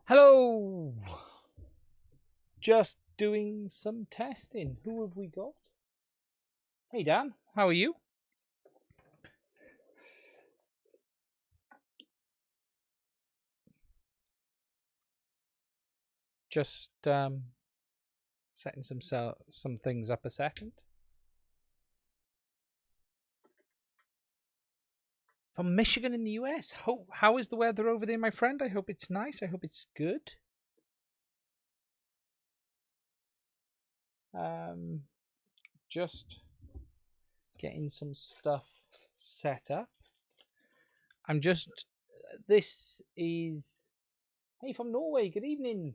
Hello! Just doing some testing. Who have we got? Hey Dan, how are you? Just setting some things up a second. From Michigan in the US. How is the weather over there, my friend? I hope it's nice. I hope it's good. Just getting some stuff set up. This is, hey, from Norway. Good evening,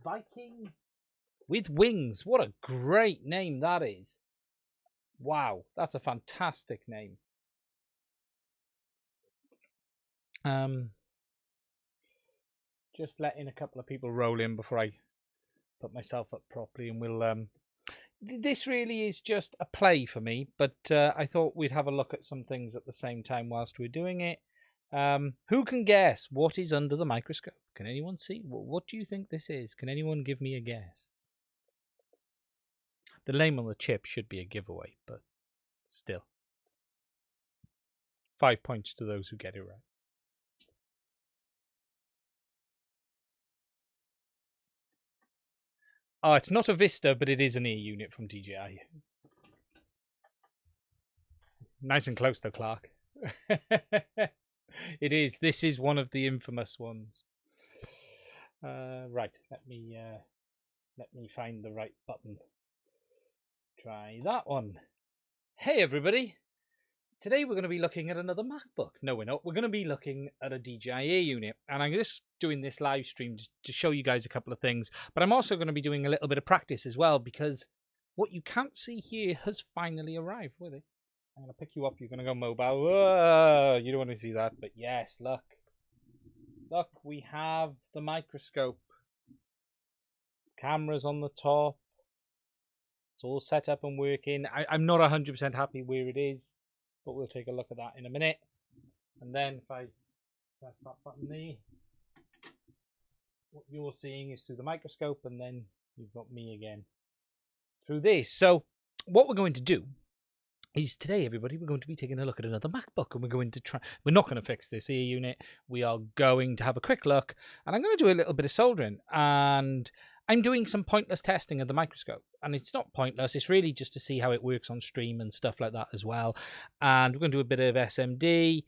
Viking with Wings. What a great name that is. Wow, that's a fantastic name. Just letting a couple of people roll in before I put myself up properly, and we'll this really is just a play for me, but I thought we'd have a look at some things at the same time whilst we're doing it. Who can guess what is under the microscope? Can anyone see? What do you think this is? Can anyone give me a guess? The name on the chip should be a giveaway, but still. 5 points to those who get it right. Oh, it's not a Vista, but it is an ear unit from DJI. Nice and close though, Clark. It is. This is one of the infamous ones. Right, let me find the right button. Try that one. Hey everybody. Today we're going to be looking at another MacBook. No, we're not. We're going to be looking at a DJI unit. And I'm just doing this live stream to show you guys a couple of things. But I'm also going to be doing a little bit of practice as well, because what you can't see here has finally arrived with it. I'm going to pick you up. You're going to go mobile. Whoa, you don't want to see that. But yes, look. Look, we have the microscope. Cameras on the top. It's all set up and working. I'm not 100% happy where it is, but we'll take a look at that in a minute. And then if I press that button there, what you're seeing is through the microscope, and then you've got me again through this. So what we're going to do is today, everybody, we're going to be taking a look at another MacBook, and we're going to try. We're not going to fix this ear unit. We are going to have a quick look, and I'm going to do a little bit of soldering, and I'm doing some pointless testing of the microscope. And it's not pointless. It's really just to see how it works on stream and stuff like that as well. And we're going to do a bit of SMD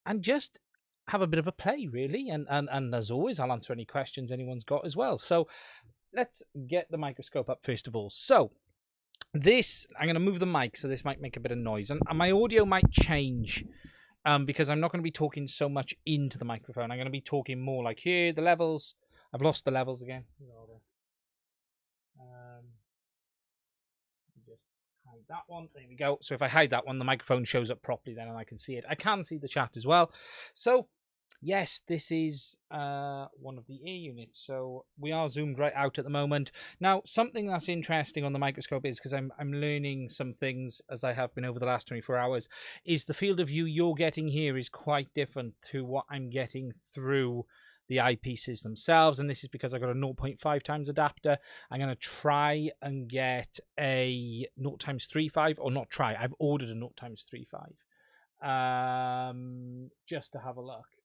and just have a bit of a play, really. And as always, I'll answer any questions anyone's got as well. So let's get the microscope up first of all. So this, I'm going to move the mic, so this might make a bit of noise. And my audio might change because I'm not going to be talking so much into the microphone. I'm going to be talking more like here, the levels. I've lost the levels again. Just hide that one. There we go. So if I hide that one, the microphone shows up properly then, and I can see it. I can see the chat as well. So yes, this is one of the ear units. So we are zoomed right out at the moment. Now, something that's interesting on the microscope is, because I'm learning some things as I have been over the last 24 hours, is the field of view you're getting here is quite different to what I'm getting through the eyepieces themselves, and this is because I got a 0.5 times adapter. I'm going to try and get a 0x3.5, or not try, I've ordered a 0x3.5 just to have a look.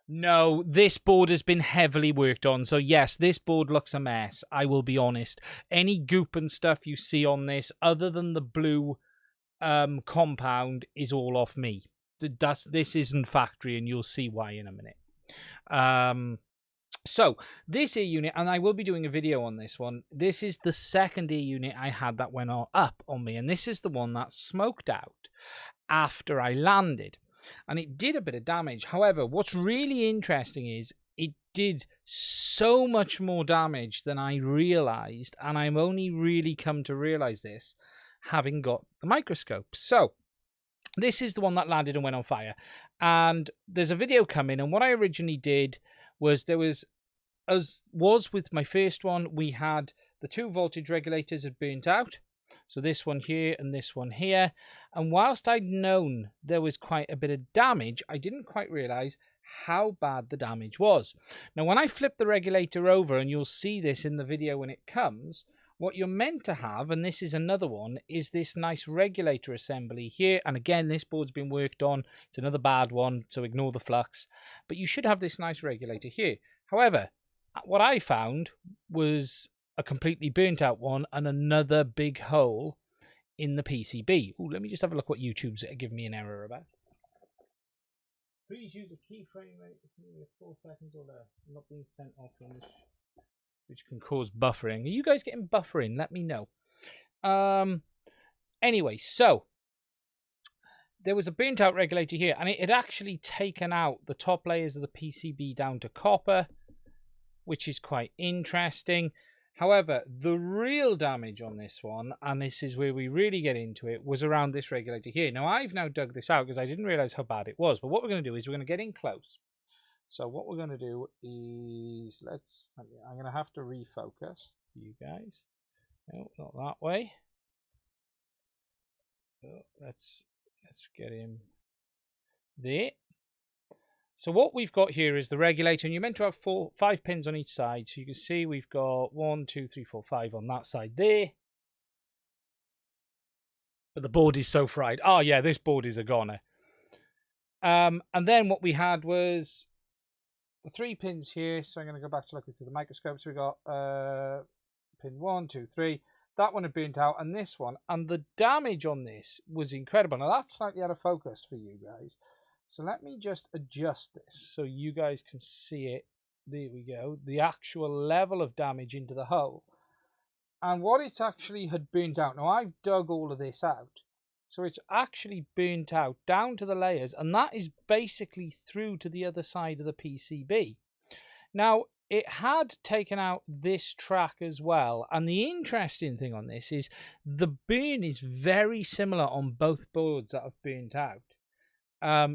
No, this board has been heavily worked on, so yes, this board looks a mess, I will be honest. Any goop and stuff you see on this, other than the blue compound, is all off me. This isn't factory, and you'll see why in a minute. So this ear unit, and I will be doing a video on this one. This is the second ear unit I had that went up on me, and this is the one that smoked out after I landed, and it did a bit of damage. However, what's really interesting is it did so much more damage than I realized, and I've only really come to realize this having got the microscope. So this is the one that landed and went on fire, and there's a video coming, and what I originally did was, there was, as was with my first one, we had the two voltage regulators had burnt out, so this one here and this one here, And whilst I'd known there was quite a bit of damage, I didn't quite realise how bad the damage was. Now, when I flip the regulator over, and you'll see this in the video when it comes, what you're meant to have, and this is another one, is this nice regulator assembly here. And again, this board's been worked on. It's another bad one, so ignore the flux. But you should have this nice regulator here. However, what I found was a completely burnt out one and another big hole in the PCB. Ooh, let me just have a look what YouTube's giving me an error about. Please use a keyframe rate of 4 seconds or less. Not being sent off on this, which can cause buffering. Are you guys getting buffering? Let me know. Anyway, so there was a burnt out regulator here, and it had actually taken out the top layers of the PCB down to copper, which is quite interesting. However, the real damage on this one, and this is where we really get into it, was around this regulator here. Now, I've now dug this out because I didn't realize how bad it was. But what we're going to do is we're going to get in close. So what we're going to do is I'm going to have to refocus for you guys. No, not that way. Oh, let's get him there. So what we've got here is the regulator, and you're meant to have 5 pins on each side. So you can see we've got 1, 2, 3, 4, 5 on that side there. But the board is so fried. Oh yeah, this board is a goner. And then what we had was the 3 pins here. So I'm going to go back to looking through the microscope. So we got pin 1, 2, 3. That one had burnt out, and this one. And the damage on this was incredible. Now that's slightly out of focus for you guys. So let me just adjust this so you guys can see it. There we go. The actual level of damage into the hole. And what it actually had burnt out. Now, I've dug all of this out. So it's actually burnt out down to the layers. And that is basically through to the other side of the PCB. Now, it had taken out this track as well. And the interesting thing on this is the burn is very similar on both boards that have burnt out.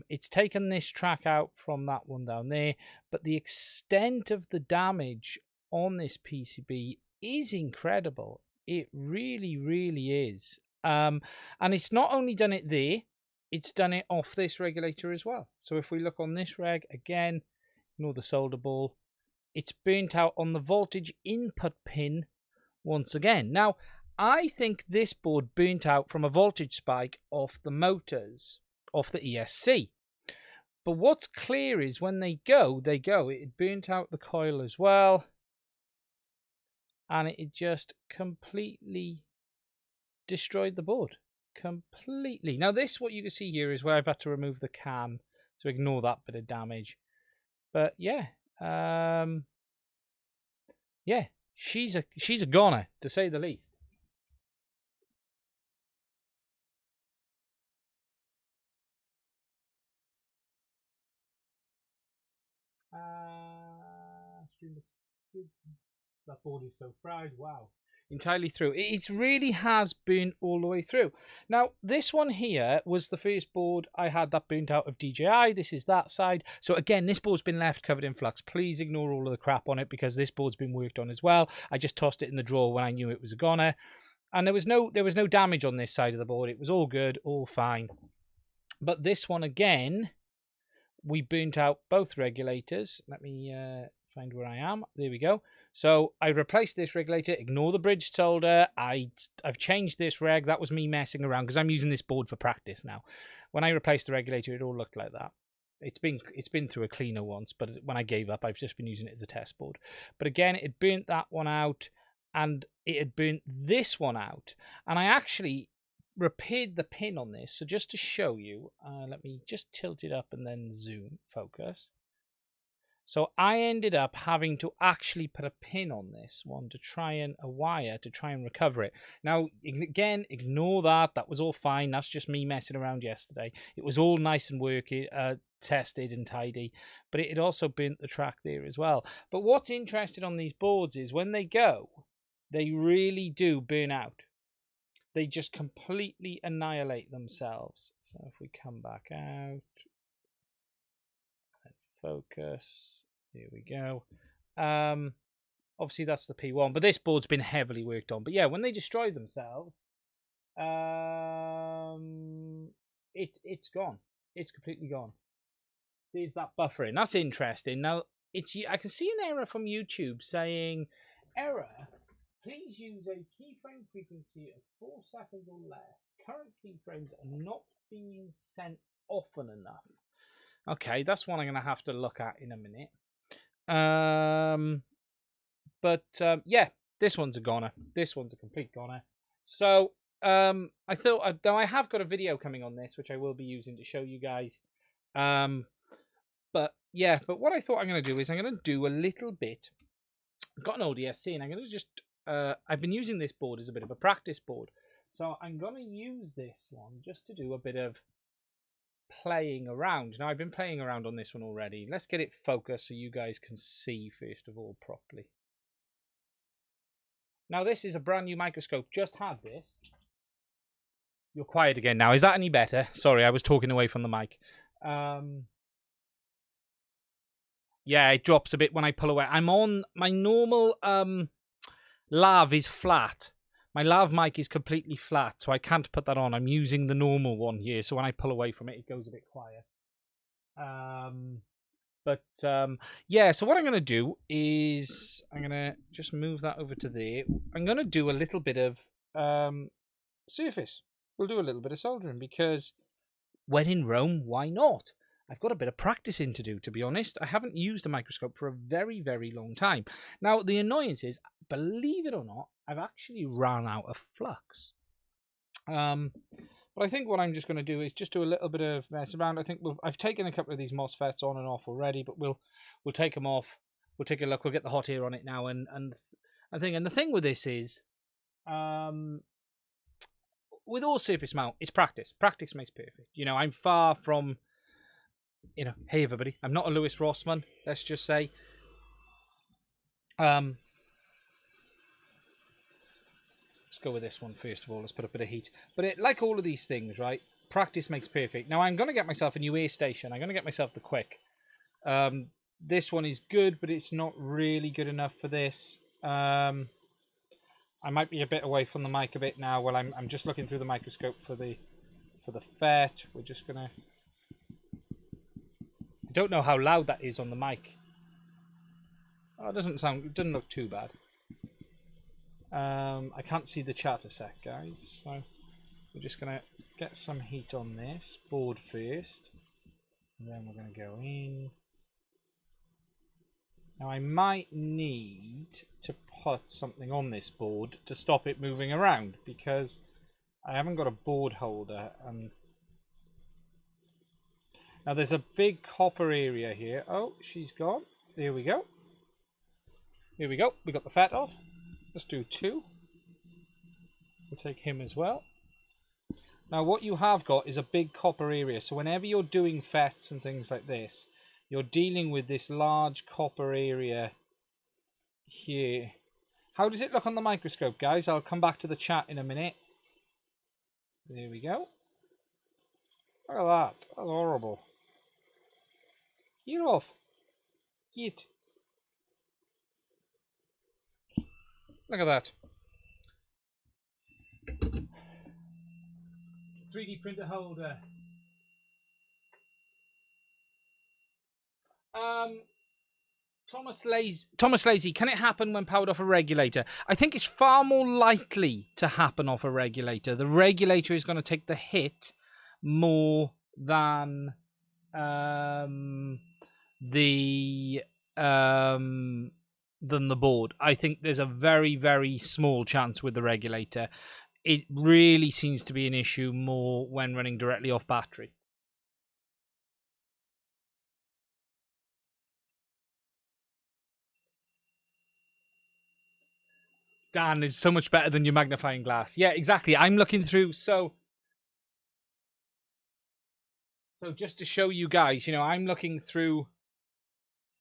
It's taken this track out from that one down there, but the extent of the damage on this PCB is incredible. It really, really is. And it's not only done it there, it's done it off this regulator as well. So if we look on this reg, again, ignore the solder ball, it's burnt out on the voltage input pin once again. Now, I think this board burnt out from a voltage spike off the motors, off the ESC. But what's clear is when they go. It burnt out the coil as well. And it just completely destroyed the board. Completely. Now this, what you can see here, is where I've had to remove the cam. So ignore that bit of damage. But yeah. Yeah, she's a goner, to say the least. Stream looks good. That board is so fried. Wow. Entirely through. It really has burnt all the way through. Now, this one here was the first board I had that burnt out of DJI. This is that side. So again, this board's been left covered in flux. Please ignore all of the crap on it because this board's been worked on as well. I just tossed it in the drawer when I knew it was a goner. And there was no damage on this side of the board. It was all good, all fine. But this one again, we burnt out both regulators. Let me find where I am. There we go. So I replaced this regulator. Ignore the bridge solder. I've changed this reg. That was me messing around because I'm using this board for practice now. When I replaced the regulator, it all looked like that. It's been through a cleaner once, but when I gave up, I've just been using it as a test board. But again, it burnt that one out, and it had burnt this one out. And I actually repaired the pin on this. So just to show you, let me just tilt it up and then zoom focus. So I ended up having to actually put a pin on this one to try and a wire to try and recover it. Now, again, ignore that. That was all fine. That's just me messing around yesterday. It was all nice and working, tested and tidy, but it had also burnt the track there as well. But what's interesting on these boards is when they go, they really do burn out. They just completely annihilate themselves. So if we come back out, focus, here we go. Obviously that's the P1, but this board's been heavily worked on. But yeah, when they destroy themselves, It's gone. It's completely gone. There's that buffering. That's interesting. Now I can see an error from YouTube saying error. Please use a keyframe frequency of 4 seconds or less. Current keyframes are not being sent often enough. Okay, that's one I'm going to have to look at in a minute. Yeah, this one's a goner. This one's a complete goner. So I thought, though I have got a video coming on this, which I will be using to show you guys. But what I thought I'm going to do is I'm going to do a little bit. I've got an ODSC, and I'm going to just. I've been using this board as a bit of a practice board, so I'm going to use this one just to do a bit of playing around. Now I've been playing around on this one already. Let's get it focused so you guys can see first of all properly. Now this is a brand new microscope. Just had this. You're quiet again now. Is that any better? Sorry, I was talking away from the mic. Yeah, it drops a bit when I pull away. I'm on my normal lav is flat. My lav mic is completely flat, so I can't put that on. I'm using the normal one here, so when I pull away from it, it goes a bit quiet. Yeah, so what I'm going to do is I'm going to just move that over to there. I'm going to do a little bit of surface. We'll do a little bit of soldering because when in Rome, why not? I've got a bit of practicing to do, to be honest. I haven't used a microscope for a very, very long time. Now, the annoyance is, believe it or not, I've actually run out of flux. But I think what I'm just going to do is just do a little bit of mess around. I think I've taken a couple of these MOSFETs on and off already, but we'll take them off. We'll take a look. We'll get the hot air on it now. And the thing with this is, with all surface mount, it's practice. Practice makes perfect. You know, I'm far from, hey everybody, I'm not a Lewis Rossman, let's just say. Let's go with this one first of all. Let's put a bit of heat. But like all of these things, right? Practice makes perfect. Now I'm going to get myself a new air station. I'm going to get myself the Quick. This one is good, but it's not really good enough for this. I might be a bit away from the mic a bit now. Well, I'm just looking through the microscope for the FET. We're just gonna. I don't know how loud that is on the mic. Oh, it doesn't look too bad. I can't see the chat a sec, guys. So we're just gonna get some heat on this board first, and then we're gonna go in. Now I might need to put something on this board to stop it moving around because I haven't got a board holder. And now there's a big copper area here. Oh, she's gone. There we go. Here we go. We got the FET off. Let's do 2. We'll take him as well. Now what you have got is a big copper area. So whenever you're doing FETs and things like this, you're dealing with this large copper area here. How does it look on the microscope, guys? I'll come back to the chat in a minute. There we go. Look at that. That's horrible. Get off. Get. Look at that. 3D printer holder. Thomas Lazy, can it happen when powered off a regulator? I think it's far more likely to happen off a regulator. The regulator is going to take the hit more than the board. I think there's a very, very small chance with the regulator. It really seems to be an issue more when running directly off battery. Dan is so much better than your magnifying glass. Yeah, exactly. I'm looking through. So just to show you guys, I'm looking through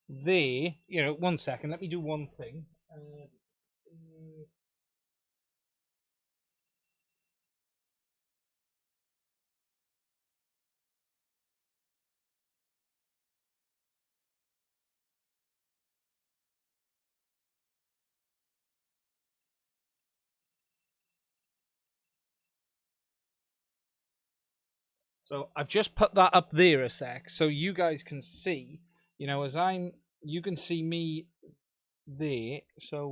there. 1 second. Let me do one thing. So I've just put that up there a sec, so you guys can see, you know, you can see me there. So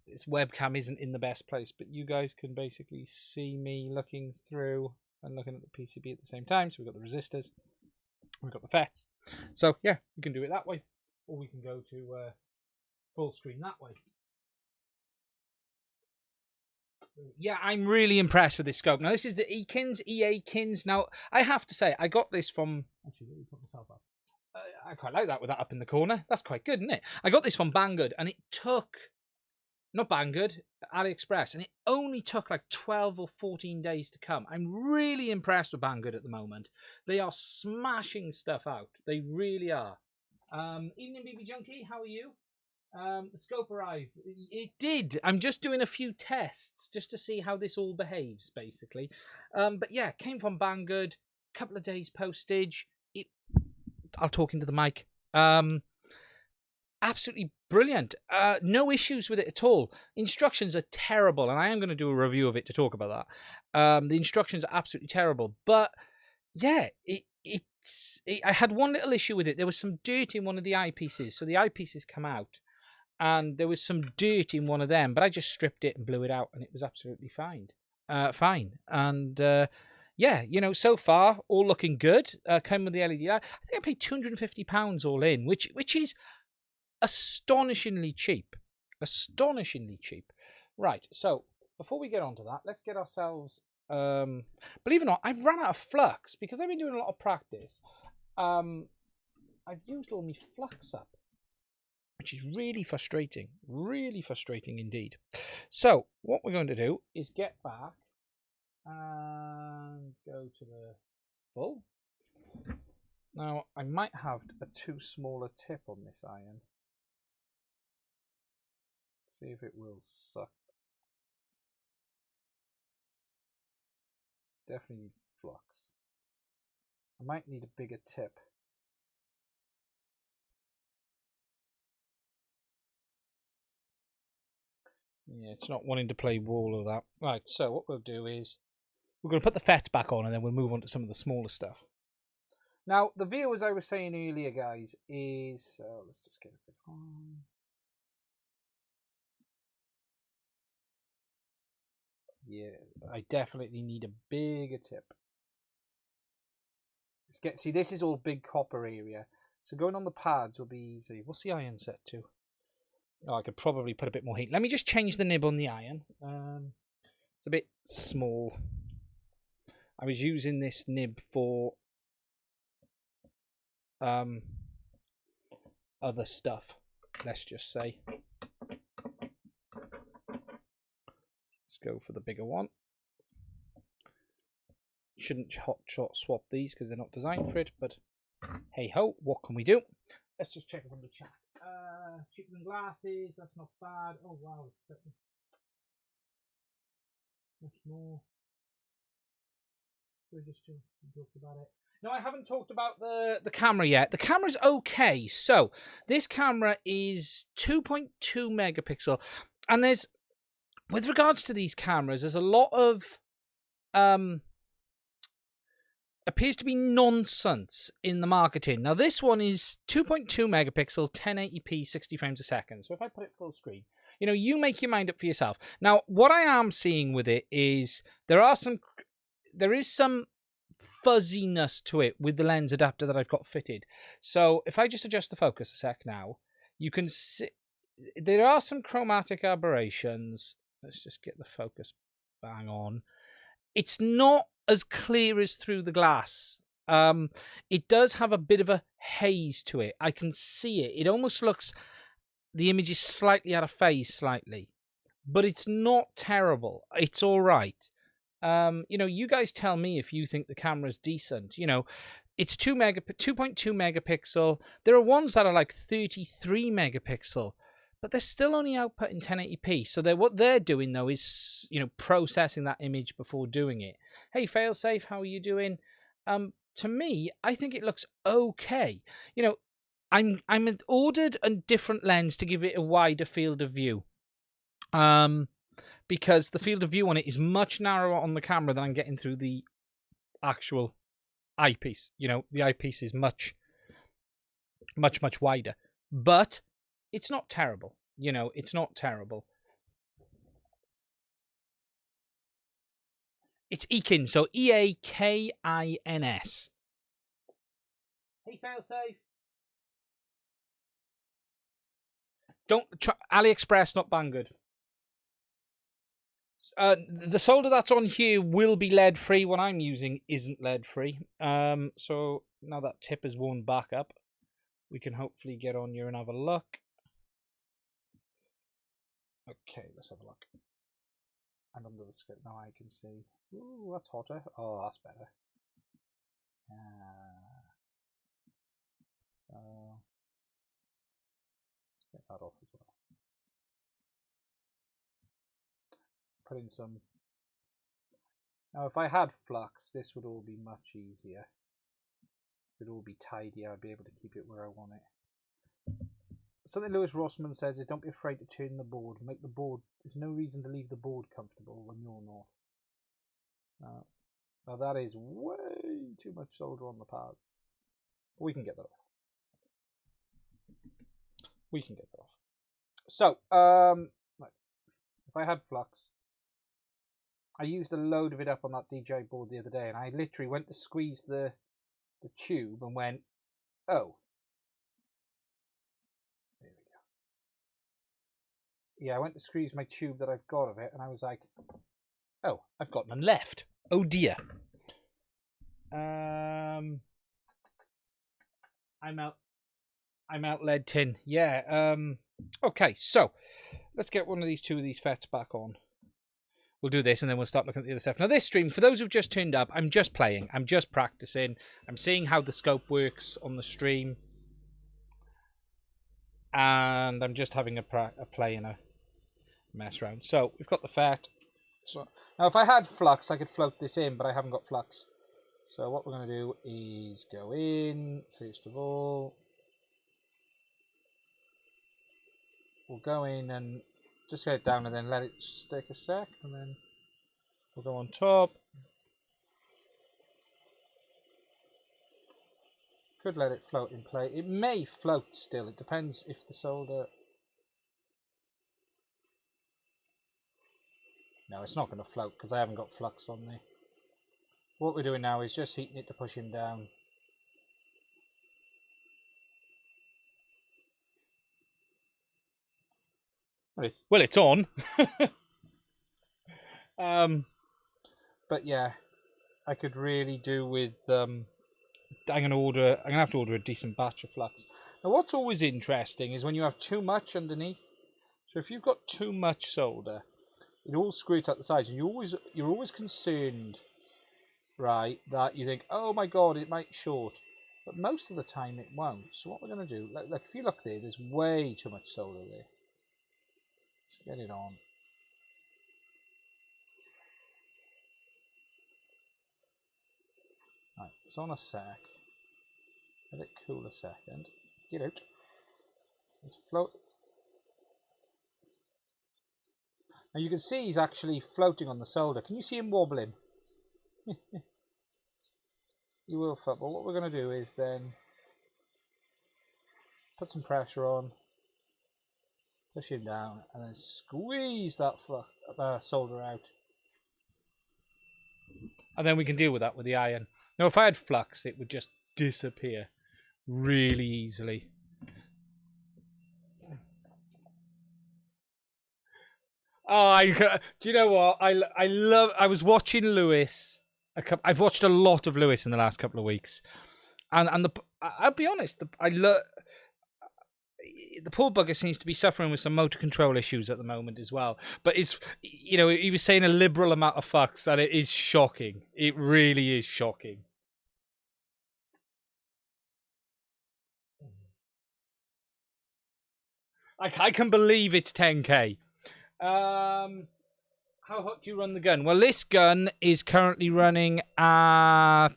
this webcam isn't in the best place, but you guys can basically see me looking through and looking at the PCB at the same time. So we've got the resistors, we've got the FETs. So yeah, we can do it that way, or we can go to full screen that way. Yeah, I'm really impressed with this scope. Now, this is the EA-Kins. Now, I have to say, I got this from... Actually, let me put myself up. I quite like that with that up in the corner. That's quite good, isn't it? I got this from Banggood, and it took... Not Banggood, AliExpress, and it only took like 12 or 14 days to come. I'm really impressed with Banggood at the moment. They are smashing stuff out. They really are. Evening, BB Junkie. How are you? The scope arrived. It did. I'm just doing a few tests just to see how this all behaves, basically. But yeah, came from Banggood. Couple of days postage. I'll talk into the mic. Absolutely brilliant. No issues with it at all. Instructions are terrible, and I am going to do a review of it to talk about that. The instructions are absolutely terrible, but yeah, I had one little issue with it. There was some dirt in one of the eyepieces, so the eyepieces come out, and there was some dirt in one of them, but I just stripped it and blew it out, and it was absolutely fine. And yeah, you know, so far all looking good. Came with the LED light. I think I paid £250 all in, which is astonishingly cheap. Astonishingly cheap. Right. So before we get on to that, let's get ourselves. Believe it or not, I've run out of flux because I've been doing a lot of practice. I've used all my flux up, which is really frustrating indeed. So what we're going to do is get back and go to the full. Now I might have a too small a tip on this iron. See if it will suck. Definitely need flux. I might need a bigger tip. Yeah, it's not wanting to play ball or that. Right, so what we'll do is we're going to put the FET back on and then we'll move on to some of the smaller stuff. Now, the view, as I was saying earlier, guys, is... let's just get a bit on. Yeah, I definitely need a bigger tip. See, this is all big copper area. So going on the pads will be easy. What's the iron set to? Oh, I could probably put a bit more heat. Let me just change the nib on the iron. It's a bit small. I was using this nib for other stuff, let's just say. Let's go for the bigger one. Shouldn't hot shot swap these because they're not designed for it, but hey ho, what can we do? Let's just check from the chat. Chicken glasses, that's not bad. Oh wow, expecting much more. We just talked about it. No, I haven't talked about the camera yet. The camera's okay. So this camera is 2.2 megapixel, and there's, with regards to these cameras, there's a lot of appears to be nonsense in the marketing. Now this one is 2.2 megapixel, 1080p, 60 frames a second. So if I put it full screen, you know, you make your mind up for yourself. Now what I am seeing with it is there is some fuzziness to it with the lens adapter that I've got fitted. So if I just adjust the focus a sec now, you can see there are some chromatic aberrations. Let's just get the focus bang on. It's not as clear as through the glass. It does have a bit of a haze to it. I can see it. It almost looks, the image is slightly out of phase slightly, but it's not terrible. It's all right. You know, you guys tell me if you think the camera's decent. You know, it's 2.2 megapixel. There are ones that are like 33 megapixel, but they're still only outputting 1080p. So what they're doing though is, you know, processing that image before doing it. Hey, Failsafe, how are you doing? To me, I think it looks okay. You know, I'm ordered a different lens to give it a wider field of view. Because the field of view on it is much narrower on the camera than I'm getting through the actual eyepiece. You know, the eyepiece is much wider, but it's not terrible. You know, it's not terrible. It's Eakins, so Eakins. Hey, failsafe. Don't try AliExpress, not Banggood. The solder that's on here will be lead free. What I'm using isn't lead free. So now that tip is worn back up, we can hopefully get on here and have a look. Okay, let's have a look. And under the script now I can see. Ooh, that's hotter. Oh, that's better. Let's get that off as well. Put in some. Now, if I had flux, this would all be much easier. It would all be tidy. I'd be able to keep it where I want it. Something Lewis Rossman says is don't be afraid to turn the board. Make the board. There's no reason to leave the board comfortable when you're not. Now that is way too much solder on the pads. We can get that off. We can get that off. So, right. If I had flux, I used a load of it up on that DJ board the other day, and I literally went to squeeze the tube and went, oh. There we go. Yeah, I went to squeeze my tube that I've got of it, and I was like, oh, I've got none left. Oh dear. I'm out lead tin. Yeah. Okay, so let's get two of these FETs back on. We'll do this and then we'll start looking at the other stuff. Now this stream, for those who've just turned up, I'm just playing. I'm just practicing. I'm seeing how the scope works on the stream. And I'm just having a play and a mess around. So we've got the FET. So now if I had flux, I could float this in, but I haven't got flux. So what we're going to do is go in, first of all. We'll go in and just get it down and then let it stick a sec, and then we'll go on top. Could let it float in play. It may float still, it depends if the solder... No, it's not going to float because I haven't got flux on there. What we're doing now is just heating it to push him down. Well, it's on. But yeah, I could really do with. I'm gonna have to order a decent batch of flux. Now, what's always interesting is when you have too much underneath. So if you've got too much solder, it all squirts out the sides, and you're always concerned, right? That you think, oh my god, it might short. But most of the time it won't. So what we're going to do, like if you look there, there's way too much solder there. Let's get it on. Right, it's on a sec. Let it cool a second. Get out. Let's float. Now you can see he's actually floating on the solder. Can you see him wobbling? He will float, but what we're going to do is then put some pressure on, push him down, and then squeeze that solder out. And then we can deal with that with the iron. Now, if I had flux, it would just disappear really easily. Oh, do you know what? I was watching Lewis. I've watched a lot of Lewis in the last couple of weeks, and I'll be honest. The poor bugger seems to be suffering with some motor control issues at the moment as well. But it's, you know, he was saying a liberal amount of fucks, and it is shocking. It really is shocking. I can believe it's 10k. How hot do you run the gun? Well, this gun is currently running at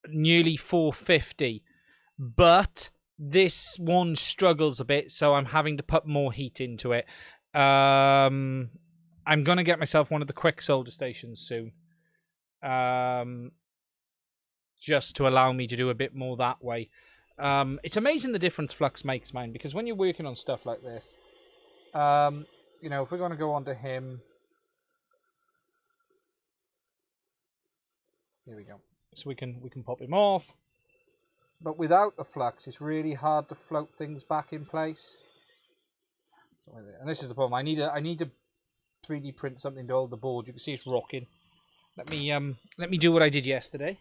nearly 450, but this one struggles a bit, so I'm having to put more heat into it. I'm going to get myself one of the quick solder stations soon. just to allow me to do a bit more that way. It's amazing the difference flux makes, man, because when you're working on stuff like this, you know, if we're going to go on to him, here we go. So we can pop him off, but without the flux, it's really hard to float things back in place. And this is the problem. I need to 3D print something to hold the board. You can see it's rocking. Let me do what I did yesterday.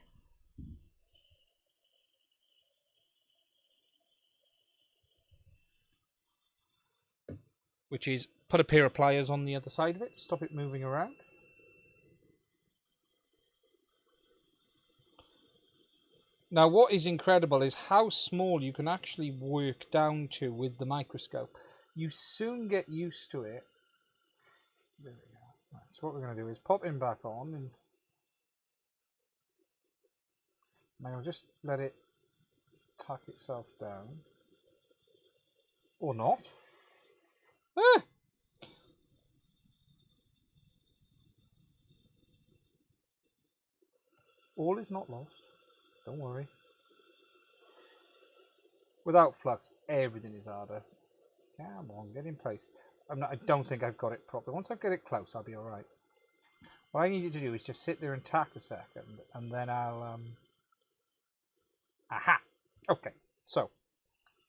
Which is put a pair of pliers on the other side of it, stop it moving around. Now, what is incredible is how small you can actually work down to with the microscope. You soon get used to it. There we go. Right, so what we're going to do is pop him back on, and I'll just let it tuck itself down. Or not. Ah! All is not lost. Don't worry. Without flux, everything is harder. Come on, get in place. I don't think I've got it properly. Once I get it close, I'll be all right. What I need you to do is just sit there and tack a second, and then I'll Aha! Okay, so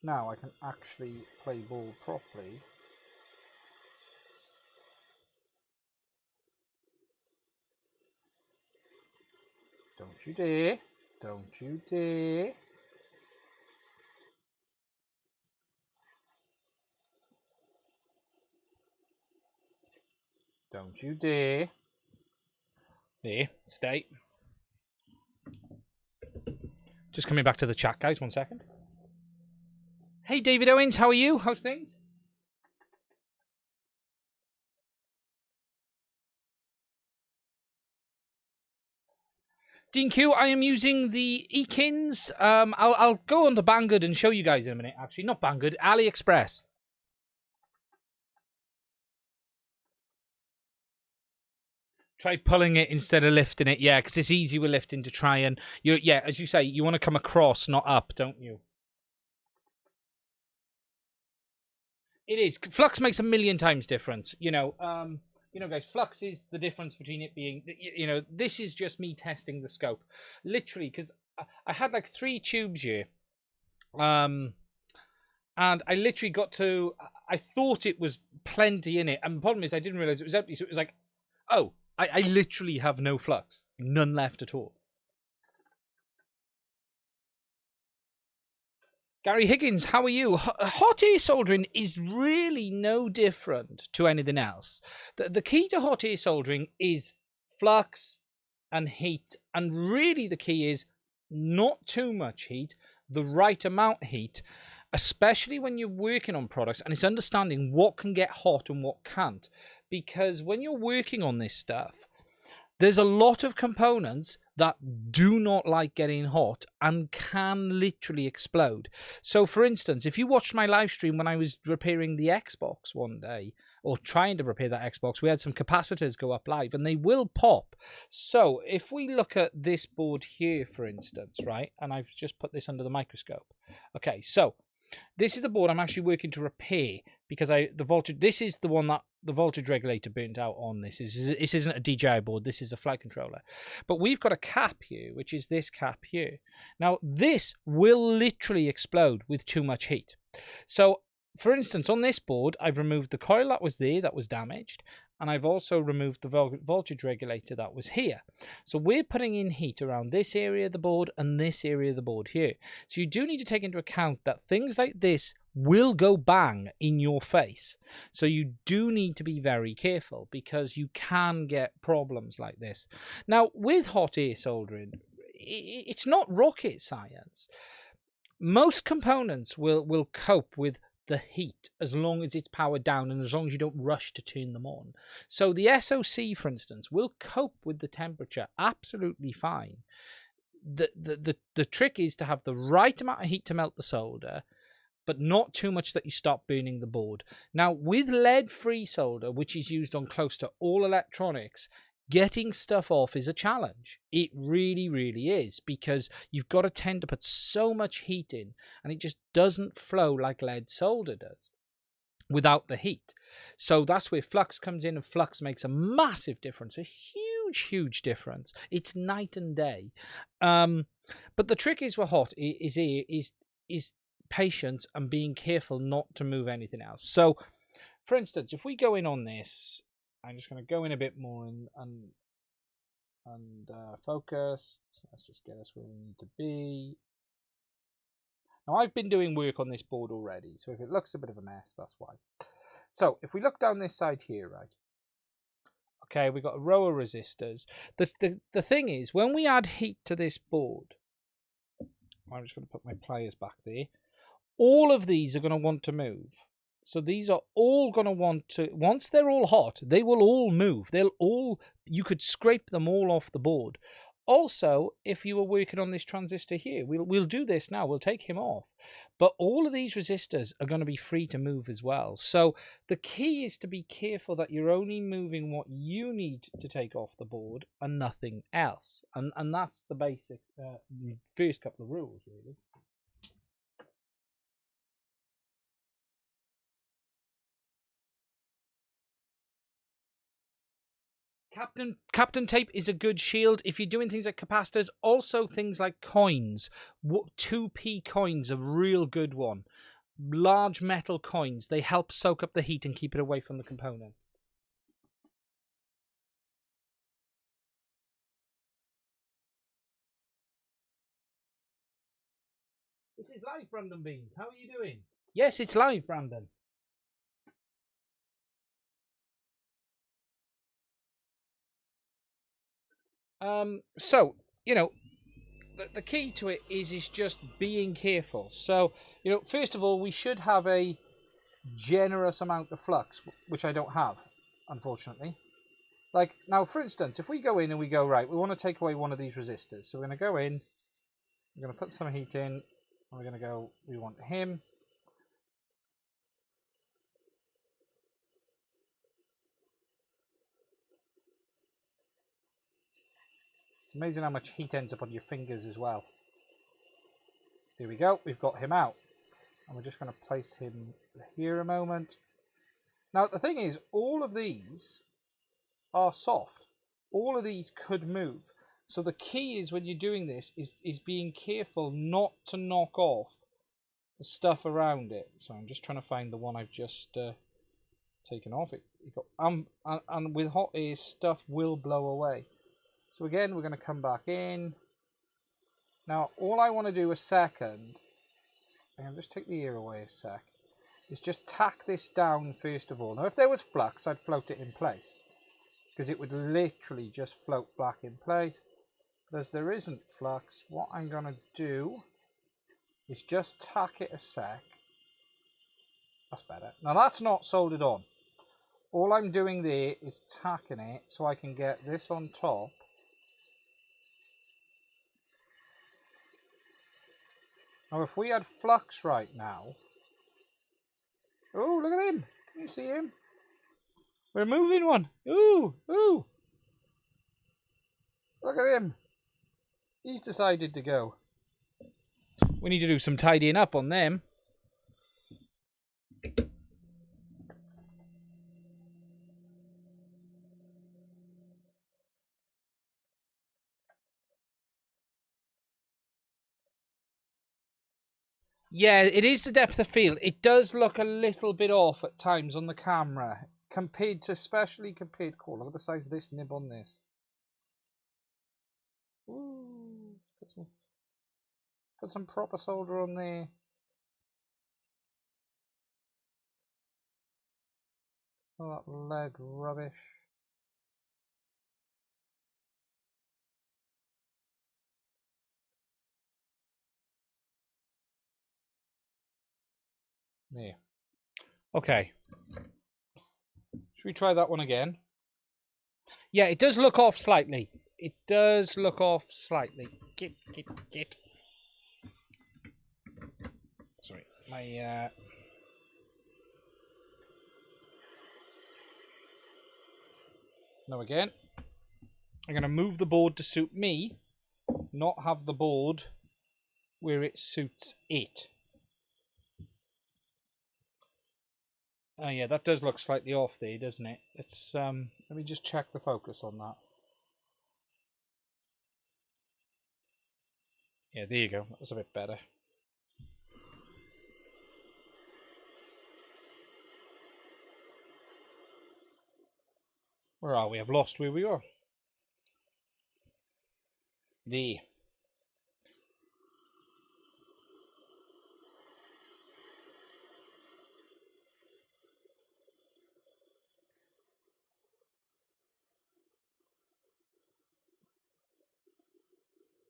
now I can actually play ball properly. Don't you dare. Don't you dare. Don't you dare. There, stay. Just coming back to the chat, guys. 1 second. Hey, David Owens, how are you? How's things? Dean Q, I am using the Ekins. I'll go on to Banggood and show you guys in a minute. Actually, not Banggood, AliExpress. Try pulling it instead of lifting it. Yeah, because it's easy with lifting to try and... yeah, as you say, you want to come across, not up, don't you? It is. Flux makes a million times difference. You know, guys, flux is the difference between it being... You know, this is just me testing the scope. Literally, because I had like 3 tubes here. And I literally got to... I thought it was plenty in it. And the problem is I didn't realize it was empty. So it was like, oh... I literally have no flux. None left at all. Gary Higgins, how are you? Hot air soldering is really no different to anything else. The key to hot air soldering is flux and heat. And really the key is not too much heat, the right amount of heat, especially when you're working on products, and it's understanding what can get hot and what can't. Because when you're working on this stuff, there's a lot of components that do not like getting hot and can literally explode. So, for instance, if you watched my live stream when I was repairing the Xbox one day, or trying to repair that Xbox, we had some capacitors go up live, and they will pop. So, if we look at this board here, for instance, right, and I've just put this under the microscope. Okay, so this is the board I'm actually working to repair, because the voltage, this is the one that the voltage regulator burnt out on. This isn't a DJI board, this is a flight controller. But we've got a cap here, which is this cap here. Now, this will literally explode with too much heat. So, for instance, on this board, I've removed the coil that was there, that was damaged, and I've also removed the voltage regulator that was here. So we're putting in heat around this area of the board and this area of the board here. So you do need to take into account that things like this will go bang in your face. So you do need to be very careful, because you can get problems like this. Now, with hot air soldering, it's not rocket science. Most components will cope with the heat as long as it's powered down and as long as you don't rush to turn them on. So the SoC, for instance, will cope with the temperature absolutely fine. The trick is to have the right amount of heat to melt the solder, but not too much that you stop burning the board. Now, with lead-free solder, which is used on close to all electronics, getting stuff off is a challenge. It really, really is, because you've got to tend to put so much heat in, and it just doesn't flow like lead solder does without the heat. So that's where flux comes in, and flux makes a massive difference, a huge difference. It's night and day. But the trick is with hot is patience and being careful not to move anything else. So, for instance, if we go in on this, I'm just going to go in a bit more and focus. So let's just get us where we need to be. Now, I've been doing work on this board already, so if it looks a bit of a mess, that's why. So if we look down this side here, right? Okay, we've got a row of resistors. The thing is, when we add heat to this board, I'm just going to put my pliers back there. All of these are going to want to move. So these are all going to want to, once they're all hot, they will all move. You could scrape them all off the board. Also, if you were working on this transistor here, we'll do this now. We'll take him off. But all of these resistors are going to be free to move as well. So the key is to be careful that you're only moving what you need to take off the board and nothing else. And that's the basic first couple of rules, really. Captain tape is a good shield if you're doing things like capacitors. Also things like coins. 2p coins, a real good one. Large metal coins, they help soak up the heat and keep it away from the components. This is live, Brandon Beans. How are you doing? Yes, it's live, Brandon. So, you know, the key to it is just being careful. So, you know, first of all, we should have a generous amount of flux, which I don't have, unfortunately. Like, now, for instance, if we go in and we go, right, we want to take away one of these resistors. So we're going to go in, we're going to put some heat in, and we're going to go, we want him. It's amazing how much heat ends up on your fingers as well. Here we go, we've got him out. And we're just going to place him here a moment. Now, the thing is, all of these are soft. All of these could move. So the key is when you're doing this is being careful not to knock off the stuff around it. So I'm just trying to find the one I've just taken off. And with hot air, stuff will blow away. So again, we're going to come back in. Now, all I want to do a second, and I'll just take the ear away a sec, is just tack this down first of all. Now, if there was flux, I'd float it in place, because it would literally just float back in place. But as there isn't flux, what I'm going to do is just tack it a sec. That's better. Now, that's not soldered on. All I'm doing there is tacking it so I can get this on top. Now, if we had flux right now... Oh, look at him. Can you see him? We're moving one. Ooh, ooh. Look at him. He's decided to go. We need to do some tidying up on them. Yeah, it is the depth of field. It does look a little bit off at times on the camera, especially compared. Cool, look at the size of this nib on this. Ooh, put some proper solder on there. Oh, that lead rubbish. There. Okay. Should we try that one again? Yeah, it does look off slightly. It does look off slightly. Get. Sorry, my no again. I'm going to move the board to suit me, not have the board where it suits it. Oh yeah, that does look slightly off there, doesn't it? Let's let me just check the focus on that. Yeah, there you go. That's a bit better. Where are we? I've lost where we were. There.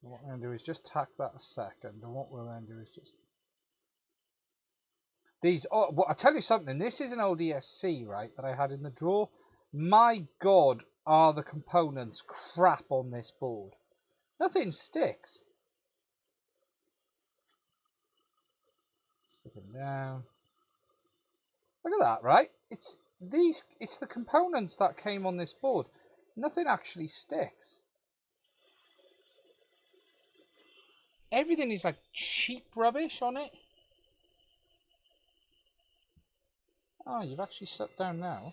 What we're going to do is just tack that a second, and what we'll then do is just these. Oh, well, I'll tell you something. This is an old ESC, right, that I had in the drawer. My God, are the components crap on this board? Nothing sticks. Stick them down. Look at that, right? It's the components that came on this board. Nothing actually sticks. Everything is like cheap rubbish on it. Oh, you've actually sat down now.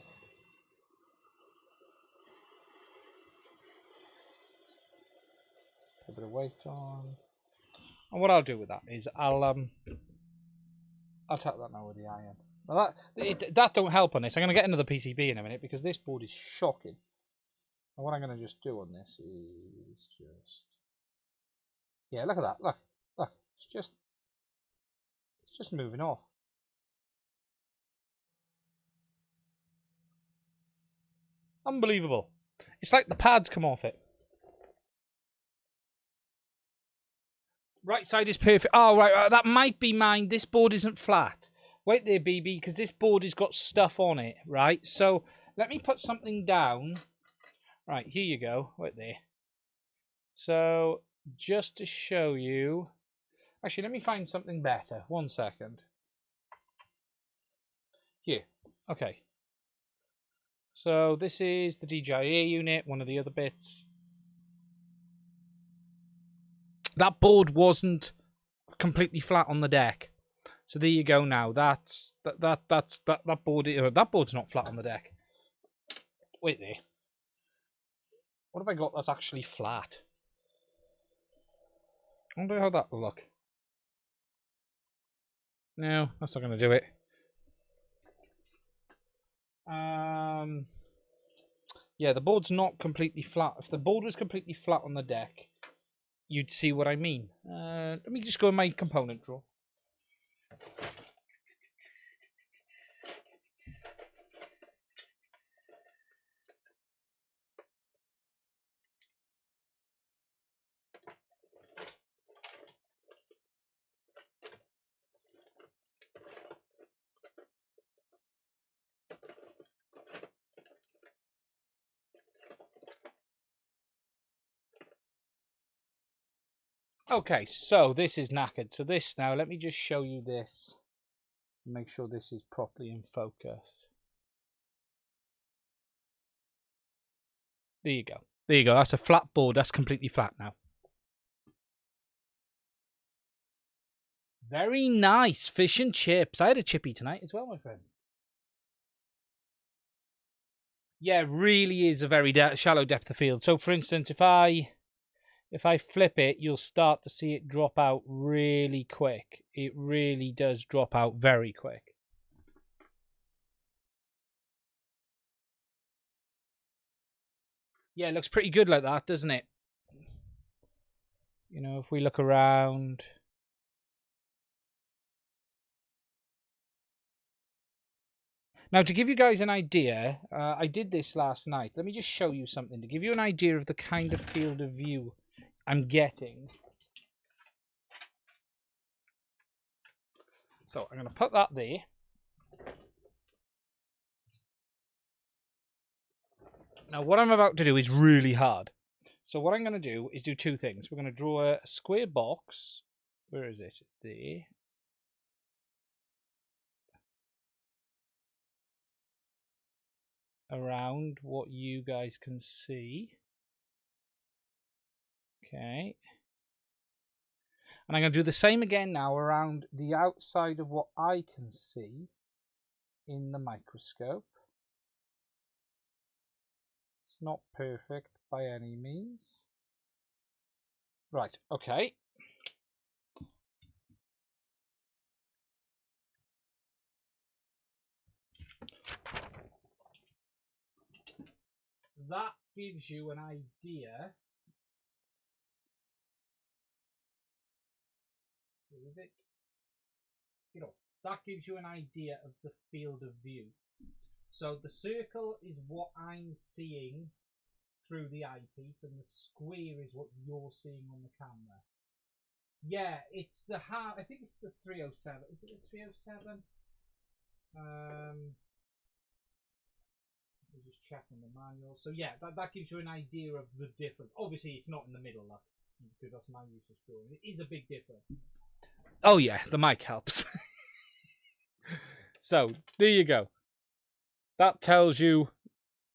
Put a bit of weight on. And what I'll do with that is I'll tap that now with the iron. Now that don't help on this. I'm going to get another PCB in a minute because this board is shocking. And what I'm going to just do on this is just... Yeah, look at that. Look. It's just moving off. Unbelievable. It's like the pads come off it. Right side is perfect. Oh, right. That might be mine. This board isn't flat. Wait there, BB, because this board has got stuff on it, right? So let me put something down. Right, here you go. Wait there. So just to show you... Actually, let me find something better. 1 second. Here. Okay. So this is the DJI unit, one of the other bits. That board wasn't completely flat on the deck. So there you go now. That board's not flat on the deck. Wait there. What have I got that's actually flat? I wonder how that will look. No, that's not going to do it. Yeah, the board's not completely flat. If the board was completely flat on the deck, you'd see what I mean. Let me just go in my component drawer. Okay, so this is knackered. So this now, let me just show you this. Make sure this is properly in focus. There you go. There you go. That's a flat board. That's completely flat now. Very nice. Fish and chips. I had a chippy tonight as well, my friend. Yeah, it really is a very shallow depth of field. So, for instance, if I flip it, you'll start to see it drop out really quick. It really does drop out very quick. Yeah, it looks pretty good like that, doesn't it? You know, if we look around... Now, to give you guys an idea, I did this last night. Let me just show you something to give you an idea of the kind of field of view I'm getting. So I'm going to put that there. Now, what I'm about to do is really hard. So what I'm going to do is do two things. We're going to draw a square box. Where is it? There. Around what you guys can see. Okay. And I'm going to do the same again now around the outside of what I can see in the microscope. It's not perfect by any means. Right, okay. That gives you an idea. Is it? That gives you an idea of the field of view. So the circle is what I'm seeing through the eyepiece, and the square is what you're seeing on the camera. Yeah, it's the I think it's the 307. Is it the 307? We're just checking the manual. So yeah, that gives you an idea of the difference. Obviously, it's not in the middle, because that's my use of drawing. It is a big difference. Oh yeah, the mic helps. So there you go. That tells you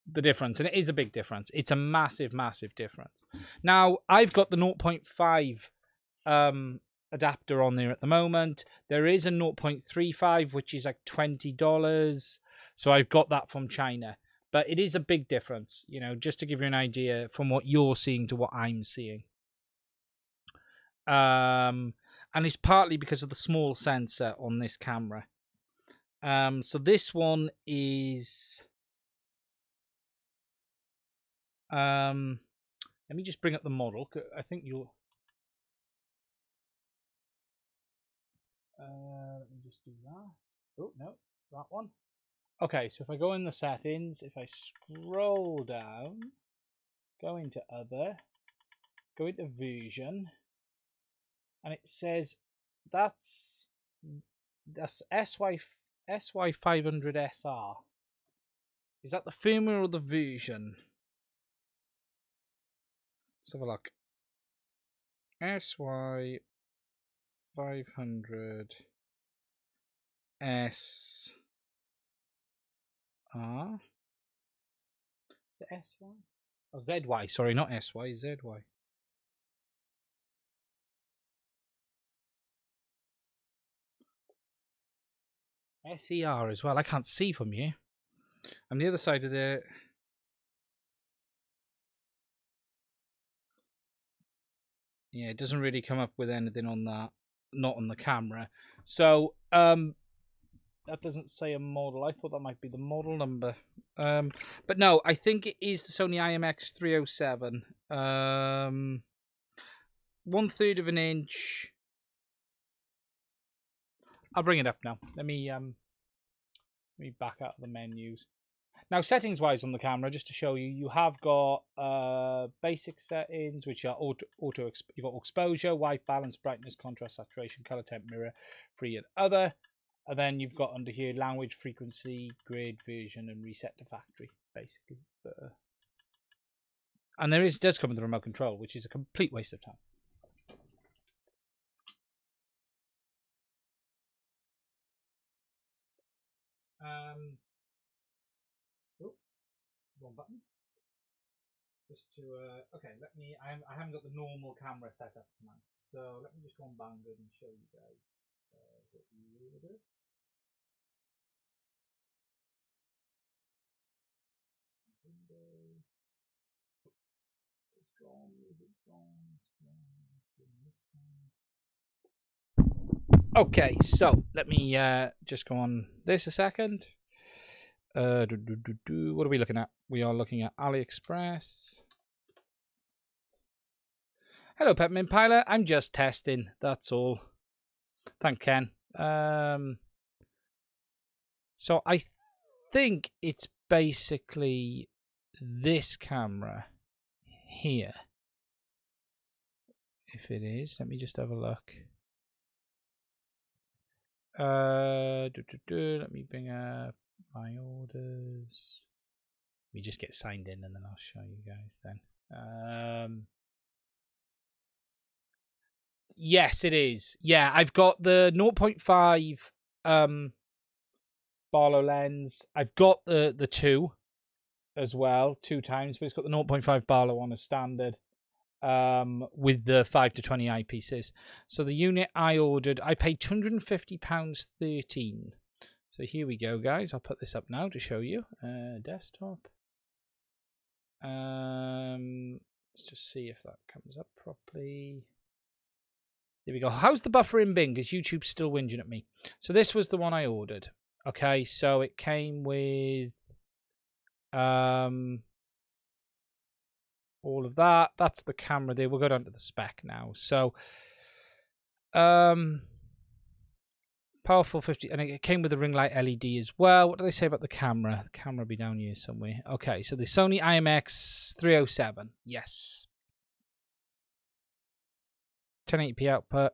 the difference, and it is a big difference. It's a massive, massive difference. Now, I've got the 0.5 adapter on there at the moment. There is a 0.35, which is like $20. So I've got that from China. But it is a big difference, you know, just to give you an idea from what you're seeing to what I'm seeing. And it's partly because of the small sensor on this camera. So this one is... let me just bring up the model. I think you'll... let me just do that. Oh, no, that one. Okay, so if I go in the settings, if I scroll down, go into other, go into version, and it says that's SY500SR. Is that the firmware or the version? Let's have a look. SY500SR. Is it SY? Oh, ZY. Sorry, not SY, ZY. SER as well. I can't see from here. On the other side of the... Yeah, it doesn't really come up with anything on that. Not on the camera. So, that doesn't say a model. I thought that might be the model number. But no, I think it is the Sony IMX307. 1/3 of an inch. I'll bring it up now. Let me back out of the menus. Now, settings-wise on the camera, just to show you, you have got basic settings, which are you've got exposure, white balance, brightness, contrast, saturation, color, temp, mirror, free, and other. And then you've got under here language, frequency, grid, version, and reset to factory, basically. And does come with the remote control, which is a complete waste of time. Wrong button. Just to okay, I haven't got the normal camera set up tonight, so let me just go on Banggood and show you guys what you will do. Window. It's gone. Is it gone? Okay, so let me just go on this a second. What are we looking at? We are looking at AliExpress. Hello, Peppermint Pilot. I'm just testing. That's all. Thank Ken. So I think it's basically this camera here. If it is, let me just have a look. Let me bring up my orders. Let me just get signed in and then I'll show you guys then. Yes, it is. Yeah, I've got the 0.5 Barlow lens. I've got the 2 as well, 2 times, but it's got the 0.5 Barlow on as standard. with the 5 to 20 eyepieces. So the unit I ordered, I paid £250.13. So here we go, guys. I'll put this up now to show you. Desktop. Let's just see if that comes up properly. There we go. How's the buffer in Bing? Because YouTube's still whinging at me. So this was the one I ordered. Okay, so it came with all of that. That's the camera there. We'll go down to the spec now. So powerful 50, and it came with the ring light LED as well. What do they say about the camera? The camera will be down here somewhere. Okay, so the Sony IMX 307. Yes. 1080p output.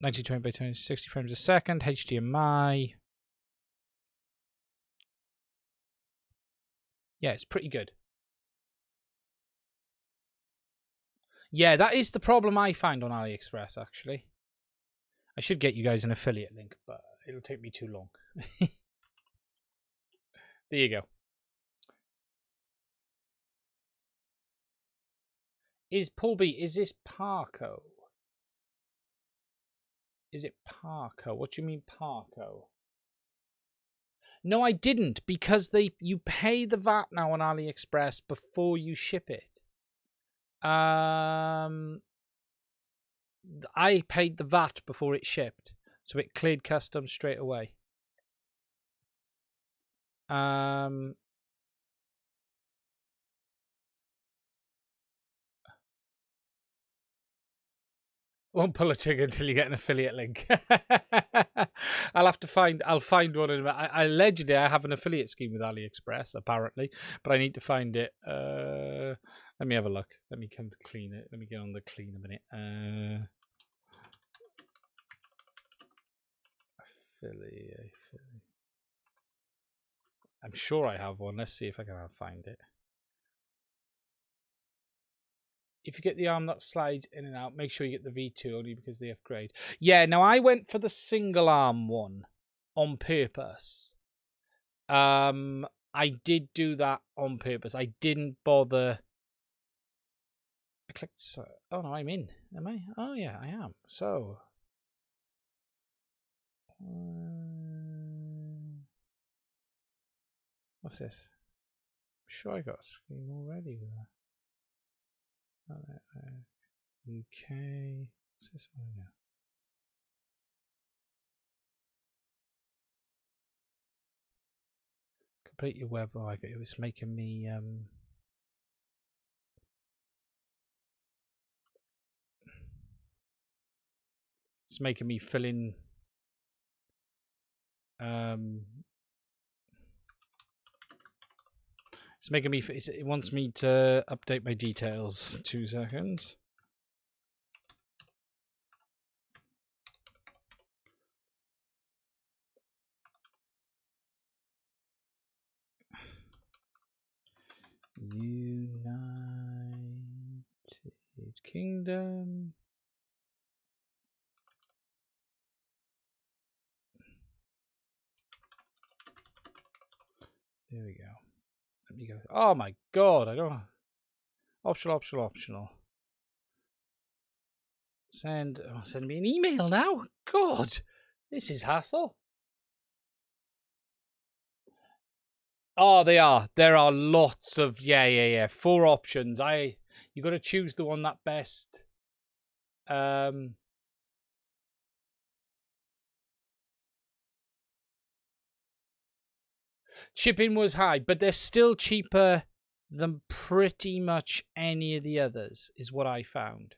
1920 by 20, 60 frames a second. HDMI. Yeah, it's pretty good. Yeah, that is the problem I find on AliExpress, actually. I should get you guys an affiliate link, but it'll take me too long. There you go. Is Paul B, is this Parco? Is it Parco? What do you mean Parco? No, I didn't, because you pay the VAT now on AliExpress before you ship it. I paid the VAT before it shipped, so it cleared customs straight away. Won't pull a trigger until you get an affiliate link. I'll find one in a minute. Allegedly, I have an affiliate scheme with AliExpress, apparently, but I need to find it. Let me have a look. Let me come to clean it. Let me get on the clean a minute. Affiliate. I'm sure I have one. Let's see if I can find it. If you get the arm that slides in and out, make sure you get the V2 only because they upgrade. Yeah, now I went for the single arm one on purpose. I did do that on purpose. I didn't bother. I clicked. Oh no, I'm in. Am I? Oh yeah, I am. So. What's this? I'm sure I got a scheme already with that. UK. What's this one now? Complete your web. Oh, it was making me. It's making me fill in. It's making me. It wants me to update my details. 2 seconds. United Kingdom. There we go. Let me go. Oh my god! I don't. Optional. Send me an email now. God, this is hassle. Oh, they are. There are lots of 4 options. You got to choose the one that best. Shipping was high, but they're still cheaper than pretty much any of the others, is what I found.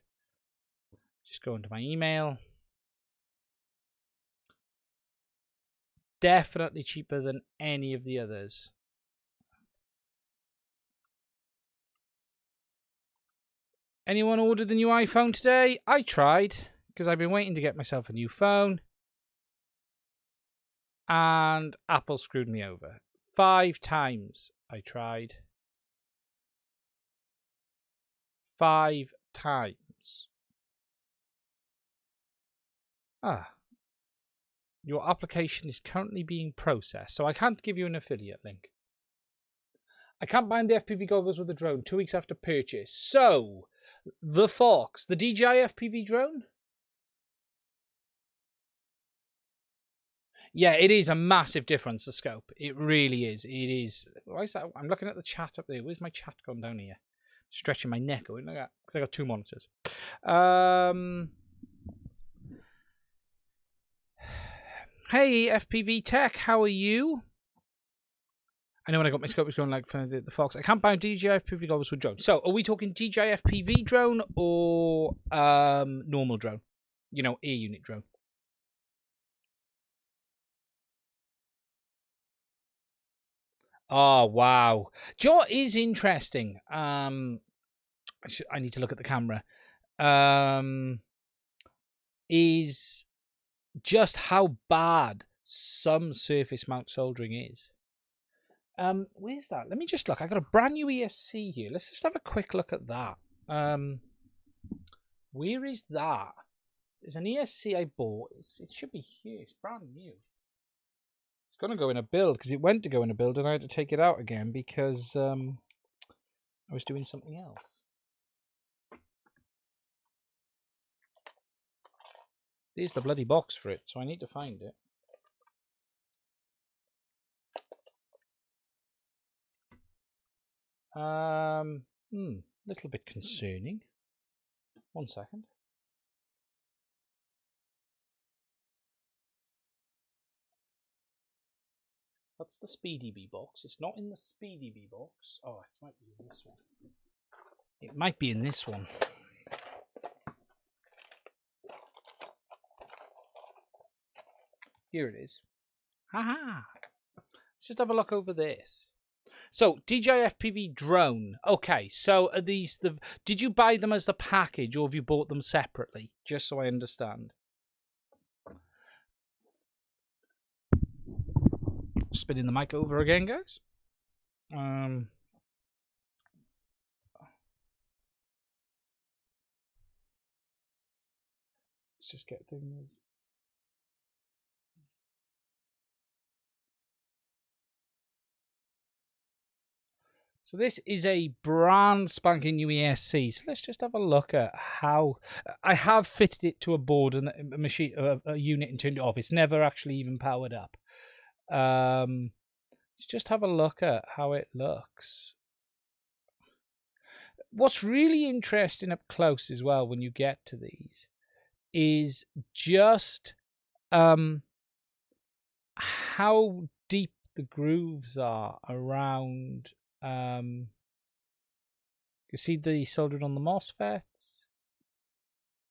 Just go into my email. Definitely cheaper than any of the others. Anyone ordered the new iPhone today? I tried, because I've been waiting to get myself a new phone. And Apple screwed me over. 5 times I tried. 5 times. Your application is currently being processed, so I can't give you an affiliate link. I can't bind the FPV goggles with the drone 2 weeks after purchase. So, the Fox, the DJI FPV drone? Yeah, it is a massive difference, the scope. It really is. It is. Why is that? I'm looking at the chat up there. Where's my chat gone down here? Stretching my neck out. Because I got 2 monitors. Hey, FPV Tech, how are you? I know when I got my scope, it was going like for the Fox. I can't bind DJI FPV goggles with drone. So, are we talking DJI FPV drone or normal drone? You know, air unit drone. Oh, wow. Do you know what is interesting? I need to look at the camera. Is just how bad some surface mount soldering is. Where's that? Let me just look. I got a brand new ESC here. Let's just have a quick look at that. Where is that? There's an ESC I bought. It should be here. It's brand new. It's going to go in a build because it went to go in a build and I had to take it out again because I was doing something else. There's the bloody box for it, so I need to find it. Little bit concerning. 1 second. That's the SpeedyBee box. It's not in the SpeedyBee box. Oh, it might be in this one. It might be in this one. Here it is. Haha. Let's just have a look over this. So, DJI FPV drone. Okay, so are these the... Did you buy them as the package or have you bought them separately? Just so I understand. Spinning the mic over again, guys. Let's just get things... So this is a brand spanking new ESC. So let's just have a look at how I have fitted it to a board and a machine, a unit, and turned it off. It's never actually even powered up. Let's just have a look at how it looks. What's really interesting up close as well when you get to these is just how deep the grooves are around. You see the soldering on the MOSFETs.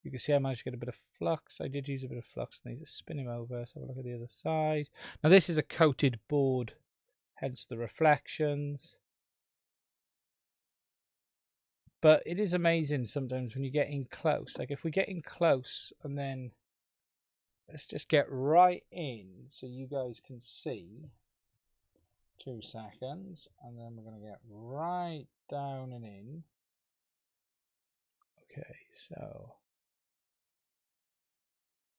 You can see I managed to get a bit of flux. I did use a bit of flux. I need to spin him over. Let's have a look at the other side. Now this is a coated board, hence the reflections. But it is amazing sometimes when you get in close. Like if we get in close and then let's just get right in so you guys can see. 2 seconds, and then we're going to get right down and in. Okay, so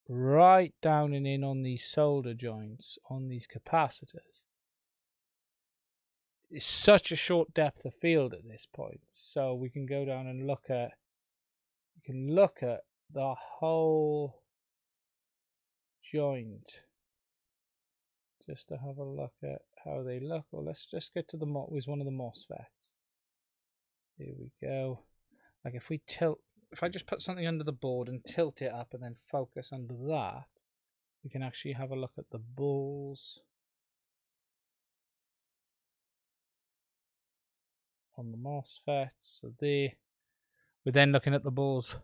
right down and in on these solder joints, on these capacitors. It's such a short depth of field at this point, so we can go down and look at, the whole joint just to have a look at how they look. Or let's just get to the with one of the MOSFETs. Here we go. Like if we tilt, if I just put something under the board and tilt it up and then focus under that, we can actually have a look at the balls on the MOSFETs. So we're then looking at the balls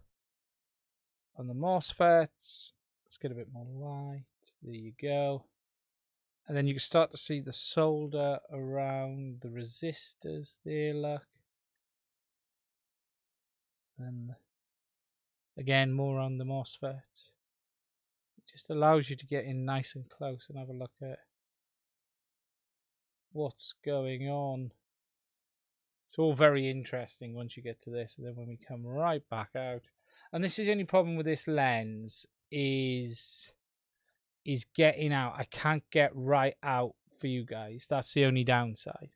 on the MOSFETs. Let's get a bit more light. There you go. And then you can start to see the solder around the resistors there, look. And again, more on the MOSFETs. It just allows you to get in nice and close and have a look at what's going on. It's all very interesting once you get to this. And then when we come right back out. And this is the only problem with this lens is getting out. I can't get right out for you guys. That's the only downside.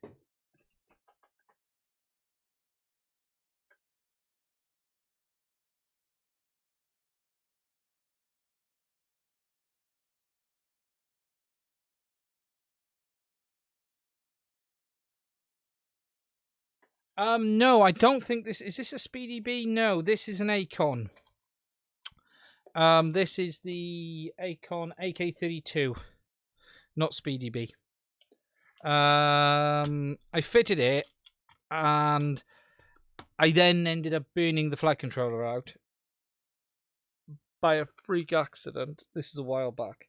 No, I don't think this is this a Speedy B? No, this is an Acon. This is the Acon AK32, not Speedy B. I fitted it, and I then ended up burning the flight controller out by a freak accident. This is a while back,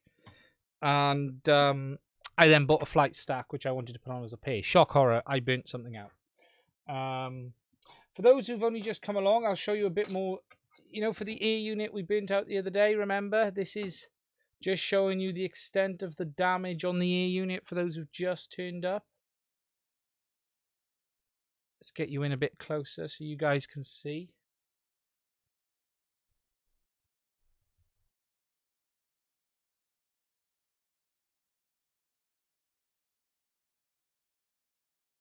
and I then bought a flight stack which I wanted to put on as a pair. Shock horror! I burnt something out. For those who've only just come along, I'll show you a bit more. You know, for the ear unit we burnt out the other day, remember? This is just showing you the extent of the damage on the ear unit for those who've just turned up. Let's get you in a bit closer so you guys can see.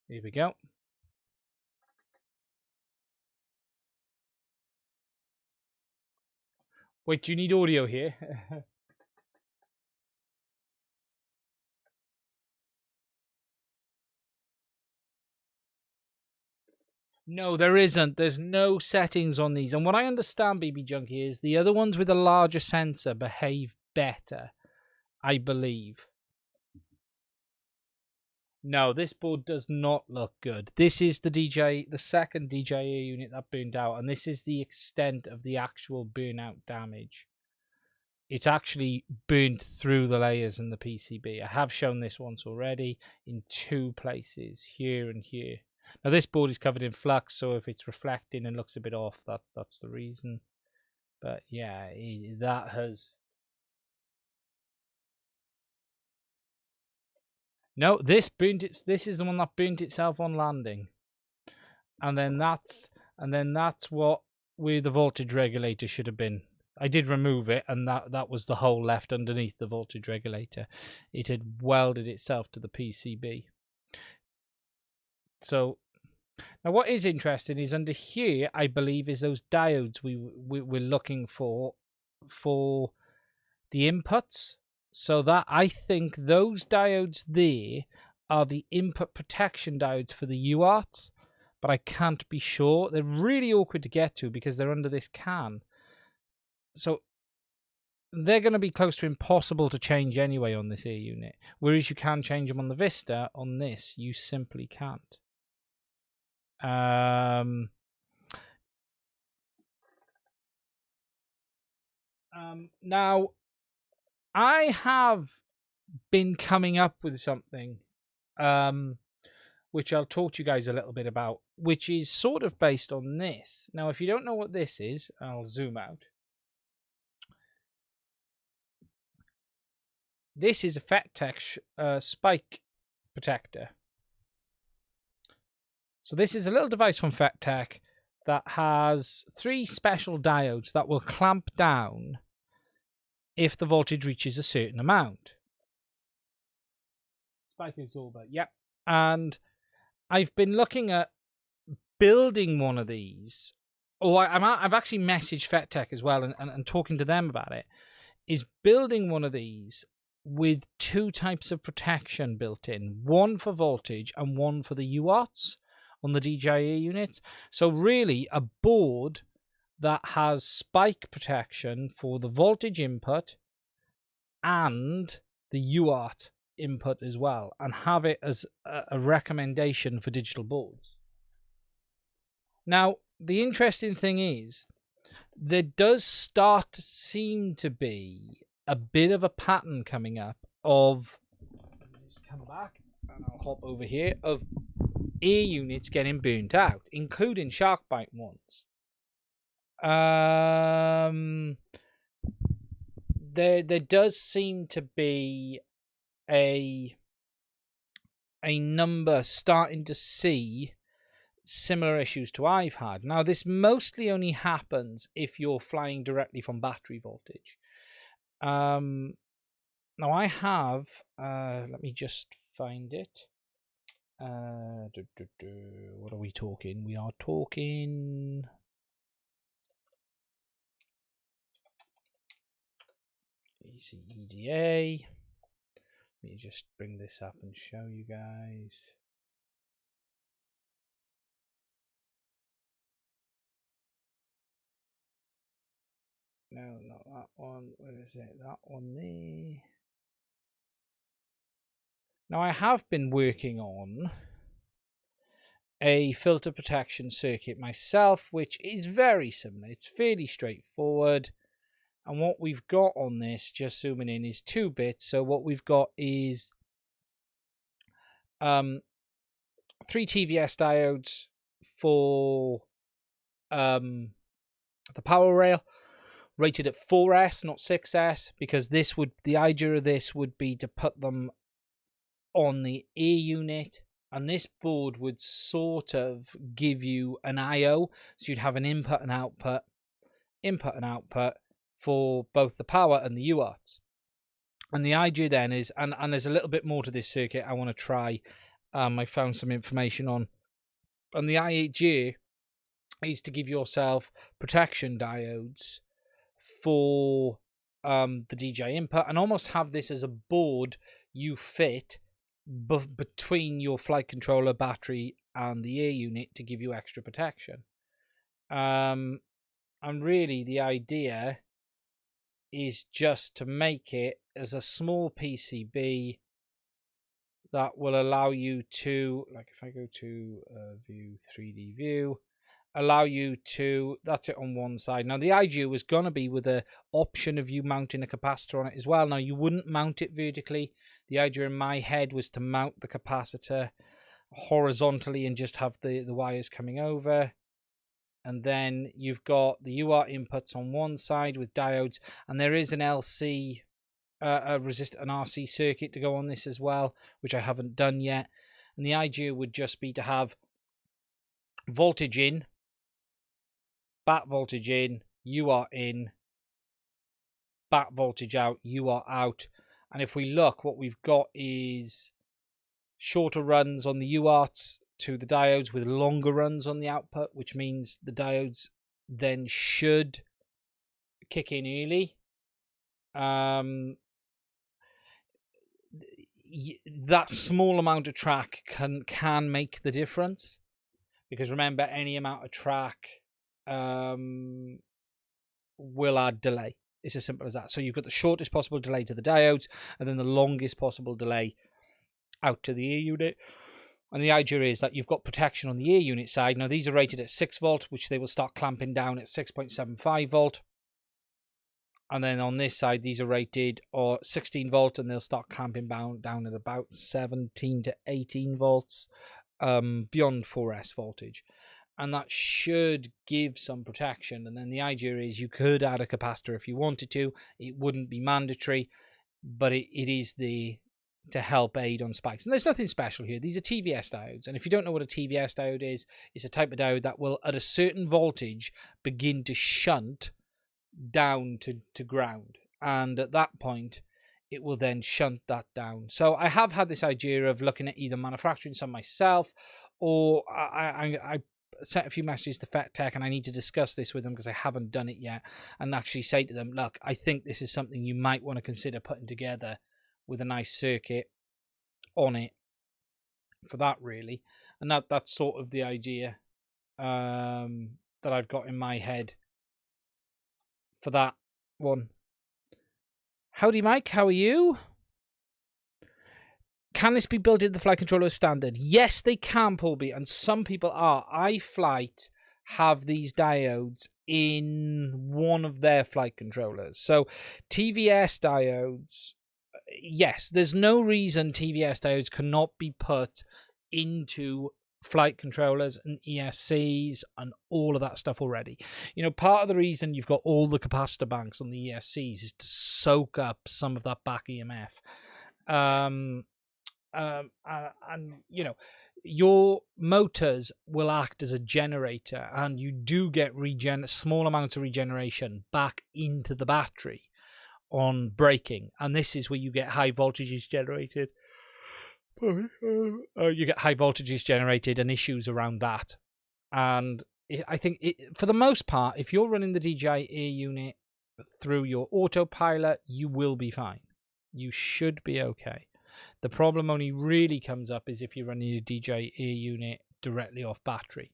Here we go. Wait, do you need audio here? No, there isn't. There's no settings on these. And what I understand, BB Junkie, is the other ones with a larger sensor behave better, I believe. No, this board does not look good. This is the second DJI unit that burned out, and this is the extent of the actual burnout damage. It's actually burned through the layers in the PCB. I have shown this once already in 2 places, here and here. Now this board is covered in flux, so if it's reflecting and looks a bit off, that's the reason. But yeah, that has... No, this is the one that burnt itself on landing. And then that's what where the voltage regulator should have been. I did remove it, and that was the hole left underneath the voltage regulator. It had welded itself to the PCB. So now what is interesting is under here, I believe, is those diodes we're looking for the inputs. So that I think those diodes there are the input protection diodes for the UARTs, but I can't be sure. They're really awkward to get to because they're under this can. So they're going to be close to impossible to change anyway on this ear unit. Whereas you can change them on the Vista, on this, you simply can't. Now, I have been coming up with something which I'll talk to you guys a little bit about, which is sort of based on this. Now, if you don't know what this is, I'll zoom out. This is a FetTech spike protector. So this is a little device from FetTech that has 3 special diodes that will clamp down if the voltage reaches a certain amount. Spike absorber, yep. And I've been looking at building one of these. I've actually messaged FetTech as well and talking to them about it. Is building one of these with 2 types of protection built in, one for voltage and one for the UARTs on the DJI units. So really a board that has spike protection for the voltage input and the UART input as well, and have it as a recommendation for digital boards. Now, the interesting thing is, there does start to seem to be a bit of a pattern coming up of, just come back and I'll hop over here, of ear units getting burnt out, including shark bite ones. There does seem to be a number starting to see similar issues to I've had. Now, this mostly only happens if you're flying directly from battery voltage. Now, I have, let me just find it. What are we talking? We are talking... ECEDA. Let me just bring this up and show you guys. No, not that one. Where is it? That one there. Now, I have been working on a filter protection circuit myself, which is very similar. It's fairly straightforward. And what we've got on this, just zooming in, is 2 bits. So what we've got is 3 TVS diodes for the power rail, rated at 4S, not 6S, because this would, the idea of this would be to put them on the A unit, and this board would sort of give you an I/O, so you'd have an input and output for both the power and the UARTs. And the idea then is, and there's a little bit more to this circuit I want to try. I found some information on, and the idea is to give yourself protection diodes for the DJ input, and almost have this as a board you fit between your flight controller, battery, and the air unit to give you extra protection. And really the idea is just to make it as a small PCB that will allow you to, like if I go to view, 3D view, allow you to, that's it on one side. Now the idea was going to be with the option of you mounting a capacitor on it as well. Now you wouldn't mount it vertically. The idea in my head was to mount the capacitor horizontally and just have the wires coming over. And then you've got the UART inputs on one side with diodes, and there is an LC, an RC circuit to go on this as well, which I haven't done yet. And the idea would just be to have voltage in, bat voltage in, UART in, bat voltage out, UART out. And if we look, what we've got is shorter runs on the UARTs to the diodes with longer runs on the output, which means the diodes then should kick in early. That small amount of track can make the difference, because remember, any amount of track will add delay. It's as simple as that. So you've got the shortest possible delay to the diodes, and then the longest possible delay out to the A unit. And the idea is that you've got protection on the A unit side. Now these are rated at 6 volt, which they will start clamping down at 6.75 volt. And then on this side, these are rated or 16 volt, and they'll start clamping down at about 17 to 18 volts beyond 4S voltage. And that should give some protection. And then the idea is you could add a capacitor if you wanted to. It wouldn't be mandatory, but it is to help aid on spikes. And there's nothing special here. These are TVS diodes. And if you don't know what a TVS diode is, it's a type of diode that will, at a certain voltage, begin to shunt down to ground. And at that point, it will then shunt that down. So I have had this idea of looking at either manufacturing some myself, or I sent a few messages to FetTech, and I need to discuss this with them because I haven't done it yet, and actually say to them, look, I think this is something you might want to consider putting together with a nice circuit on it for that, really. And that's sort of the idea that I've got in my head for that one. Howdy, Mike. How are you? Can this be built into the flight controller as standard? Yes, they can, Paul B, and some people are. iFlight have these diodes in one of their flight controllers. So TVS diodes, yes, there's no reason TVS diodes cannot be put into flight controllers and ESCs and all of that stuff already. You know, part of the reason you've got all the capacitor banks on the ESCs is to soak up some of that back EMF. And you know, your motors will act as a generator, and you do get small amounts of regeneration back into the battery on braking, and this is where you get high voltages generated. You get high voltages generated and issues around that. And I think for the most part, if you're running the DJI Air unit through your autopilot, you will be fine. You should be okay. The problem only really comes up is if you're running a DJI Air unit directly off battery.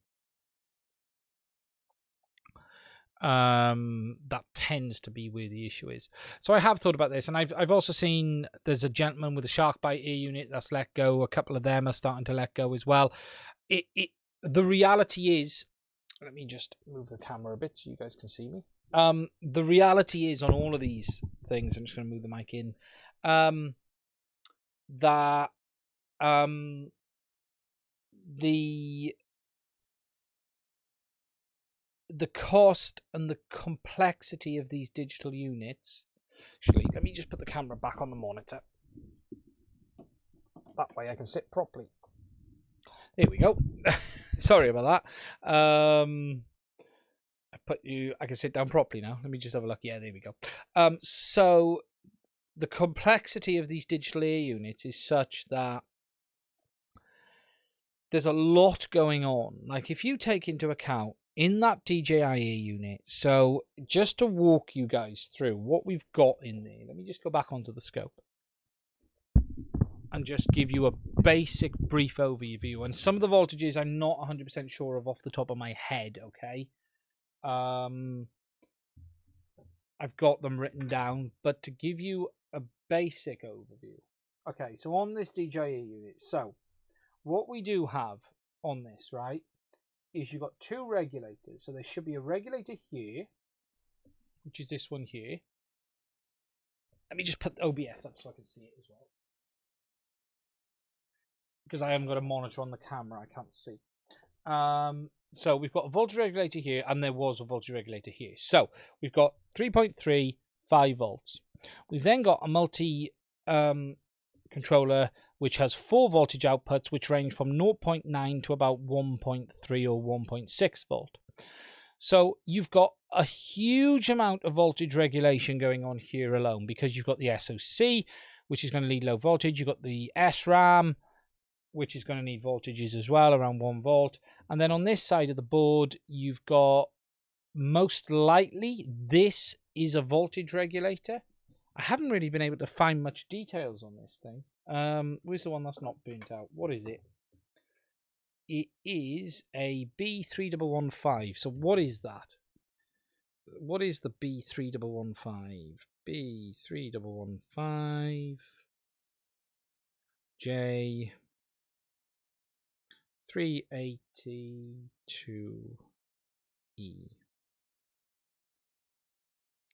That tends to be where the issue is. So I have thought about this, and I've also seen there's a gentleman with a shark bite ear unit that's let go. A couple of them are starting to let go as well. The reality is, let me just move the camera a bit so you guys can see me. The reality is on all of these things, I'm just going to move the mic in, that the cost and the complexity of these digital units. Actually, let me just put the camera back on the monitor. That way I can sit properly. There we go. Sorry about that. I can sit down properly now. Let me just have a look. Yeah, there we go. So the complexity of these digital ear units is such that there's a lot going on. Like if you take into account in that DJI ear unit, so just to walk you guys through what we've got in there, let me just go back onto the scope and just give you a basic brief overview. And some of the voltages I'm not 100% sure of off the top of my head, okay? I've got them written down, but to give you a basic overview. Okay, so on this DJI unit, so what we do have on this, right, is you've got two regulators. So there should be a regulator here, which is this one here. Let me just put the OBS up so I can see it as well, because I haven't got a monitor on the camera, I can't see. So we've got a voltage regulator here, and there was a voltage regulator here. So we've got 3.3, 5 volts. We've then got a multi controller which has 4 voltage outputs, which range from 0.9 to about 1.3 or 1.6 volt. So you've got a huge amount of voltage regulation going on here alone, because you've got the SoC, which is going to need low voltage. You've got the SRAM, which is going to need voltages as well, around 1 volt. And then on this side of the board, you've got, most likely, this is a voltage regulator. I haven't really been able to find much details on this thing. Where's the one that's not burnt out? What is it? It is a B3115. So what is that? What is the B3115? B3115 J 382E.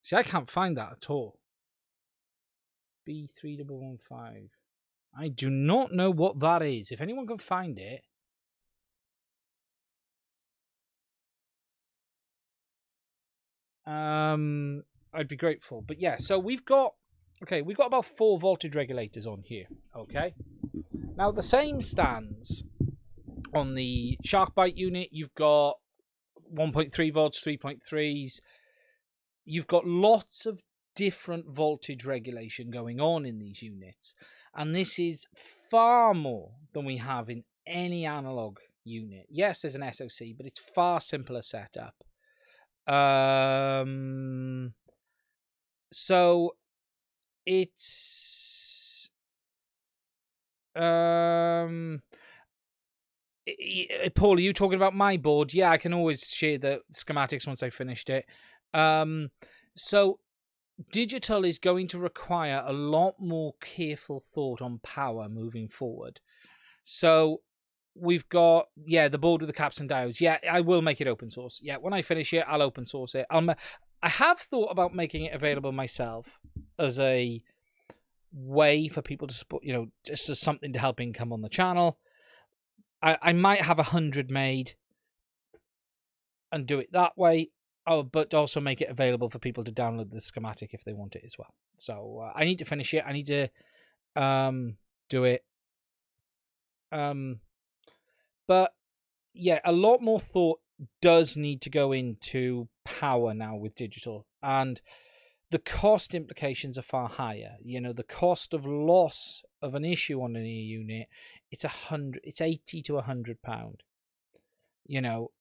See, I can't find that at all. B3115. I do not know what that is. If anyone can find it, I'd be grateful. But yeah, so we've got about 4 voltage regulators on here. Okay. Now the same stands on the Byte unit. You've got 1.3 volts, 3.3s. You've got lots of different voltage regulation going on in these units, and this is far more than we have in any analog unit. Yes, there's an SoC, but it's far simpler setup. So it's Paul, are you talking about my board? Yeah, I can always share the schematics once I finished it. So digital is going to require a lot more careful thought on power moving forward. So we've got, the board with the caps and diodes. Yeah, I will make it open source. Yeah, when I finish it, I'll open source it. I have thought about making it available myself as a way for people to support, just as something to help income on the channel. I might have 100 made and do it that way. Oh, but also make it available for people to download the schematic if they want it as well. So I need to finish it. I need to do it. But yeah, a lot more thought does need to go into power now with digital, and the cost implications are far higher. The cost of loss of an issue on an ear unit, it's 80 to £100. Hello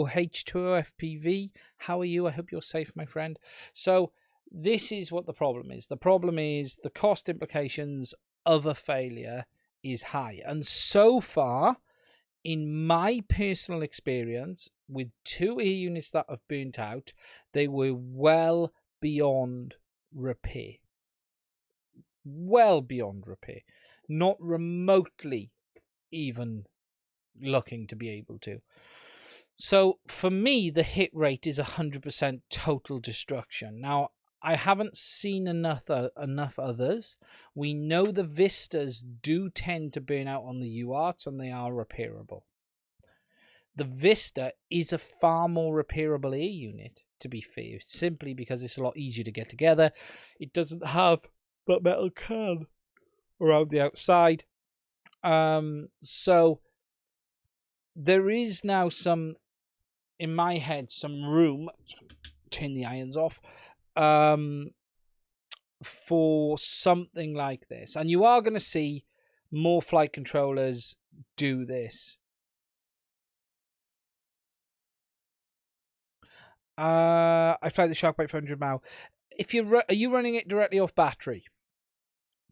H2OFPV, how are you? I hope you're safe, my friend. So this is what the problem is. The problem is the cost implications of a failure is high, and so far in my personal experience, with 2 air units that have burnt out, they were well beyond repair. Well beyond repair. Not remotely even looking to be able to. So for me, the hit rate is 100% total destruction. Now, I haven't seen enough others. We know the Vistas do tend to burn out on the UARTs, and they are repairable. The Vista is a far more repairable air unit, to be fair, simply because it's a lot easier to get together. It doesn't have that metal can around the outside. So there is now some, in my head, some room, turn the irons off, for something like this. And you are going to see more flight controllers do this. I fly the Shark Byte 500 mile. If are you running it directly off battery,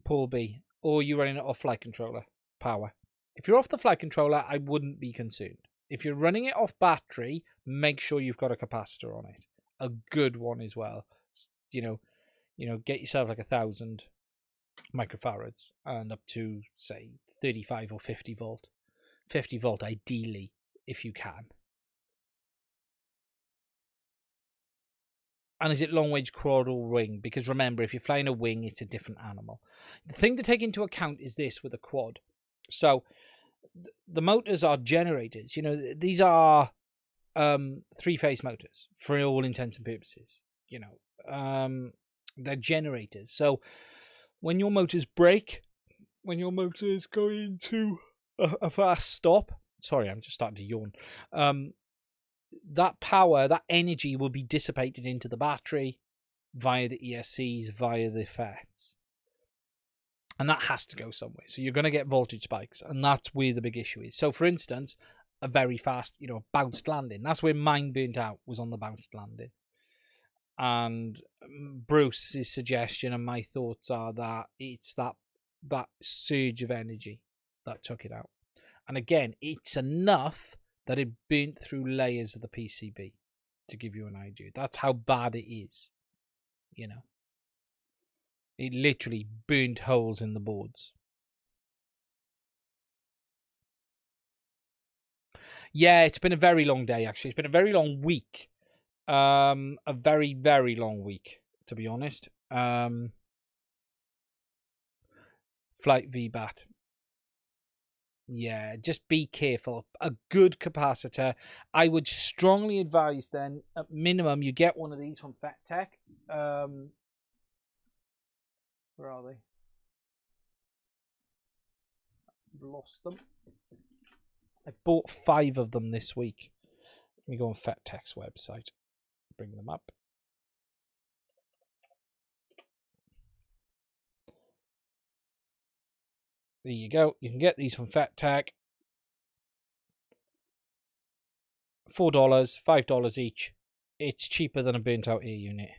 Paul B, or are you running it off flight controller power? If you're off the flight controller, I wouldn't be concerned. If you're running it off battery, make sure you've got a capacitor on it, a good one as well. You know, get yourself like 1,000 microfarads and up to say 35 or 50 volt. 50 volt ideally, if you can. And is it long range quad or wing? Because remember, if you're flying a wing, it's a different animal. The thing to take into account is this with a quad. So the motors are generators. You know, these are 3-phase motors for all intents and purposes. You know, they're generators. So when your motors break, when your motors go into a fast stop, sorry, I'm just starting to yawn. That power, that energy will be dissipated into the battery via the ESCs, via the FETs. And that has to go somewhere. So you're going to get voltage spikes, and that's where the big issue is. So, for instance, a very fast, bounced landing. That's where mine burnt out, was on the bounced landing. And Bruce's suggestion and my thoughts are that it's that surge of energy that took it out. And again, it's enough that it burnt through layers of the PCB, to give you an idea. That's how bad it is. It literally burnt holes in the boards. Yeah, it's been a very long day, actually. It's been a very long week. A very, very long week, to be honest. Flight VBAT. Yeah, just be careful. A good capacitor. I would strongly advise then, at minimum, you get one of these from Fat Tech. Where are they? I've lost them. I bought 5 of them this week. Let me go on Fat Tech's website. Bring them up. There you go. You can get these from Fat Tech. $4, $5 each. It's cheaper than a burnt out air unit.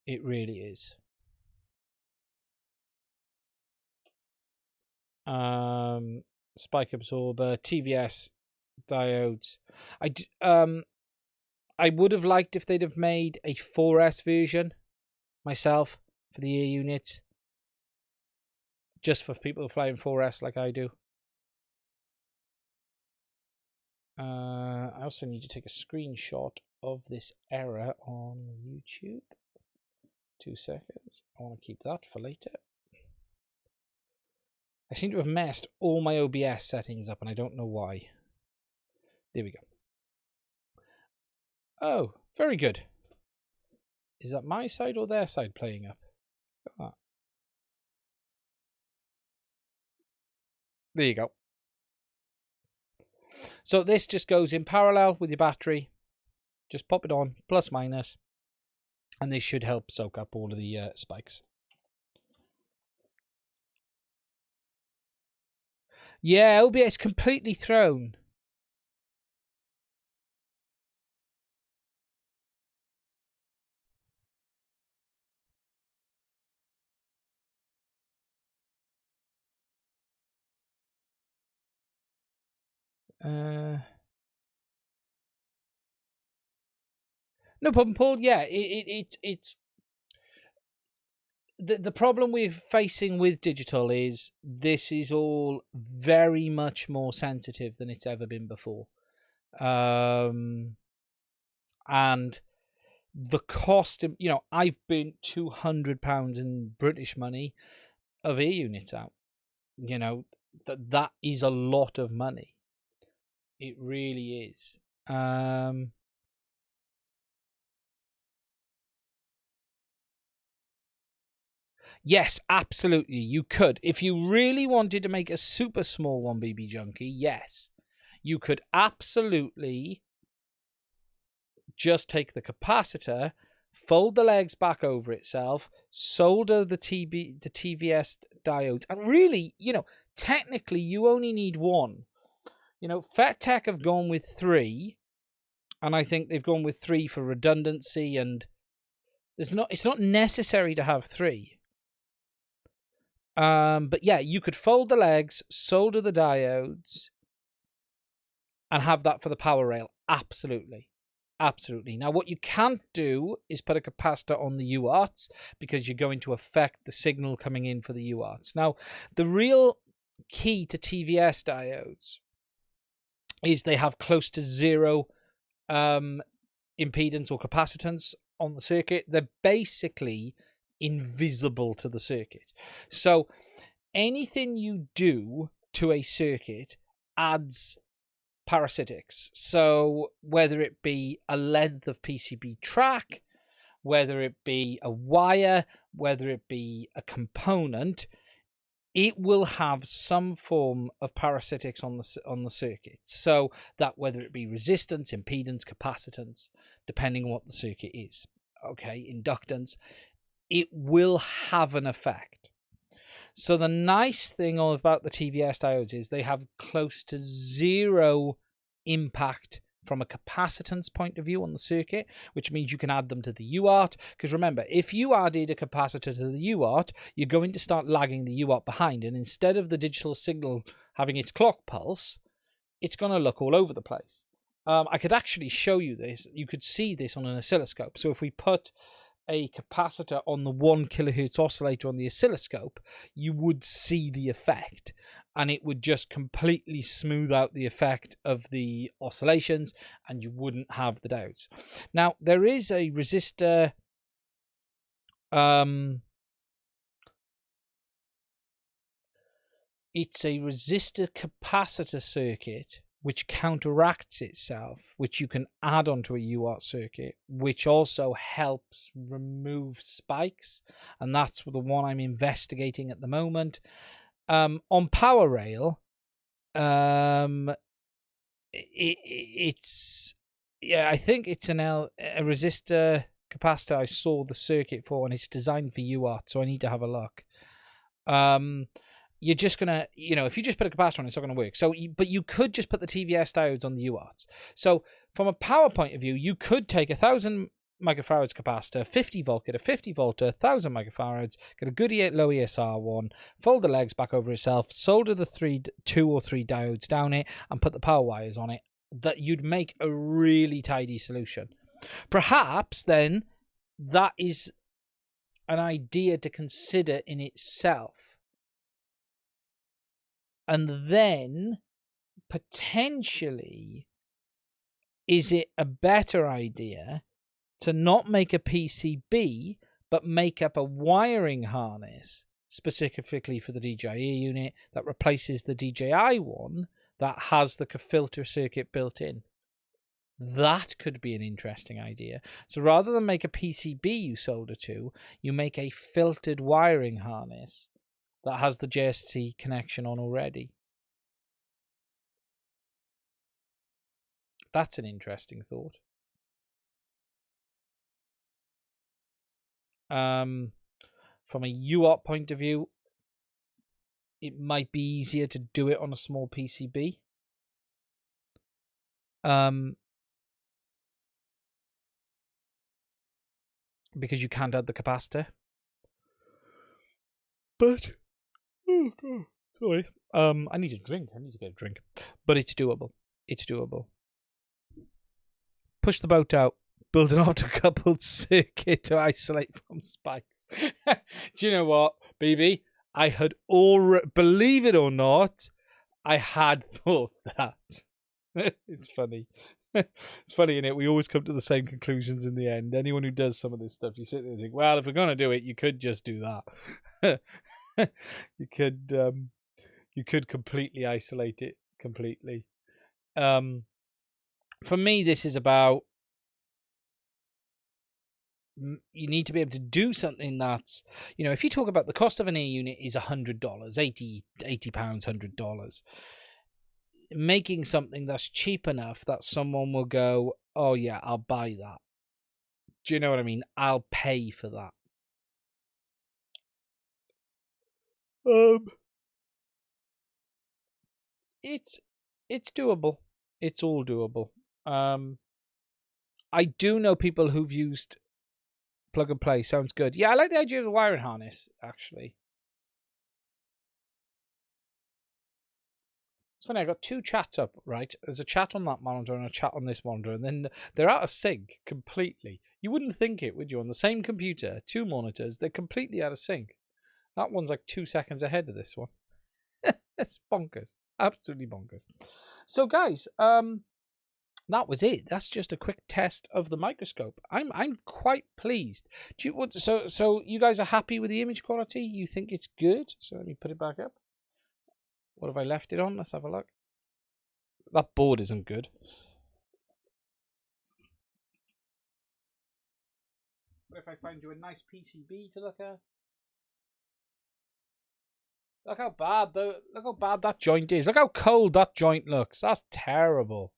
It really is. Spike absorber, TVS diodes. I would have liked if they'd have made a 4S version myself for the air units, just for people who fly in 4S like I do. I also need to take a screenshot of this error on YouTube. 2 seconds. I want to keep that for later. I seem to have messed all my OBS settings up, and I don't know why. There we go. Oh, very good. Is that my side or their side playing up? Look at that. There you go. So this just goes in parallel with your battery. Just pop it on, plus minus, and this should help soak up all of the spikes. Yeah, OBS completely thrown. No problem, Paul. Yeah, it's the problem we're facing with digital is this is all very much more sensitive than it's ever been before. And the cost, I've burnt £200 in British money of ear units out. That is a lot of money. It really is. Yes, absolutely. You could. If you really wanted to make a super small one, BB Junkie, yes. You could absolutely just take the capacitor, fold the legs back over itself, solder the Tvs diodes, and really, technically you only need one. FetTech have gone with 3, and I think they've gone with 3 for redundancy, and it's not necessary to have 3. But yeah, you could fold the legs, solder the diodes, and have that for the power rail. Absolutely. Absolutely. Now, what you can't do is put a capacitor on the UARTs because you're going to affect the signal coming in for the UARTs. Now, the real key to TVS diodes is they have close to 0 impedance or capacitance on the circuit. They're basically invisible to the circuit. So anything you do to a circuit adds parasitics. So whether it be a length of PCB track, whether it be a wire, whether it be a component, it will have some form of parasitics on the circuit. So that whether it be resistance, impedance, capacitance, depending on what the circuit is, okay, inductance, it will have an effect. So the nice thing about the TVS diodes is they have close to 0 impact from a capacitance point of view on the circuit, which means you can add them to the UART. Because remember, if you added a capacitor to the UART, you're going to start lagging the UART behind. And instead of the digital signal having its clock pulse, it's going to look all over the place. I could actually show you this. You could see this on an oscilloscope. So if we put a capacitor on the 1 kilohertz oscillator on the oscilloscope, you would see the effect, and it would just completely smooth out the effect of the oscillations, and you wouldn't have the diodes. Now, there is a resistor it's a resistor capacitor circuit which counteracts itself, which you can add onto a UART circuit, which also helps remove spikes, and that's the one I'm investigating at the moment. On power rail, it's I think it's a resistor capacitor I saw the circuit for, and it's designed for UART, so I need to have a look. You're just gonna, if you just put a capacitor on, it's not gonna work. So, but you could just put the TVS diodes on the UARTs. So, from a power point of view, you could take 1,000 microfarads capacitor, 50 volt, get a 50 volt, 1,000 microfarads, get a good low ESR one, fold the legs back over itself, solder the 2 or 3 diodes down it, and put the power wires on it. That you'd make a really tidy solution. Perhaps then that is an idea to consider in itself. And then, potentially, is it a better idea to not make a PCB, but make up a wiring harness specifically for the DJI unit that replaces the DJI one that has the filter circuit built in? That could be an interesting idea. So rather than make a PCB you solder to, you make a filtered wiring harness that has the JST connection on already. That's an interesting thought. From a UART point of view, it might be easier to do it on a small PCB. Because you can't add the capacitor. But oh God, sorry. I need a drink. I need to get a drink. But it's doable. It's doable. Push the boat out. build an optocoupled circuit to isolate from spikes. Do you know what, BB? I had already, believe it or not, I had thought that. It's funny. It's funny, innit? We always come to the same conclusions in the end. Anyone who does some of this stuff, you sit there and think, well, if we're going to do it, you could just do that. You could completely isolate it completely. For me, this is about, you need to be able to do something that's, if you talk about the cost of an A unit is $100, £80, $100. Making something that's cheap enough that someone will go, oh yeah, I'll buy that. Do you know what I mean? I'll pay for that. It's doable. It's all doable. I do know people who've used plug and play. Sounds good. Yeah, I like the idea of the wiring harness, actually. It's funny, I got two chats up, right? There's a chat on that monitor and a chat on this monitor, and then they're out of sync completely. You wouldn't think it, would you? On the same computer, two monitors, they're completely out of sync. That one's like 2 seconds ahead of this one. It's bonkers. Absolutely bonkers. So, guys, that was it. That's just a quick test of the microscope. I'm quite pleased. So you guys are happy with the image quality? You think it's good? So let me put it back up. What have I left it on? Let's have a look. That board isn't good. What if I find you a nice PCB to look at? Look how bad that joint is. Look how cold that joint looks. That's terrible.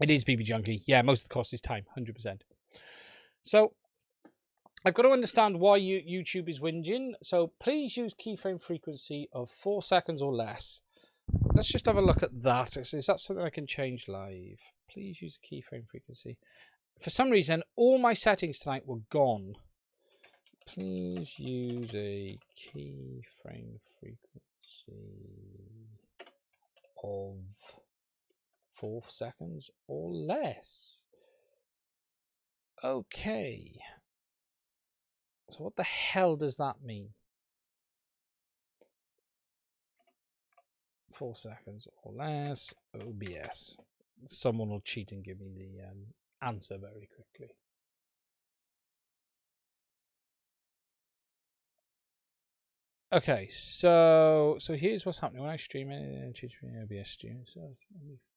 It is BB junky. Yeah, most of the cost is time, 100%. So I've got to understand why YouTube is whinging. So please use keyframe frequency of 4 seconds or less. Let's just have a look at that. Is that something I can change live? Please use a keyframe frequency. For some reason, all my settings tonight were gone. Please use a keyframe frequency of 4 seconds or less. Okay. So what the hell does that mean? 4 seconds or less, OBS. Someone will cheat and give me the answer very quickly. Okay, so here's what's happening when I stream it. Teach me OBS stream. So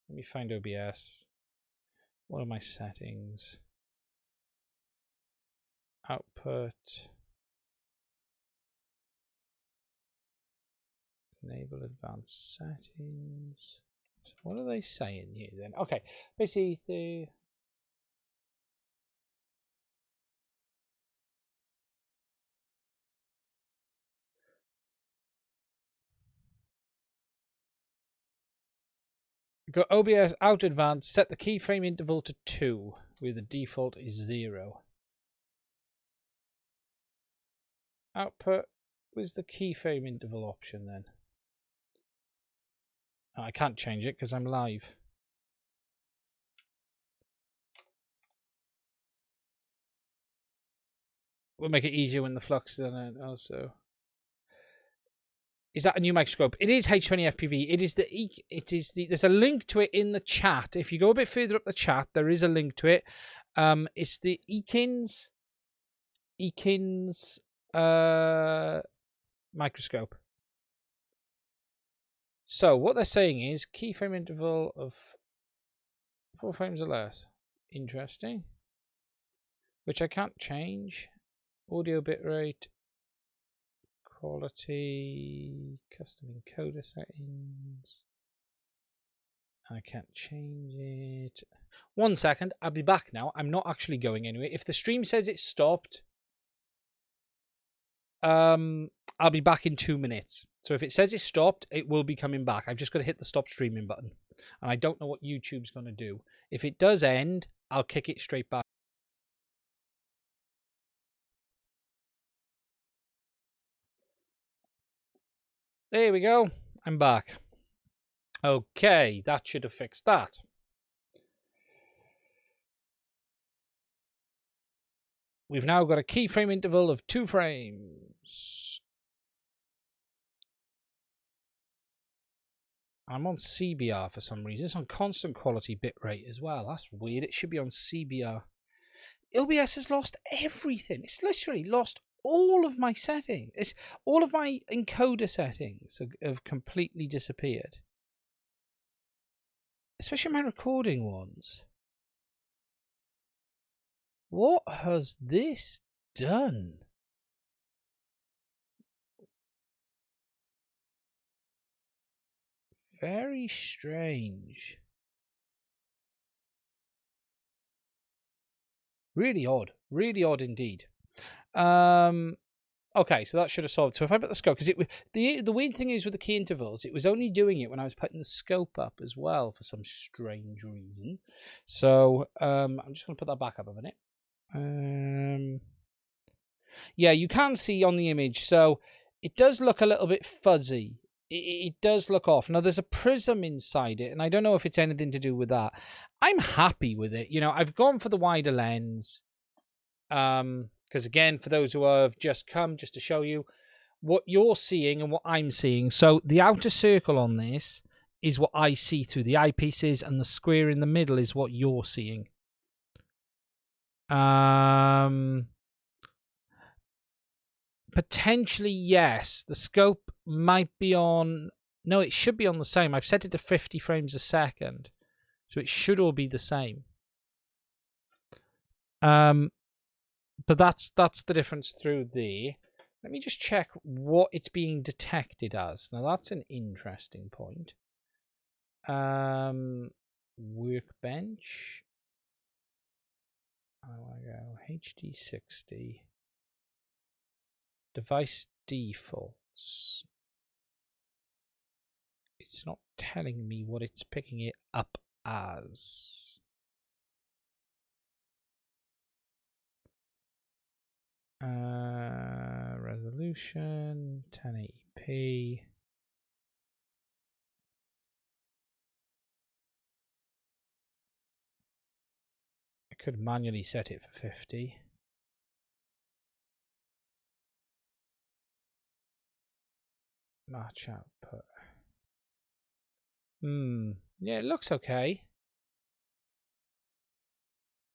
let me find OBS. What are my settings? Output. Enable advanced settings. So what are they saying here then? Okay, basically the go OBS out advanced, set the keyframe interval to 2, where the default is 0. Output, where's the keyframe interval option then? Oh, I can't change it because I'm live. We'll make it easier when the flux is on it also. Is that a new microscope? It is H20 FPV. There's a link to it in the chat. If you go a bit further up the chat, there is a link to it. It's the Eakins microscope. So what they're saying is keyframe interval of 4 frames or less. Interesting. Which I can't change. Audio bitrate. Quality, custom encoder settings. I can't change it. 1 second, I'll be back now. I'm not actually going anywhere. If the stream says it's stopped, I'll be back in 2 minutes. So if it says it's stopped, it will be coming back. I've just got to hit the stop streaming button. And I don't know what YouTube's going to do. If it does end, I'll kick it straight back. There we go. I'm back. Okay, that should have fixed that. We've now got a keyframe interval of 2 frames. I'm on CBR for some reason. It's on constant quality bitrate as well. That's weird. It should be on CBR. OBS has lost everything. It's literally lost all of my settings. It's all of my encoder settings have completely disappeared. Especially my recording ones. What has this done? Very strange. Really odd. Really odd indeed. Okay, so that should have solved. So if I put the scope, because the weird thing is with the key intervals, it was only doing it when I was putting the scope up as well for some strange reason. So I'm just going to put that back up a minute. Yeah, you can see on the image, so it does look a little bit fuzzy. It does look off. Now, there's a prism inside it, and I don't know if it's anything to do with that. I'm happy with it. You know, I've gone for the wider lens. Because again, for those who have just come, just to show you what you're seeing and what I'm seeing. So the outer circle on this is what I see through the eyepieces, and the square in the middle is what you're seeing. Potentially, yes. The scope might be on... No, it should be on the same. I've set it to 50 frames a second. So it should all be the same. But that's the difference through there. Let me just check what it's being detected as. Now, that's an interesting point. Workbench. Oh, I go HD60. Device defaults. It's not telling me what it's picking it up as. Resolution 1080p. I could manually set it for 50. Match output. Yeah, it looks okay.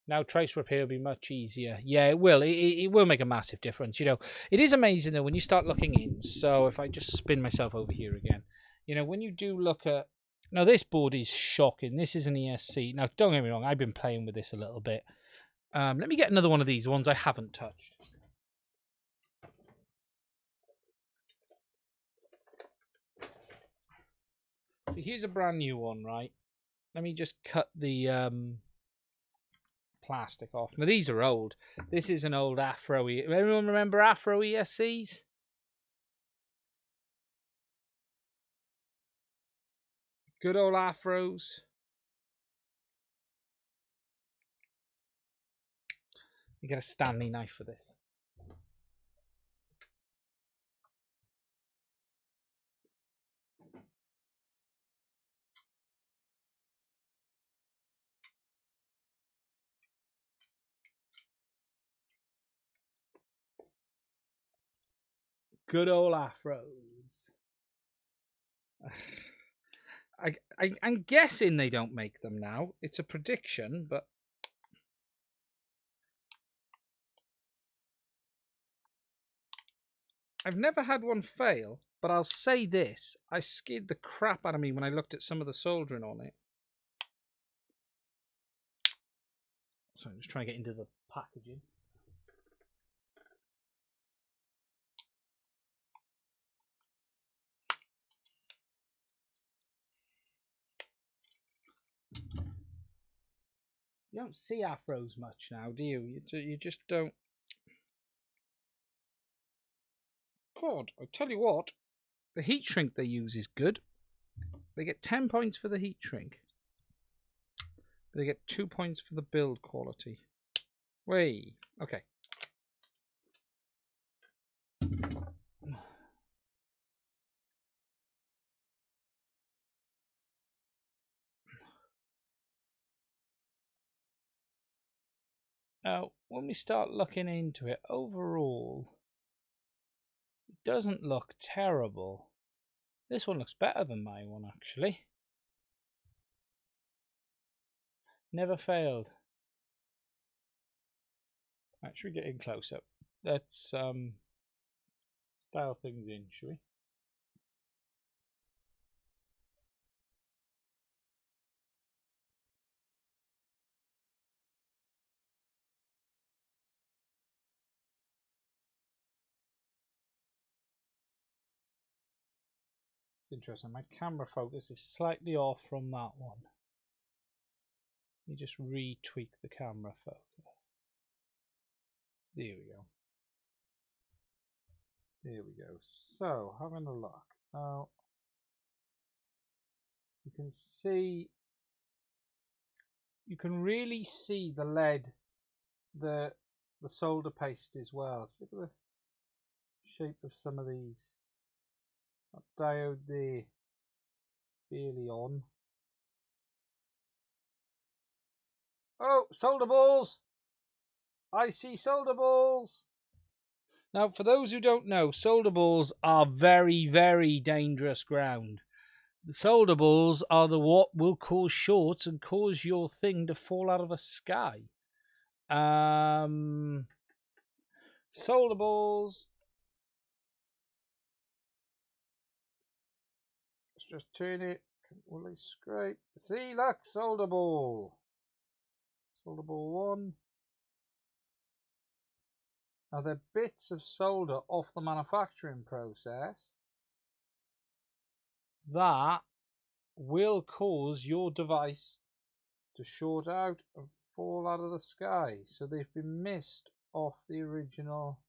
Now trace repair will be much easier. Yeah, it will. It will make a massive difference. You know, it is amazing though when you start looking in. So if I just spin myself over here again, you know, when you do look at... Now this board is shocking. This is an ESC. Now don't get me wrong, I've been playing with this a little bit. Let me get another one of these, ones I haven't touched. So here's a brand new one, right? Let me just cut the plastic off. Now these are old. This is an old Afro. Everyone remember Afro ESCs? Good old Afros. You get a Stanley knife for this. Good old Afros. I'm guessing they don't make them now. It's a prediction, but I've never had one fail. But I'll say this. I scared the crap out of me when I looked at some of the soldering on it. So I'm just trying to get into the packaging. You don't see Afros much now, do you? You just don't. God, I tell you what, the heat shrink they use is good. They get 10 points for the heat shrink. They get 2 points for the build quality. Way. Okay. Now, when we start looking into it, overall, it doesn't look terrible. This one looks better than my one, actually. Never failed. Actually, get in close up. Let's style things in, shall we? It's interesting. My camera focus is slightly off from that one. Let me just retweak the camera focus. There we go. There we go. So, having a look. Now, you can see, you can really see the lead, the solder paste as well. So look at the shape of some of these. That diode there, barely on. Oh, solder balls! I see solder balls! Now, for those who don't know, solder balls are very, very dangerous ground. The solder balls are what will cause shorts and cause your thing to fall out of the sky. Solder balls. Let's just turn it. Will they scrape? See, look, solder ball. Solder ball 1. Now they're bits of solder off the manufacturing process that will cause your device to short out and fall out of the sky. So they've been missed off the original.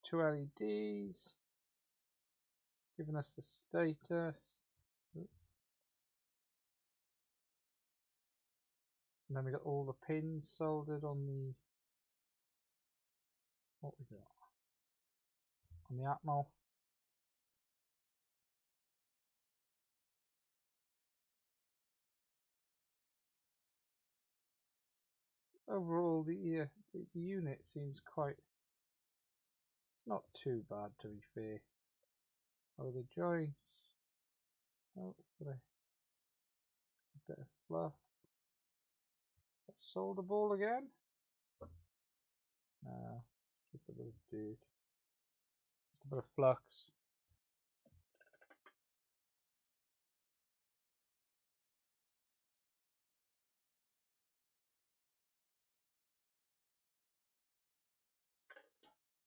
Two LEDs giving us the status. And then we got all the pins soldered on the, what we got on the Atmo. Overall, the unit seems quite, it's not too bad to be fair. Oh, the joints. Oh, got a bit of fluff. Solder ball again. Just a bit of dirt. Just a bit of flux.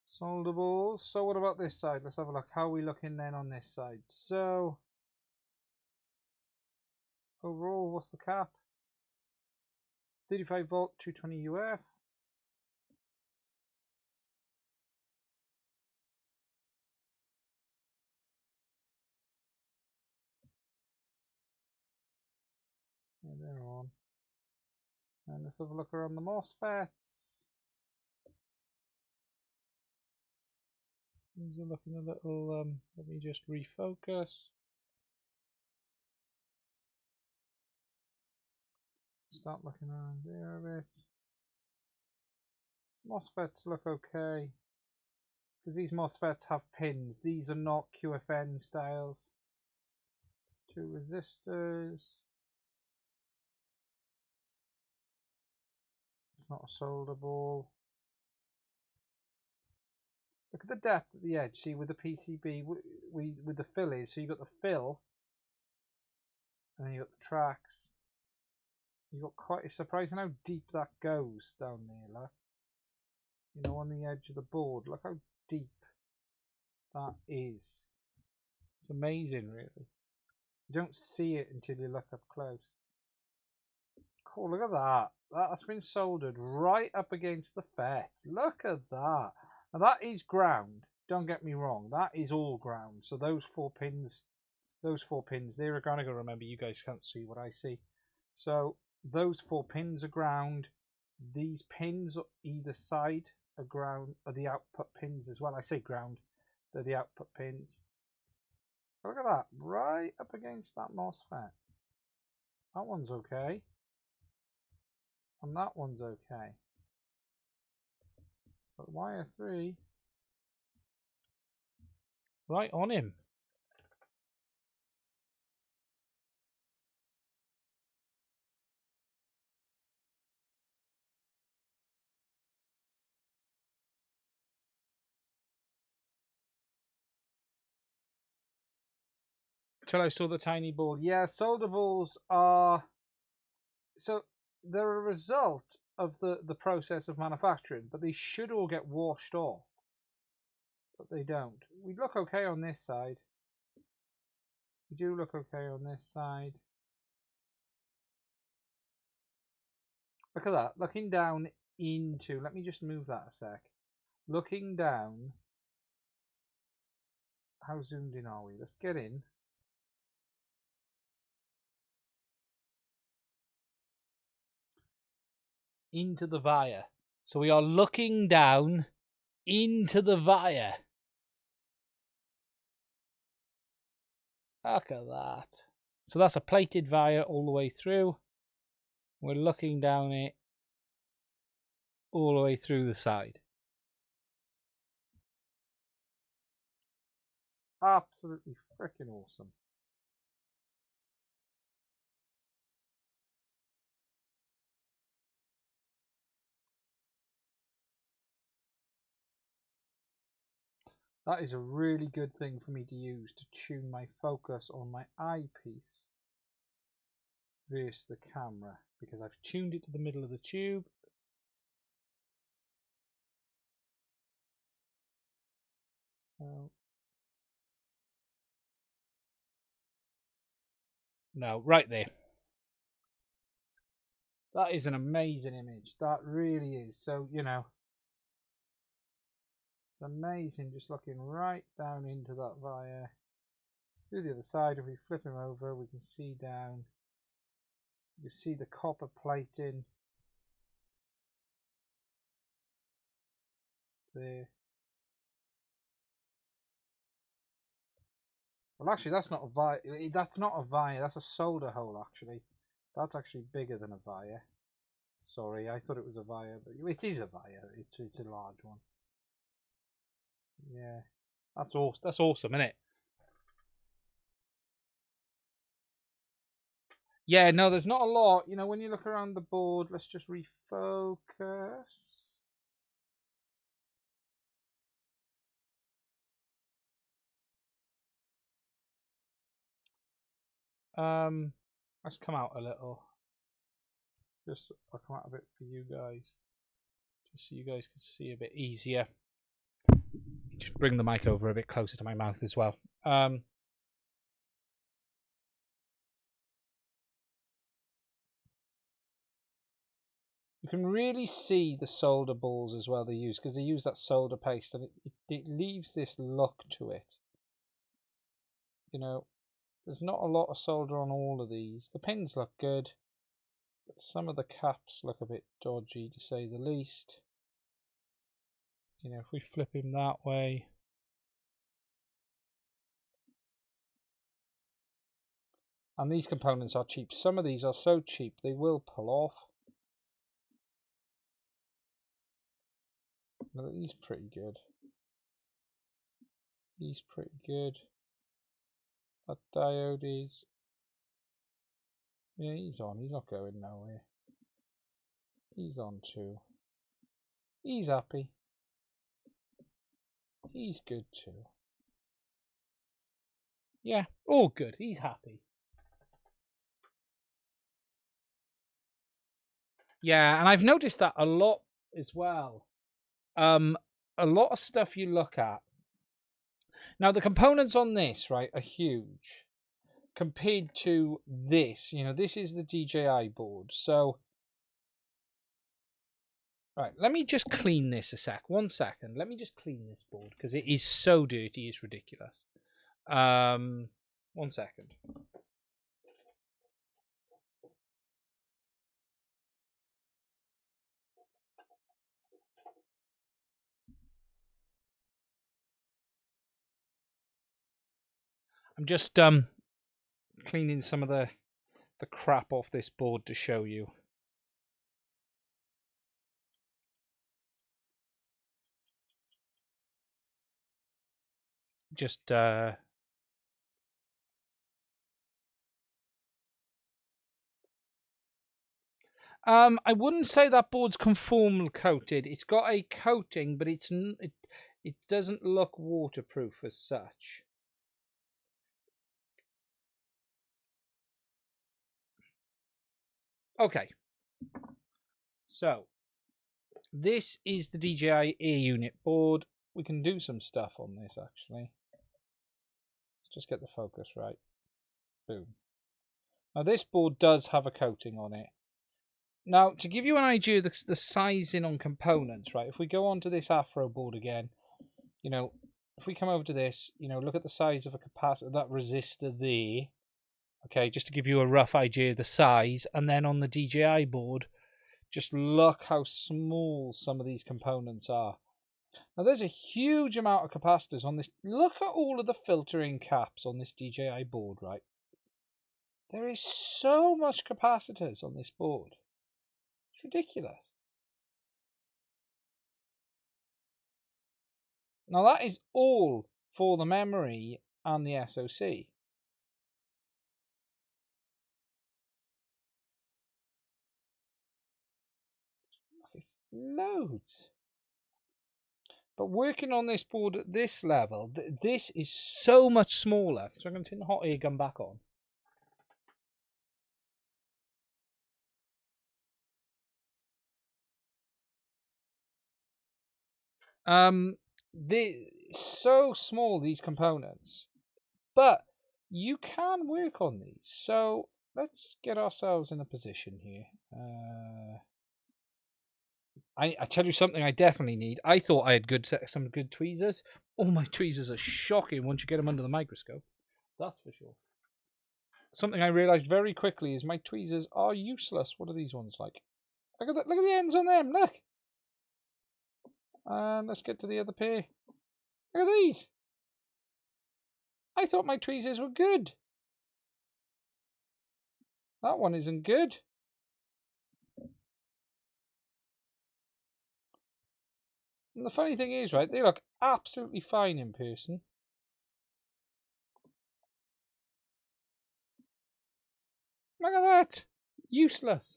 Solder balls. So what about this side? Let's have a look. How are we looking then on this side? So overall, what's the cap? 35 volt, 220 UF. Yeah, they're on. And let's have a look around the MOSFETs. These are looking a little, let me just refocus. Start looking around there a bit. MOSFETs look okay. Because these MOSFETs have pins. These are not QFN styles. 2 resistors. It's not a solder ball. Look at the depth at the edge. See, with the PCB, with the fill is, so you got the fill, and then you got the tracks. You got quite a surprising how deep that goes down there, look. You know, on the edge of the board. Look how deep that is. It's amazing, really. You don't see it until you look up close. Cool, look at that. That's been soldered right up against the FET. Look at that. Now that is ground. Don't get me wrong. That is all ground. So those four pins, they're going to remember. You guys can't see what I see. So those 4 pins are ground. These pins either side are ground, are the output pins as well. I say ground. They're the output pins. Look at that, right up against that MOSFET. That one's okay. And that one's okay. But wire 3, right on him. Till I saw the tiny ball. Yeah, solder balls are... So they're a result of the process of manufacturing, but they should all get washed off. But they don't. We look okay on this side. We do look okay on this side. Look at that. Looking down into... Let me just move that a sec. Looking down... How zoomed in are we? Let's get in. Into the via. So we are looking down into the via. Look at that. So that's a plated via all the way through. We're looking down it all the way through the side. Absolutely freaking awesome. That is a really good thing for me to use to tune my focus on my eyepiece versus the camera, because I've tuned it to the middle of the tube. No, right there. That is an amazing image. That really is. So, you know, it's amazing just looking right down into that via. To the other side, if we flip him over, we can see down. You can see the copper plating there. Well, actually, that's not a via. That's not a via. That's a solder hole, actually. That's actually bigger than a via. Sorry, I thought it was a via, but it is a via. It's a large one. Yeah, that's awesome. That's awesome, isn't it? Yeah, no, there's not a lot. You know, when you look around the board, let's just refocus. Let's come out a little. Just I'll come out a bit for you guys, just so you guys can see a bit easier. Just bring the mic over a bit closer to my mouth as well. You can really see the solder balls as well they use, because they use that solder paste, and it leaves this look to it. You know, there's not a lot of solder on all of these. The pins look good, but some of the caps look a bit dodgy, to say the least. You know, if we flip him that way. And these components are cheap. Some of these are so cheap they will pull off. No, he's pretty good. He's pretty good. That diode is... Yeah, he's on. He's not going nowhere. He's on too. He's happy. He's good too. Yeah, all good. He's happy. Yeah, and I've noticed that a lot as well. A lot of stuff you look at. Now, the components on this, right, are huge compared to this. You know, this is the DJI board. So, right, let me just clean this a sec. 1 second. Let me just clean this board because it is so dirty, it's ridiculous. 1 second. I'm just cleaning some of the crap off this board to show you. Just I wouldn't say that board's conformal coated. It's got a coating, but it doesn't look waterproof as such. Okay, so this is the DJI Air Unit board. We can do some stuff on this actually. Let's just get the focus right. Boom. Now this board does have a coating on it. Now, to give you an idea of the sizing on components, right, if we go onto this Afro board again, you know, if we come over to this, you know, look at the size of a capacitor, that resistor there, okay, just to give you a rough idea of the size, and then on the DJI board, just look how small some of these components are. Now, there's a huge amount of capacitors on this. Look at all of the filtering caps on this DJI board, right? There is so much capacitors on this board. It's ridiculous. Now that is all for the memory and the SoC. It's loads. But working on this board at this level, this is so much smaller. So I'm going to turn the hot air gun back on. They're so small, these components, but you can work on these. So let's get ourselves in a position here. I tell you something I definitely need. I thought I had some good tweezers. Oh, my tweezers are shocking once you get them under the microscope. That's for sure. Something I realised very quickly is my tweezers are useless. What are these ones like? Look at that! Look at the ends on them. Look. And let's get to the other pair. Look at these. I thought my tweezers were good. That one isn't good. And the funny thing is, right, they look absolutely fine in person. Look at that. Useless.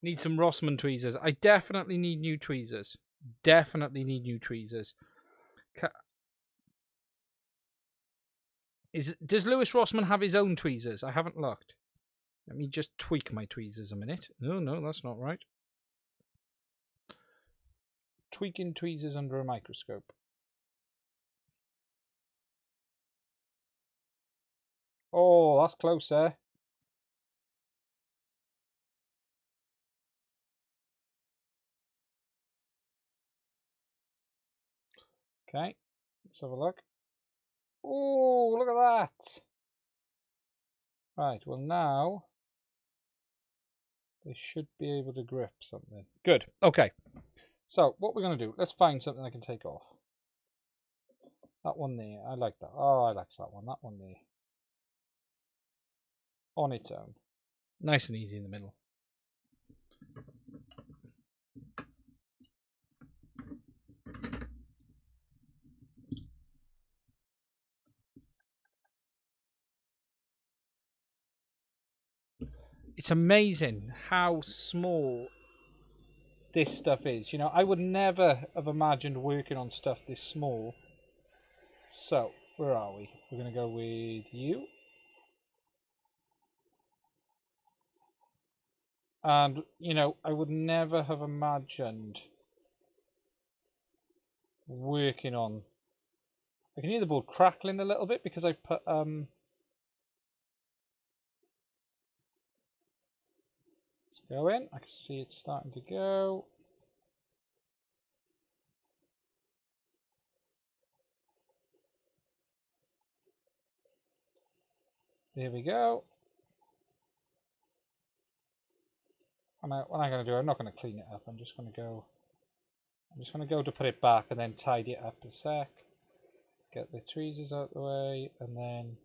Need some Rossmann tweezers. I definitely need new tweezers. Definitely need new tweezers. Does Lewis Rossmann have his own tweezers? I haven't looked. Let me just tweak my tweezers a minute. No, that's not right. Tweaking tweezers under a microscope. Oh, that's close there. Okay, let's have a look. Oh, look at that. Right, well now they should be able to grip something. Good, okay. So what we're going to do, let's find something I can take off. That one there, I like that. Oh, I like that one. That one there. On its own. Nice and easy in the middle. It's amazing how small this stuff is. You know, I would never have imagined working on stuff this small. So, where are we? We're going to go with you. And, you know, I would never have imagined working on... I can hear the board crackling a little bit because I've put... It's going. I can see it's starting to go. There we go. And what I'm going to do, I'm not going to clean it up. I'm just going to go to put it back and then tidy it up a sec. Get the tweezers out the way, and then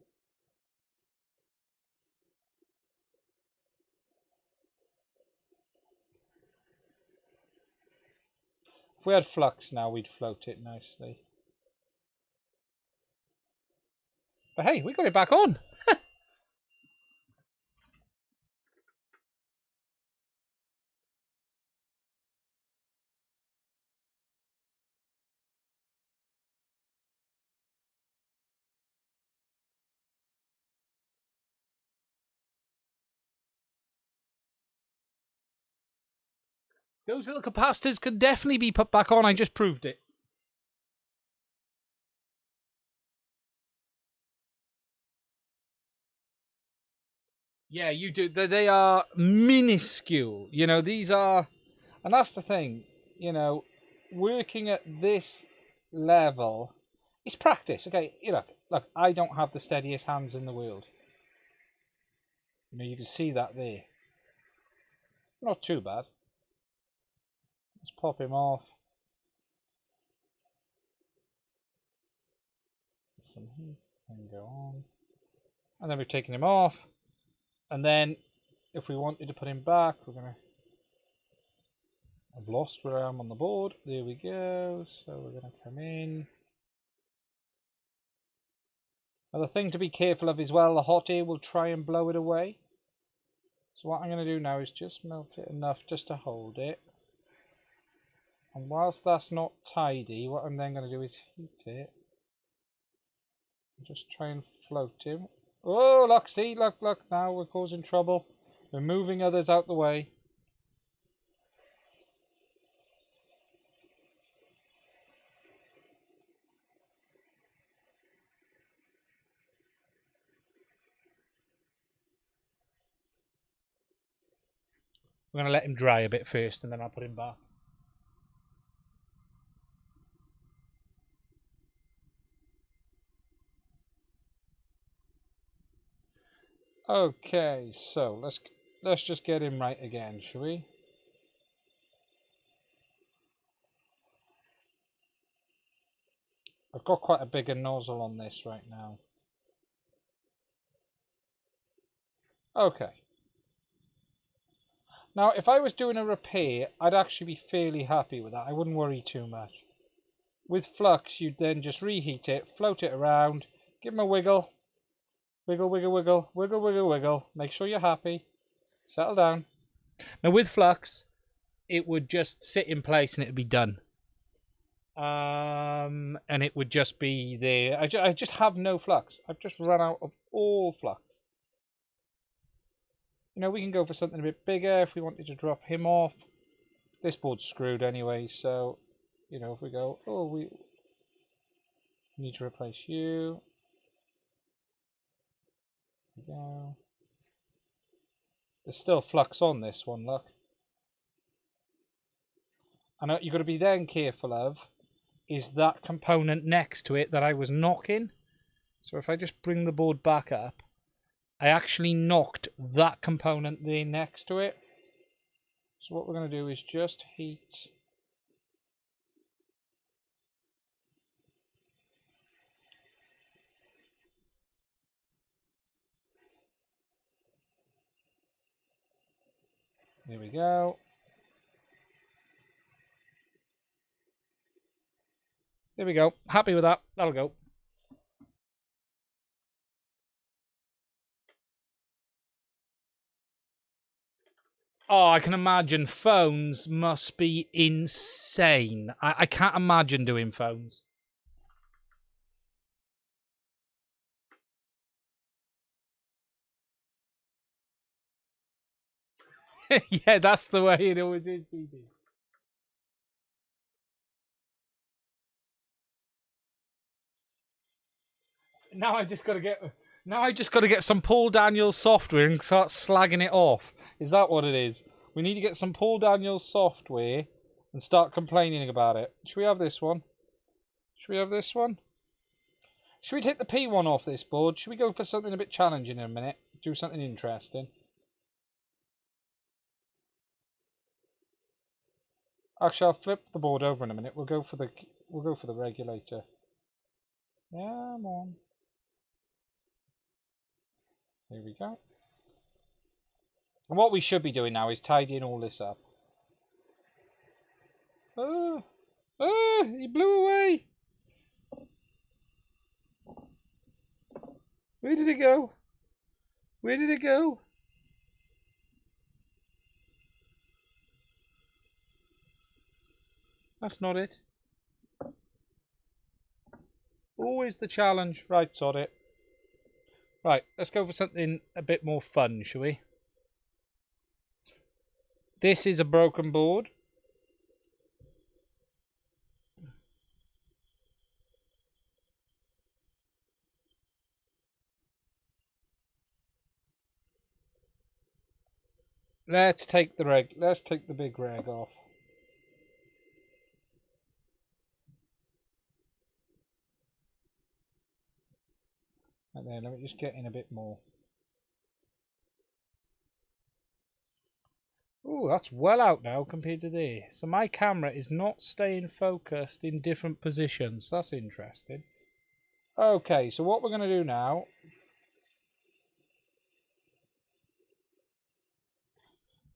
if we had flux now, we'd float it nicely. But hey, we got it back on. Those little capacitors can definitely be put back on. I just proved it. Yeah, you do. They are minuscule. You know, these are, and that's the thing. You know, working at this level, it's practice. Okay, you know, look, I don't have the steadiest hands in the world. You know, you can see that there. Not too bad. Let's pop him off. Some heat and go on. And then we've taken him off. And then if we wanted to put him back, we're going to... I've lost where I am on the board. There we go. So we're going to come in. Now the thing to be careful of as well, the hot air will try and blow it away. So what I'm going to do now is just melt it enough just to hold it. And whilst that's not tidy, what I'm then going to do is heat it. Just try and float him. Oh, look, see, look, now we're causing trouble. We're moving others out the way. We're going to let him dry a bit first and then I'll put him back. Okay, so let's just get him right again, shall we? I've got quite a bigger nozzle on this right now. Okay. Now, if I was doing a repair, I'd actually be fairly happy with that. I wouldn't worry too much. With flux, you'd then just reheat it, float it around, give him a wiggle. Wiggle, wiggle, wiggle, wiggle, wiggle, wiggle. Make sure you're happy. Settle down. Now, with flux, it would just sit in place and it would be done. And it would just be there. I just have no flux. I've just run out of all flux. You know, we can go for something a bit bigger if we wanted to drop him off. This board's screwed anyway, so, you know, if we go, oh, we need to replace you. There we go. There's still flux on this one, look. And you've got to be then careful of is that component next to it that I was knocking. So if I just bring the board back up, I actually knocked that component there next to it. So what we're going to do is just heat. There we go. There we go. Happy with that. That'll go. Oh, I can imagine phones must be insane. I can't imagine doing phones. Yeah, that's the way it always is, BB. Now I just got to get some Paul Daniels software and start slagging it off. Is that what it is? We need to get some Paul Daniels software and start complaining about it. Should we have this one? Should we have this one? Should we take the P1 off this board? Should we go for something a bit challenging in a minute? Do something interesting. Actually, I'll flip the board over in a minute. We'll go for the regulator. Come on. Here we go. And what we should be doing now is tidying all this up. Oh, oh, he blew away. Where did it go? Where did it go? That's not it. Always the challenge. Right, sod it. Right, let's go for something a bit more fun, shall we? This is a broken board. Let's take the big reg off. And then let me just get in a bit more. Oh, that's well out now compared to there. So my camera is not staying focused in different positions. That's interesting. Okay, so what we're going to do now...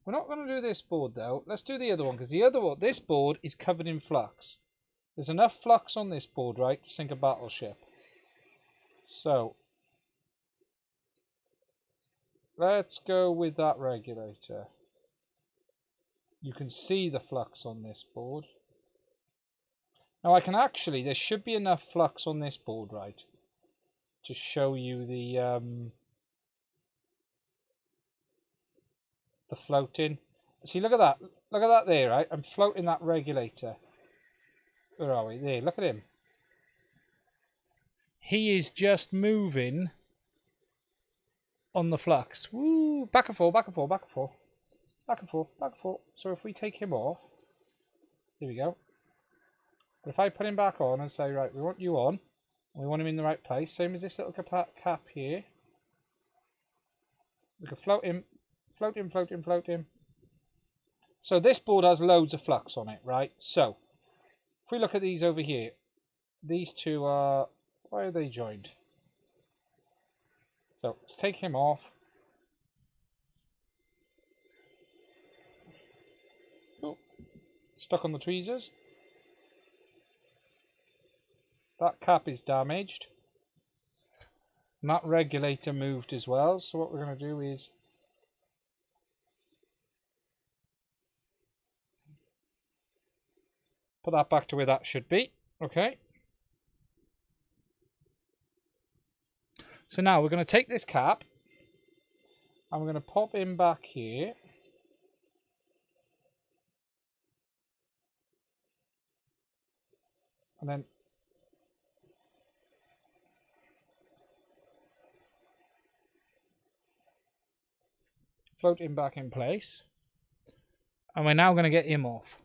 We're not going to do this board though. Let's do the other one, because the other one, this board is covered in flux. There's enough flux on this board, right, to sink a battleship. So, let's go with that regulator. You can see the flux on this board. Now I can actually, there should be enough flux on this board, right, to show you the floating. See, look at that. Look at that there, right? I'm floating that regulator. Where are we? There, look at him. He is just moving on the flux. Woo! Back and forth, back and forth, back and forth. Back and forth, back and forth. So if we take him off, here we go. But if I put him back on and say, right, we want you on, and we want him in the right place, same as this little cap here. We can float him, float him, float him, float him. So this board has loads of flux on it, right? So, if we look at these over here, these two are, why are they joined? So, let's take him off. Oh, stuck on the tweezers. That cap is damaged. And that regulator moved as well. So what we're going to do is put that back to where that should be. Okay. So now we're going to take this cap and we're going to pop him back here. And then float him back in place. And we're now going to get him off.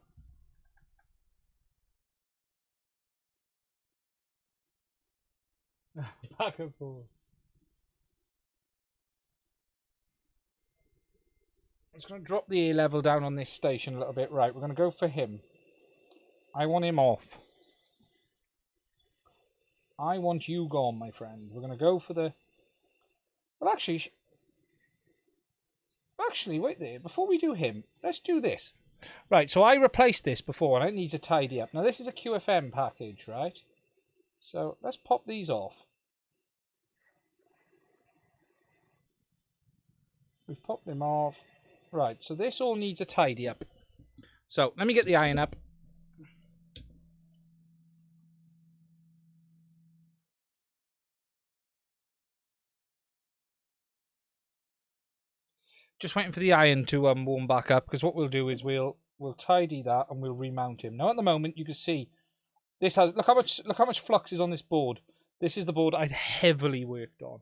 Back and forth. I'm just going to drop the ear level down on this station a little bit. Right, we're going to go for him. I want him off. I want you gone, my friend. We're going to go for the... Well, actually, wait there. Before we do him, let's do this. Right, so I replaced this before, and it needs to tidy up. Now, this is a QFM package, right? So, let's pop these off. We've popped them off. Right, so this all needs a tidy up. So, let me get the iron up. Just waiting for the iron to warm back up, because what we'll do is we'll tidy that and we'll remount him. Now at the moment you can see this has look how much flux is on this board. This is the board I'd heavily worked on.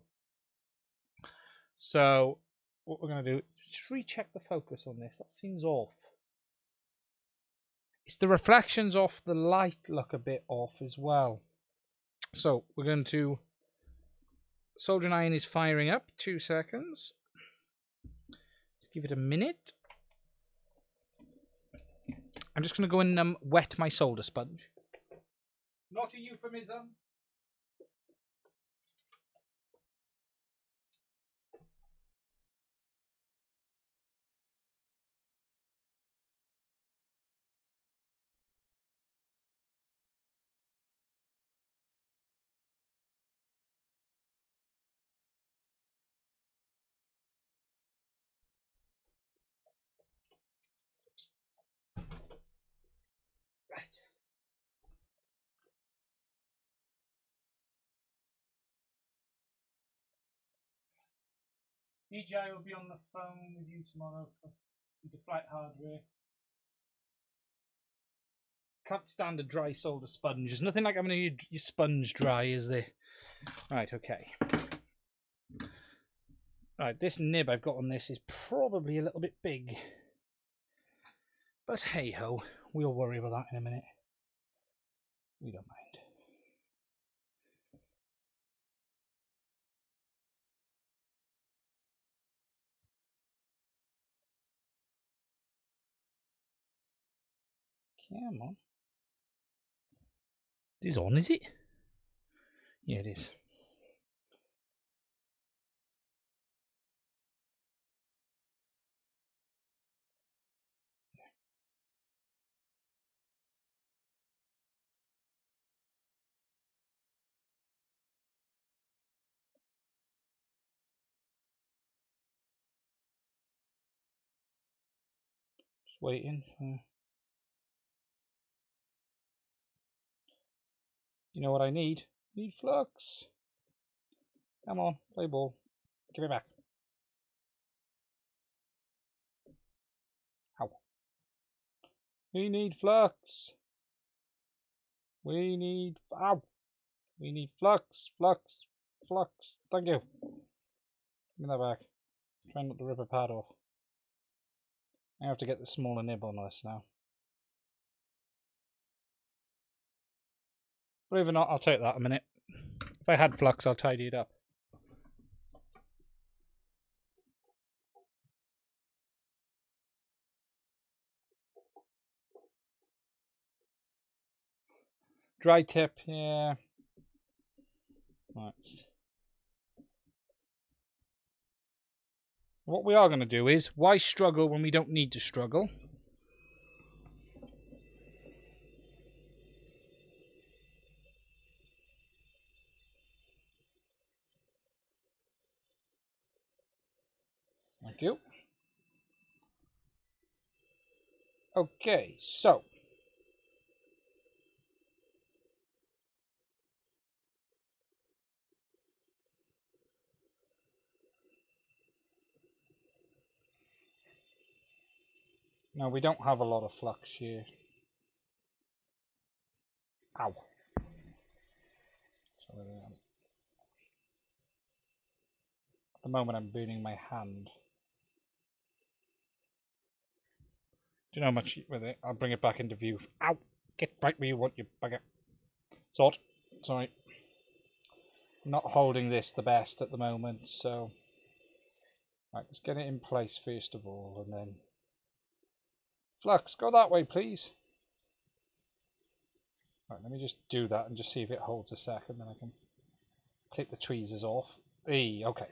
So what we're going to do is just recheck the focus on this. That seems off. It's the reflections off the light look a bit off as well. So we're going to soldering iron is firing up. 2 seconds. Give it a minute. I'm just going to go and wet my solder sponge. Not a euphemism. DJ will be on the phone with you tomorrow into flight hardware. Can't stand a dry solder sponge. There's nothing like having your sponge dry, is there? Right, okay. Right, this nib I've got on this is probably a little bit big. But hey ho, we'll worry about that in a minute. We don't mind. Come on. It is on, is it? Yeah, it is. Just waiting. You know what I need? I need flux. Come on, play ball. Give it back. Ow. We need flux. We need... Ow. We need flux. Flux. Flux. Thank you. Give me that back. Try not to rip a pad off. I have to get the smaller nib on this now. Believe it or not, I'll take that a minute. If I had flux, I'll tidy it up. Dry tip, yeah. Right. What we are going to do is, why struggle when we don't need to struggle? Thank you. Okay, so. No, we don't have a lot of flux here. Ow. Sorry, at the moment I'm burning my hand. Do you know how much with it? I'll bring it back into view. Ow! Get right where you want, you bugger. Sort. Sorry. I'm not holding this the best at the moment, so... Right, let's get it in place first of all, and then... Flux, go that way, please. Right, let me just do that and just see if it holds a second, then I can take the tweezers off. Hey, okay.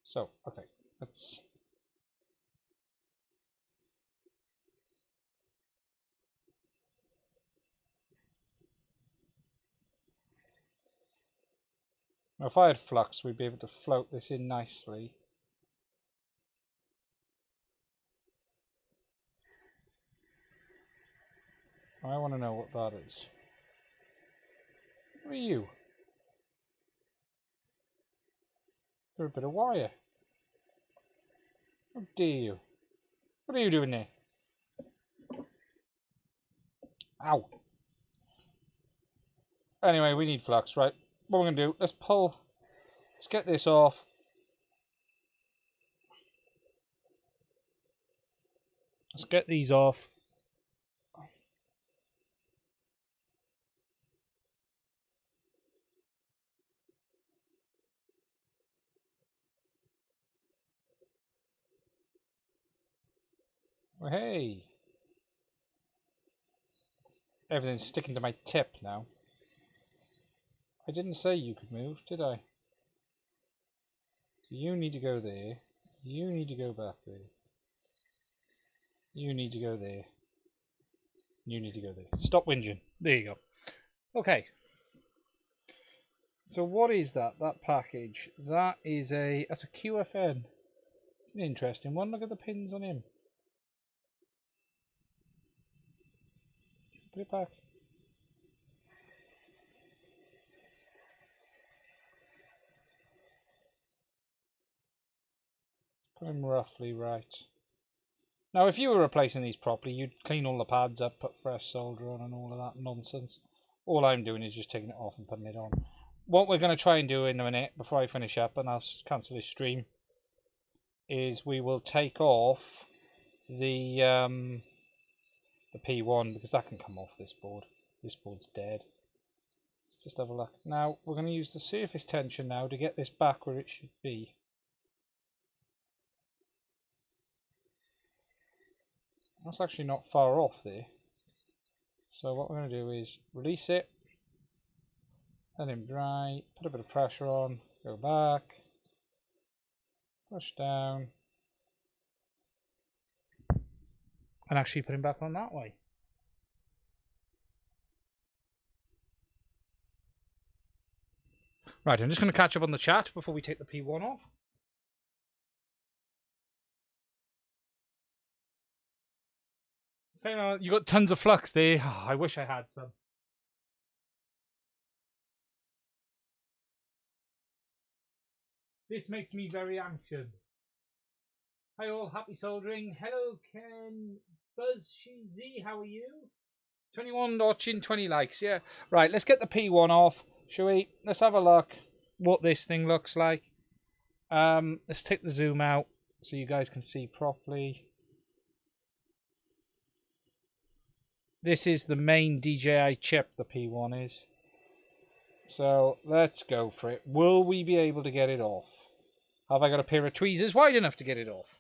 So, okay, let's... Now, if I had flux, we'd be able to float this in nicely. I want to know what that is. What are you? You're a bit of wire. How dare you? What are you doing there? Ow. Anyway, we need flux, right? What we're going to do, let's get this off. Let's get these off. Oh, hey. Everything's sticking to my tip now. I didn't say you could move, did I? So you need to go there. You need to go back there. You need to go there. You need to go there. Stop whinging. There you go. Okay. So what is that? That package. That's a QFN. It's an interesting one. Look at the pins on him. Put it back. Put them roughly right. Now, if you were replacing these properly, you'd clean all the pads up, put fresh solder on and all of that nonsense. All I'm doing is just taking it off and putting it on. What we're going to try and do in a minute, before I finish up, and I'll cancel this stream, is we will take off the P1, because that can come off this board. This board's dead. Let's just have a look. Now, we're going to use the surface tension now to get this back where it should be. That's actually not far off there. So what we're going to do is release it, let him dry, put a bit of pressure on, go back, push down, and actually put him back on that way. Right, I'm just going to catch up on the chat before we take the P1 off. Same, you got tons of flux there. Oh, I wish I had some. This makes me very anxious. Hi all, happy soldering. Hello Ken, Buzz Z, how are you? 21 watching, 20 likes, yeah. Right, let's get the P1 off, shall we? Let's have a look what this thing looks like. Let's take the zoom out so you guys can see properly. This is the main DJI chip, the P1 is. So let's go for it. Will we be able to get it off? Have I got a pair of tweezers wide enough to get it off?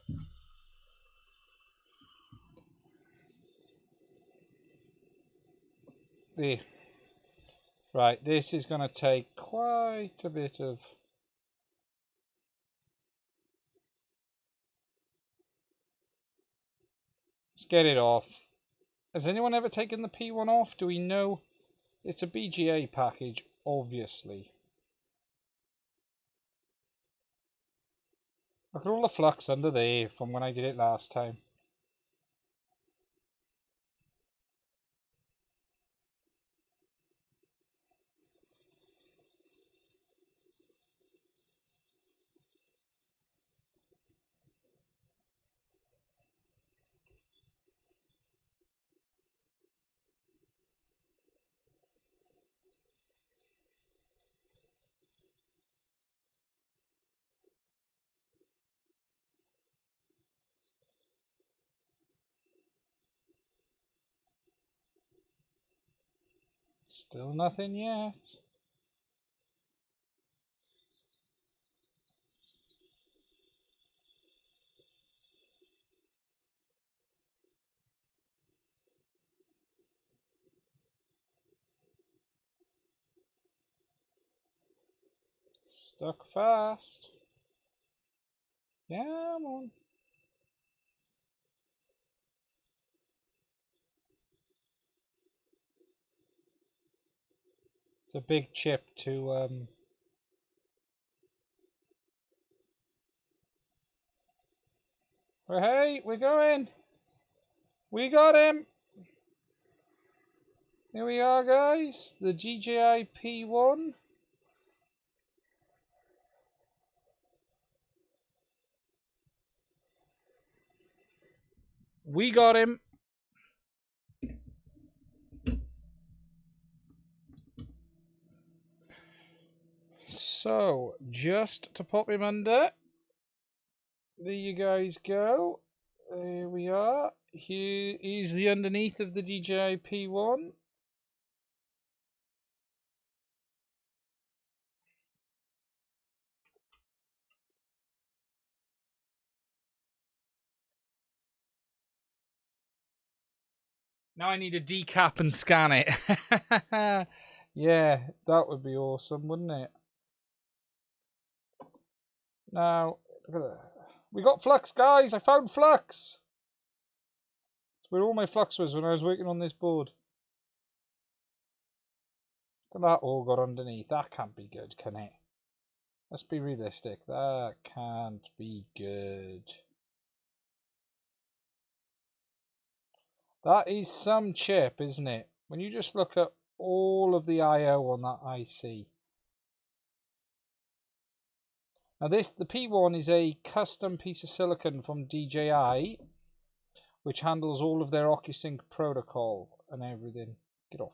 There. Right, this is going to take quite a bit of... Let's get it off. Has anyone ever taken the P1 off? Do we know? It's a BGA package, obviously. Look at all the flux under there from when I did it last time. Still nothing yet. Stuck fast. Come on. It's a big chip to oh, hey, we're going. We got him. Here we are, guys. The DJI P1. We got him. So, just to pop him under. There you guys go. There we are. Here is the underneath of the DJI P1. Now I need a decap and scan it. Yeah, that would be awesome, wouldn't it? Now, look at that. We got flux, guys. I found flux. It's where all my flux was when I was working on this board. Look at that all got underneath. That can't be good, can it? Let's be realistic. That can't be good. That is some chip, isn't it? When you just look at all of the I/O on that IC. Now the P1 is a custom piece of silicon from DJI, which handles all of their OcuSync protocol and everything. Get off.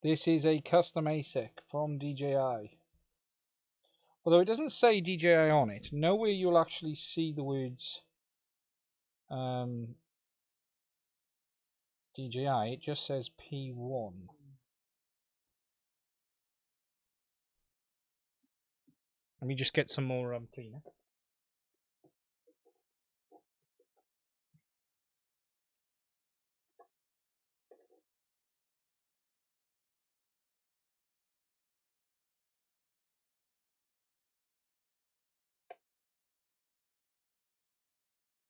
This is a custom ASIC from DJI. Although it doesn't say DJI on it, nowhere you'll actually see the words DJI, it just says P1. Let me just get some more cleaner.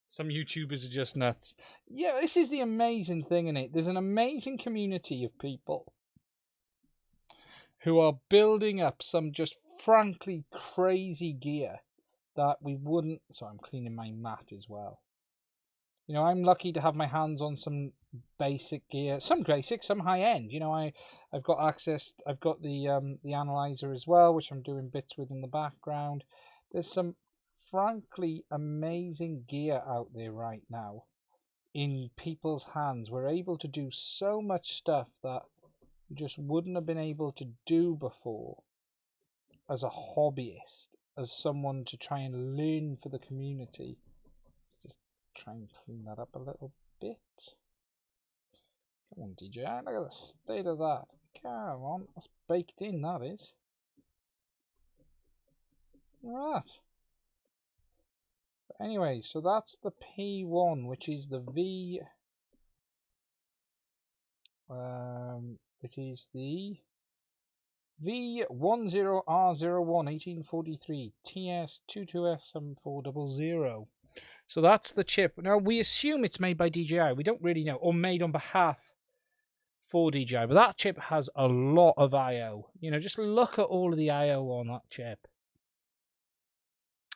Some YouTubers are just nuts. Yeah, this is the amazing thing in it. There's an amazing community of people who are building up some just frankly crazy gear that we wouldn't... Sorry, I'm cleaning my mat as well. You know, I'm lucky to have my hands on some basic gear. Some basic, some high-end. You know, I've got access... I've got the analyzer as well, which I'm doing bits with in the background. There's some frankly amazing gear out there right now in people's hands. We're able to do so much stuff that you just wouldn't have been able to do before as a hobbyist, as someone to try and learn for the community. Let's just try and clean that up a little bit. Come on, DJI, look at the state of that. Come on, that's baked in, that is. Right. Anyway, so that's the P1, which is the V10R01 1843 TS22S7400. So that's the chip. Now we assume it's made by DJI. We don't really know, or made on behalf for DJI. But that chip has a lot of I/O. You know, just look at all of the I/O on that chip.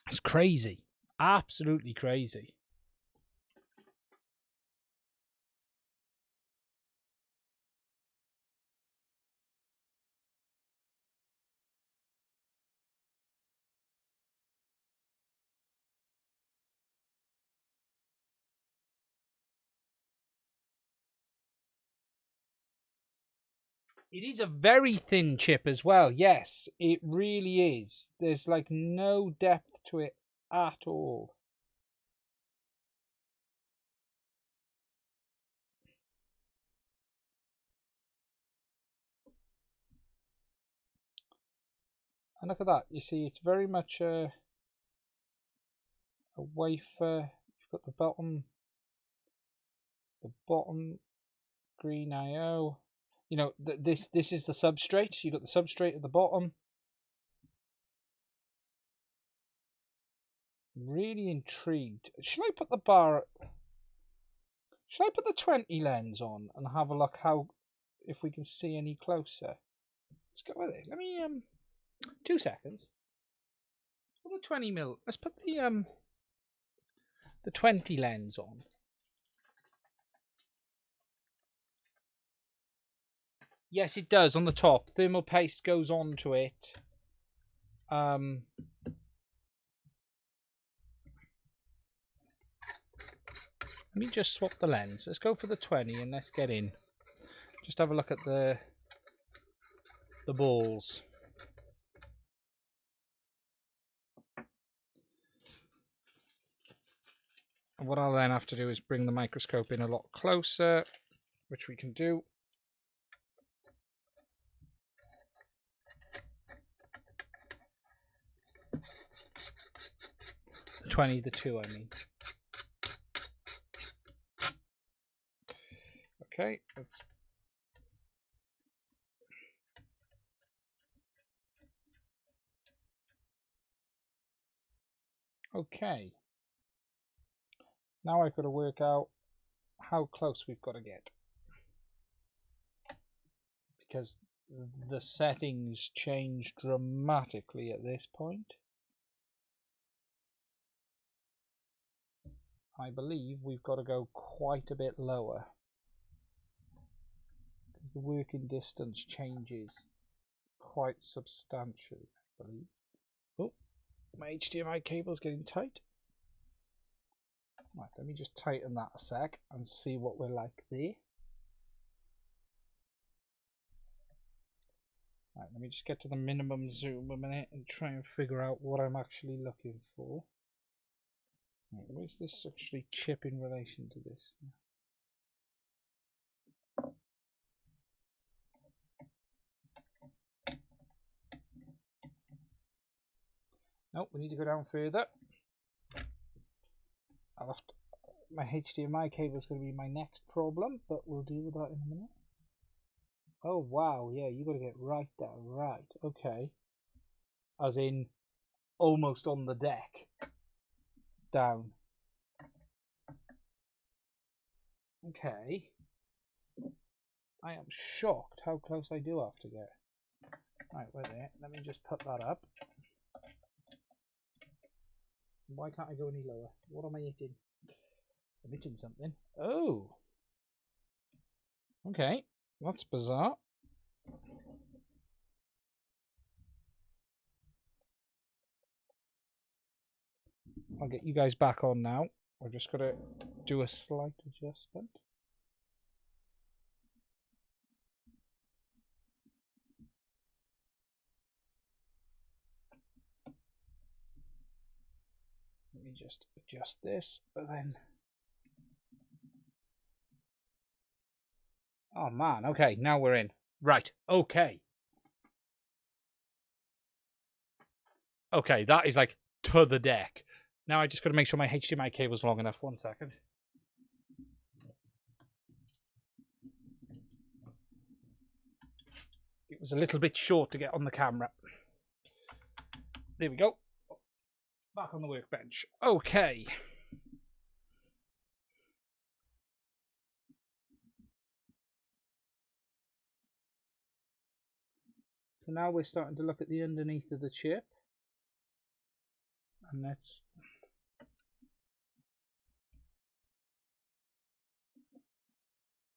It's crazy. Absolutely crazy. It is a very thin chip as well. Yes, it really is. There's like no depth to it at all. And look at that. You see, it's very much a wafer. You've got the bottom green I/O. You know, this is the substrate. You've got the substrate at the bottom. I'm really intrigued. Should I put the 20 lens on and have a look if we can see any closer? Let's go with it. Let me 2 seconds. Let's put the 20mm. Let's put the 20 lens on. Yes, it does on the top. Thermal paste goes onto it. Let me just swap the lens. Let's go for the 20 and let's get in. Just have a look at the balls. And what I'll then have to do is bring the microscope in a lot closer, which we can do. The 20, the 2, I mean. Okay, let's... Okay. Now I've got to work out how close we've got to get. Because the settings change dramatically at this point. I believe we've got to go quite a bit lower. Because the working distance changes quite substantial, I believe. Oh, my HDMI cable's getting tight. Right, let me just tighten that a sec and see what we're like there. Right, let me just get to the minimum zoom a minute and try and figure out what I'm actually looking for. Right, where's this actually chip in relation to this? Nope, we need to go down further. My HDMI cable is going to be my next problem, but we'll deal with that in a minute. Oh wow, yeah, you got to get right down, right, okay. As in, almost on the deck. Down. Okay. I am shocked how close I do have to get. Right, wait there. Let me just put that up. Why can't I go any lower? What am I hitting? I'm hitting something. Oh. Okay. That's bizarre. I'll get you guys back on now. I've just got to do a slight adjustment. Let me just adjust this, and then... Oh man, okay, now we're in. Right, okay. Okay, that is like to the deck. Now I just got to make sure my HDMI cable's long enough. 1 second. It was a little bit short to get on the camera. There we go. Back on the workbench. Okay. So now we're starting to look at the underneath of the chip. And that's...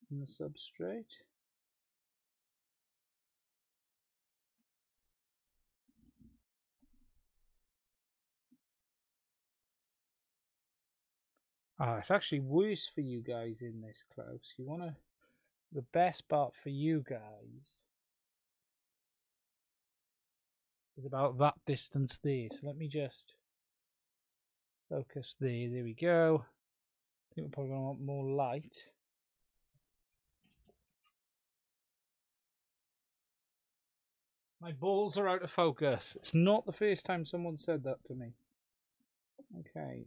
in the substrate. It's actually worse for you guys in this close. You want to... The best part for you guys is about that distance there. So let me just focus there. There we go. I think we're probably going to want more light. My balls are out of focus. It's not the first time someone said that to me. Okay.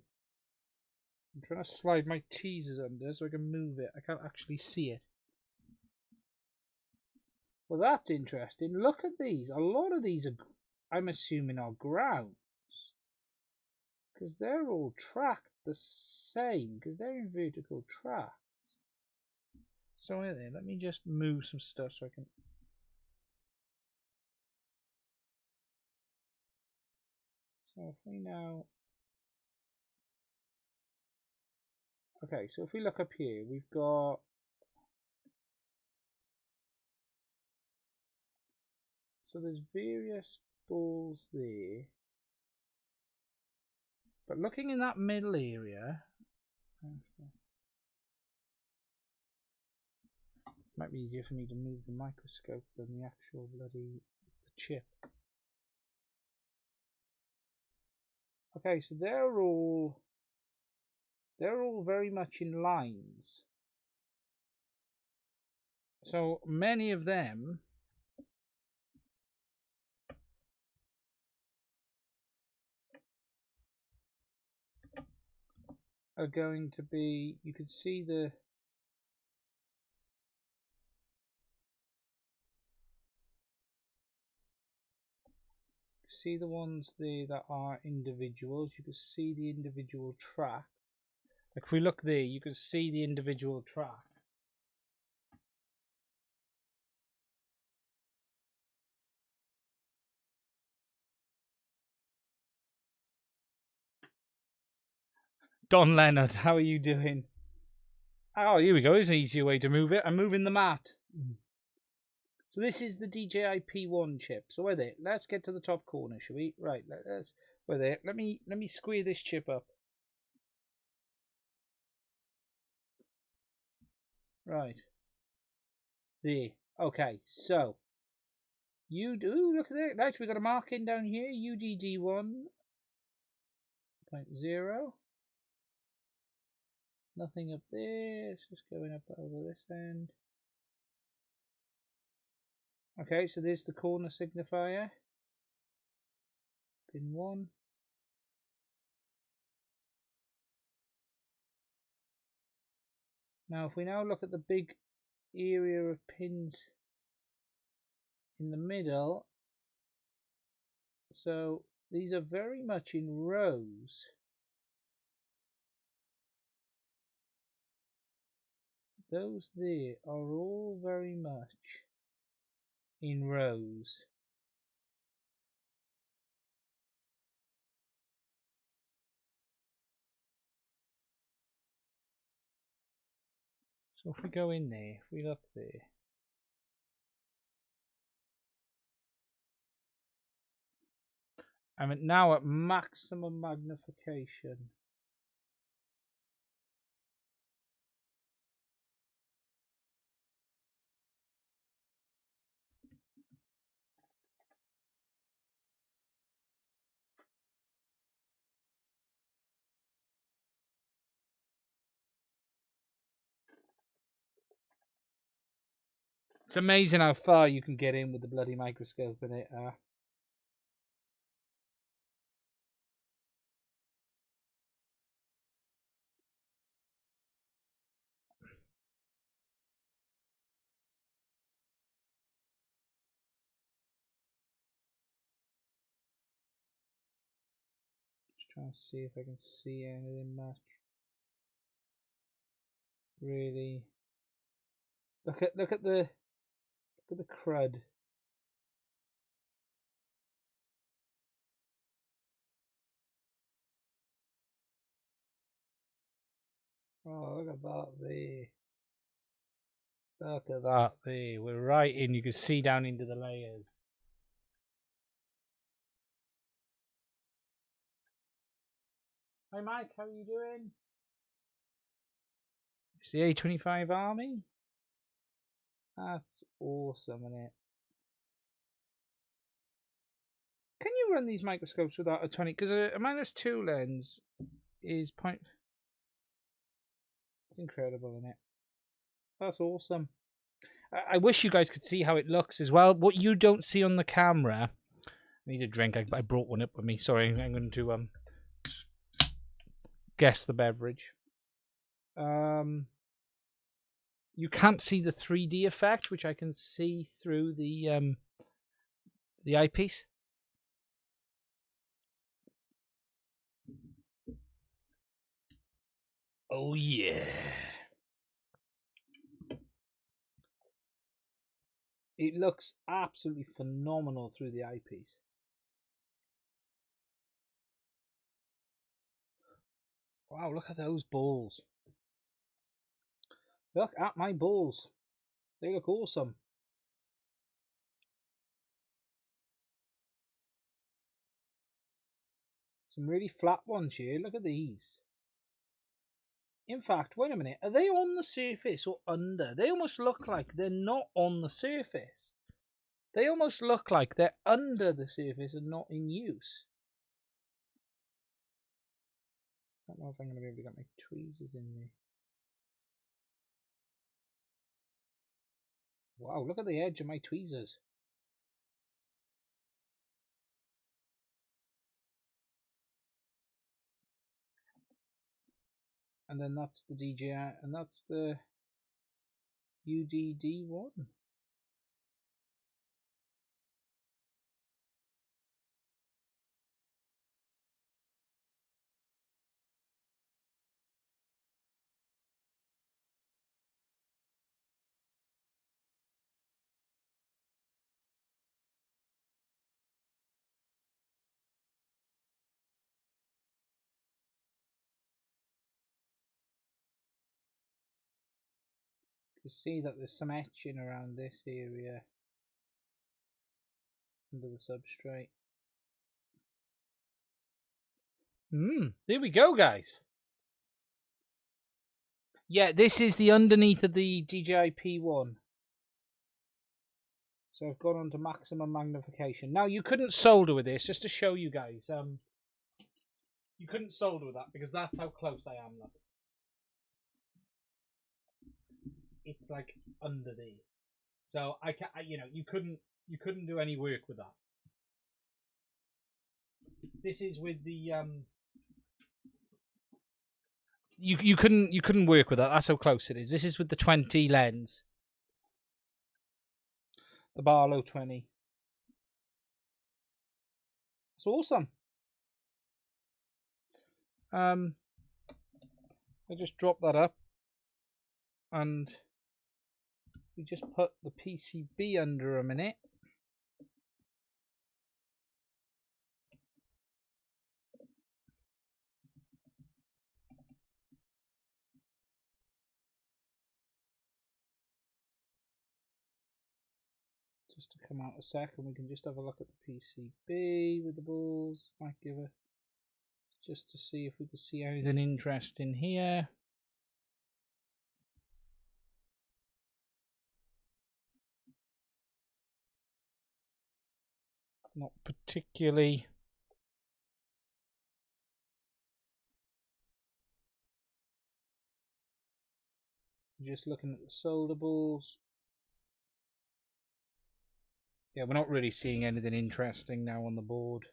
I'm trying to slide my teasers under so I can move it. I can't actually see it. Well, that's interesting. Look at these. A lot of these are, I'm assuming, are grounds. Because they're all tracked the same. Because they're in vertical tracks. So anyway, let me just move some stuff so I can... So if we now... Okay, so if we look up here, we've got... So there's various balls there. But looking in that middle area... Might be easier for me to move the microscope than the actual bloody chip. Okay, so they're all very much in lines. So many of them are going to be, you can see the ones there that are individuals. You can see the individual track. Like if we look there, you can see the individual track. Don Leonard, how are you doing? Oh, here we go. There's an easier way to move it. I'm moving the mat. So this is the DJI P1 chip. So where there? Let's get to the top corner, shall we? Right, let's where there. Let me square this chip up. Right. There. Okay, so you do look at it. Right, we've got a marking down here, UDD 1.0. Nothing up there. It's just going up over this end. Okay, so there's the corner signifier. Pin 1. Now, if we now look at the big area of pins in the middle, so these are very much in rows. Those there are all very much in rows. So if we go in there, if we look there, I'm now at maximum magnification. It's amazing how far you can get in with the bloody microscope in it. Just trying to see if I can see anything much. Really, look at the crud. Oh, look at that there. Look at that there. We're right in. You can see down into the layers. Hi Mike, how are you doing? It's the A25 Army. That's awesome, isn't it? Can you run these microscopes without a 20? Because a -2 lens is point. It's incredible, isn't it? That's awesome. I wish you guys could see how it looks as well. What you don't see on the camera. I need a drink. I brought one up with me. Sorry, I'm going to guess the beverage. You can't see the 3D effect, which I can see through the eyepiece. Oh yeah. It looks absolutely phenomenal through the eyepiece. Wow, look at those balls. Look at my balls. They look awesome. Some really flat ones here. Look at these. In fact, wait a minute. Are they on the surface or under? They almost look like they're not on the surface. They almost look like they're under the surface and not in use. I don't know if I'm going to be able to get my tweezers in there. Wow, look at the edge of my tweezers. And then that's the DJI, and that's the UDD1. You see that there's some etching around this area. under the substrate. There we go, guys. Yeah, this is the underneath of the DJI P1. So I've gone on to maximum magnification. Now, you couldn't solder with this, just to show you guys. You couldn't solder with that because that's how close I am. Look. It's like under there. So you couldn't do any work with that. This is with the you couldn't work with that. That's how close it is. This is with the 20 lens. The Barlow 20. It's awesome. I just drop that up and we just put the PCB under a minute. Just to come out a second, we can just have a look at the PCB with the balls. Might give a just to see if we can see anything interesting here. Not particularly. Just looking at the solder balls. Yeah, we're not really seeing anything interesting now on the board.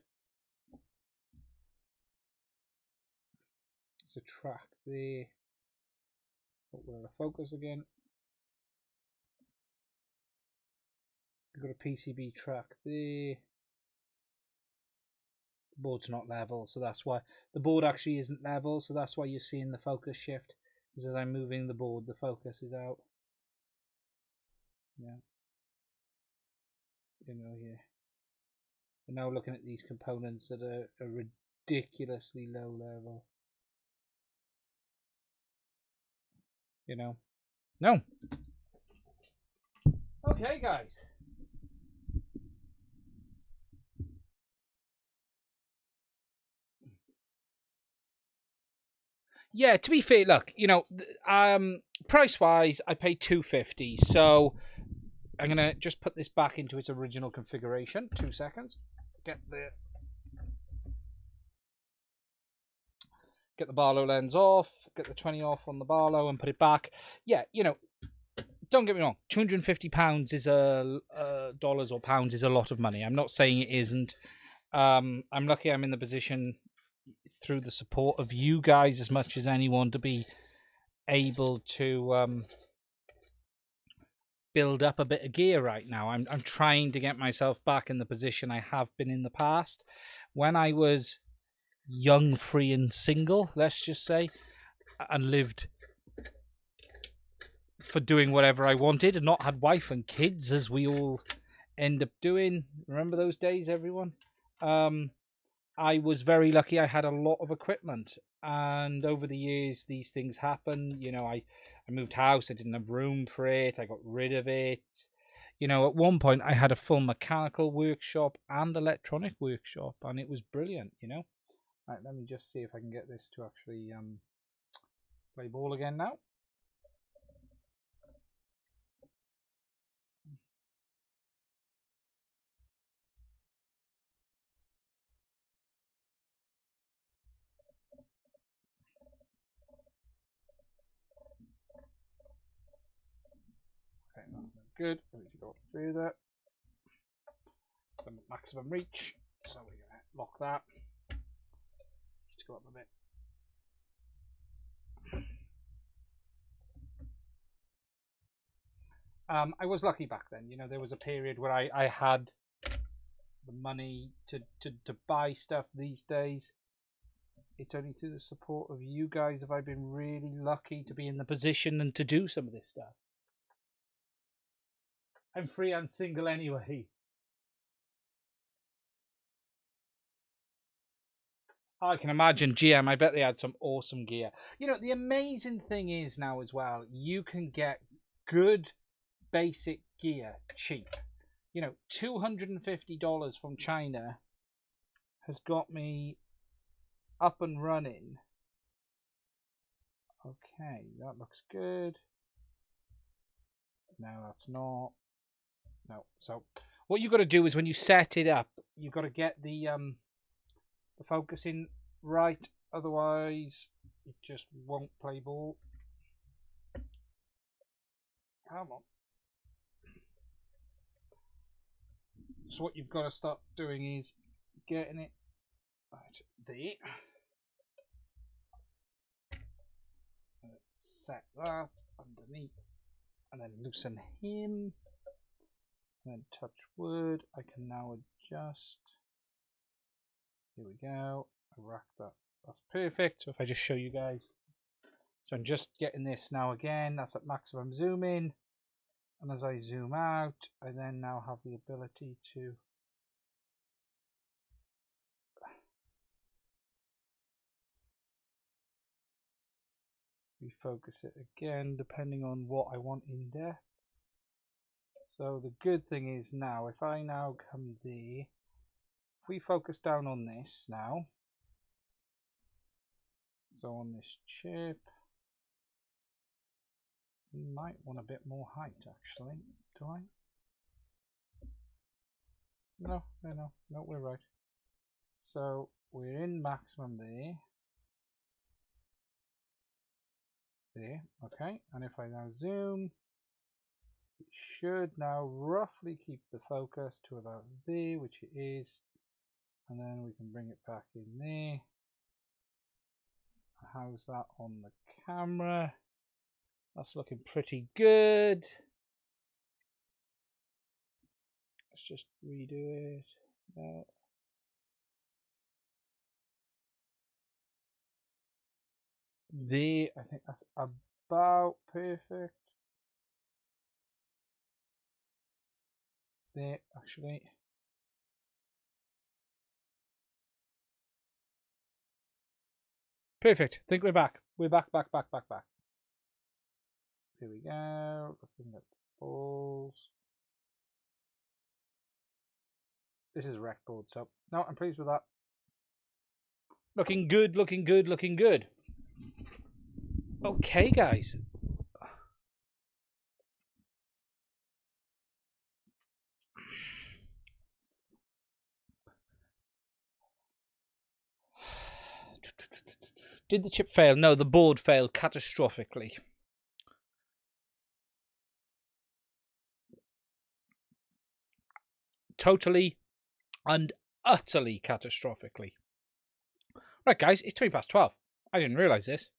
There's a track there. But we're out of focus again. We've got a PCB track there. The board's not level, so that's why the board actually isn't level, so that's why you're seeing the focus shift. Because as I'm moving the board, the focus is out. Yeah. Here. We're now looking at these components at a ridiculously low level. No. Okay, guys. Yeah, to be fair, look, price-wise, I paid $250, so I'm gonna just put this back into its original configuration. 2 seconds. Get the Barlow lens off. Get the 20 off on the Barlow and put it back. Yeah, don't get me wrong. £250 is dollars or pounds is a lot of money. I'm not saying it isn't. I'm lucky I'm in the position through the support of you guys as much as anyone to be able to build up a bit of gear right now. I'm trying to get myself back in the position I have been in the past. When I was young, free and single, let's just say, and lived for doing whatever I wanted and not had wife and kids as we all end up doing. Remember those days, everyone? I was very lucky. I had a lot of equipment, and over the years these things happen. I moved house. I didn't have room for it. I got rid of it. At one point I had a full mechanical workshop and electronic workshop, and it was brilliant. Right, let me just see if I can get this to actually play ball again now. Okay, that's not good. We need to go up further. The maximum reach. So we're going to lock that. Just to go up a bit. I was lucky back then. There was a period where I had the money to buy stuff. These days, it's only through the support of you guys have I been really lucky to be in the position and to do some of this stuff. I'm free and single anyway. I can imagine GM. I bet they had some awesome gear. The amazing thing is now as well, you can get good basic gear cheap. you know, $250 from China has got me up and running. Okay, that looks good. No, that's not. No. So what you've got to do is when you set it up, you've got to get the focusing right. Otherwise, it just won't play ball. Come on. So what you've got to start doing is getting it right there. Set that underneath, and then loosen him. And then touch wood. I can now adjust. Here we go. I rack that. That's perfect. So if I just show you guys. So I'm just getting this now again. That's at maximum zoom in. And as I zoom out, I then now have the ability to refocus it again, depending on what I want in depth. So the good thing is now, if I now come there, if we focus down on this now, so on this chip, we might want a bit more height actually. Do I? No, we're right. So we're in maximum there. There, okay. And if I now zoom, it should now roughly keep the focus to about there, which it is. And then we can bring it back in there. How's that on the camera? That's looking pretty good. Let's just redo it. No. There, I think that's about perfect. There, actually. Perfect. I think we're back. We're back. Here we go. Looking at the balls. This is a rec board, so no, I'm pleased with that. Looking good. Okay, guys. Did the chip fail? No, the board failed catastrophically. Totally and utterly catastrophically. Right, guys, it's 20 past 12. I didn't realise this.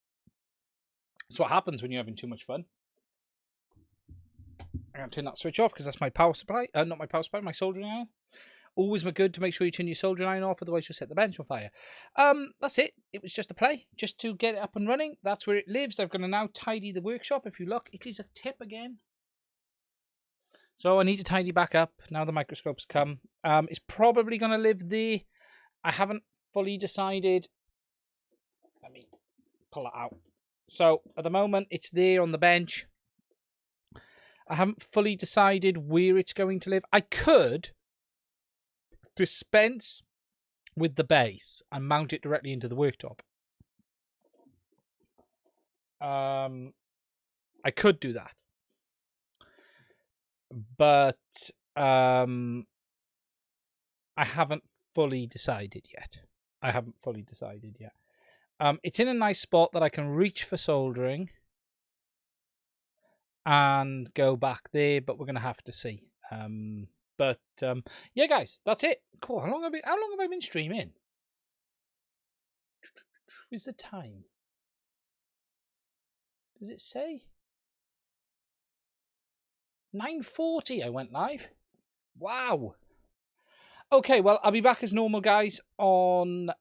That's what happens when you're having too much fun. I'm going to turn that switch off because that's my power supply. Not my power supply, my soldering iron. Always good to make sure you turn your soldering iron off, otherwise you'll set the bench on fire. That's it. It was just a play, just to get it up and running. That's where it lives. I'm going to now tidy the workshop. If you look, it is a tip again. So I need to tidy back up now the microscope's come. It's probably going to live there. I haven't fully decided. Let me pull it out. So at the moment, it's there on the bench. I haven't fully decided where it's going to live. I could dispense with the base and mount it directly into the worktop. I could do that. But I haven't fully decided yet. It's in a nice spot that I can reach for soldering and go back there, but we're going to have to see. Yeah, guys, that's it. Cool. How long have I been streaming? Where's the time? Does it say? 9:40 I went live. Wow. Okay, well, I'll be back as normal, guys, on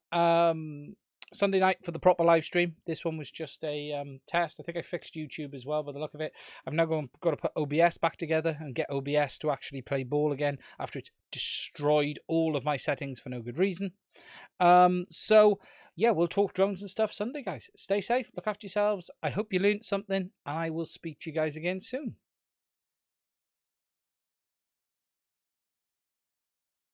Sunday night for the proper live stream. This one was just a test. I think I fixed YouTube as well by the look of it. I've now got to put OBS back together and get OBS to actually play ball again after it's destroyed all of my settings for no good reason. So, yeah, we'll talk drones and stuff Sunday, guys. Stay safe. Look after yourselves. I hope you learned something, and I will speak to you guys again soon.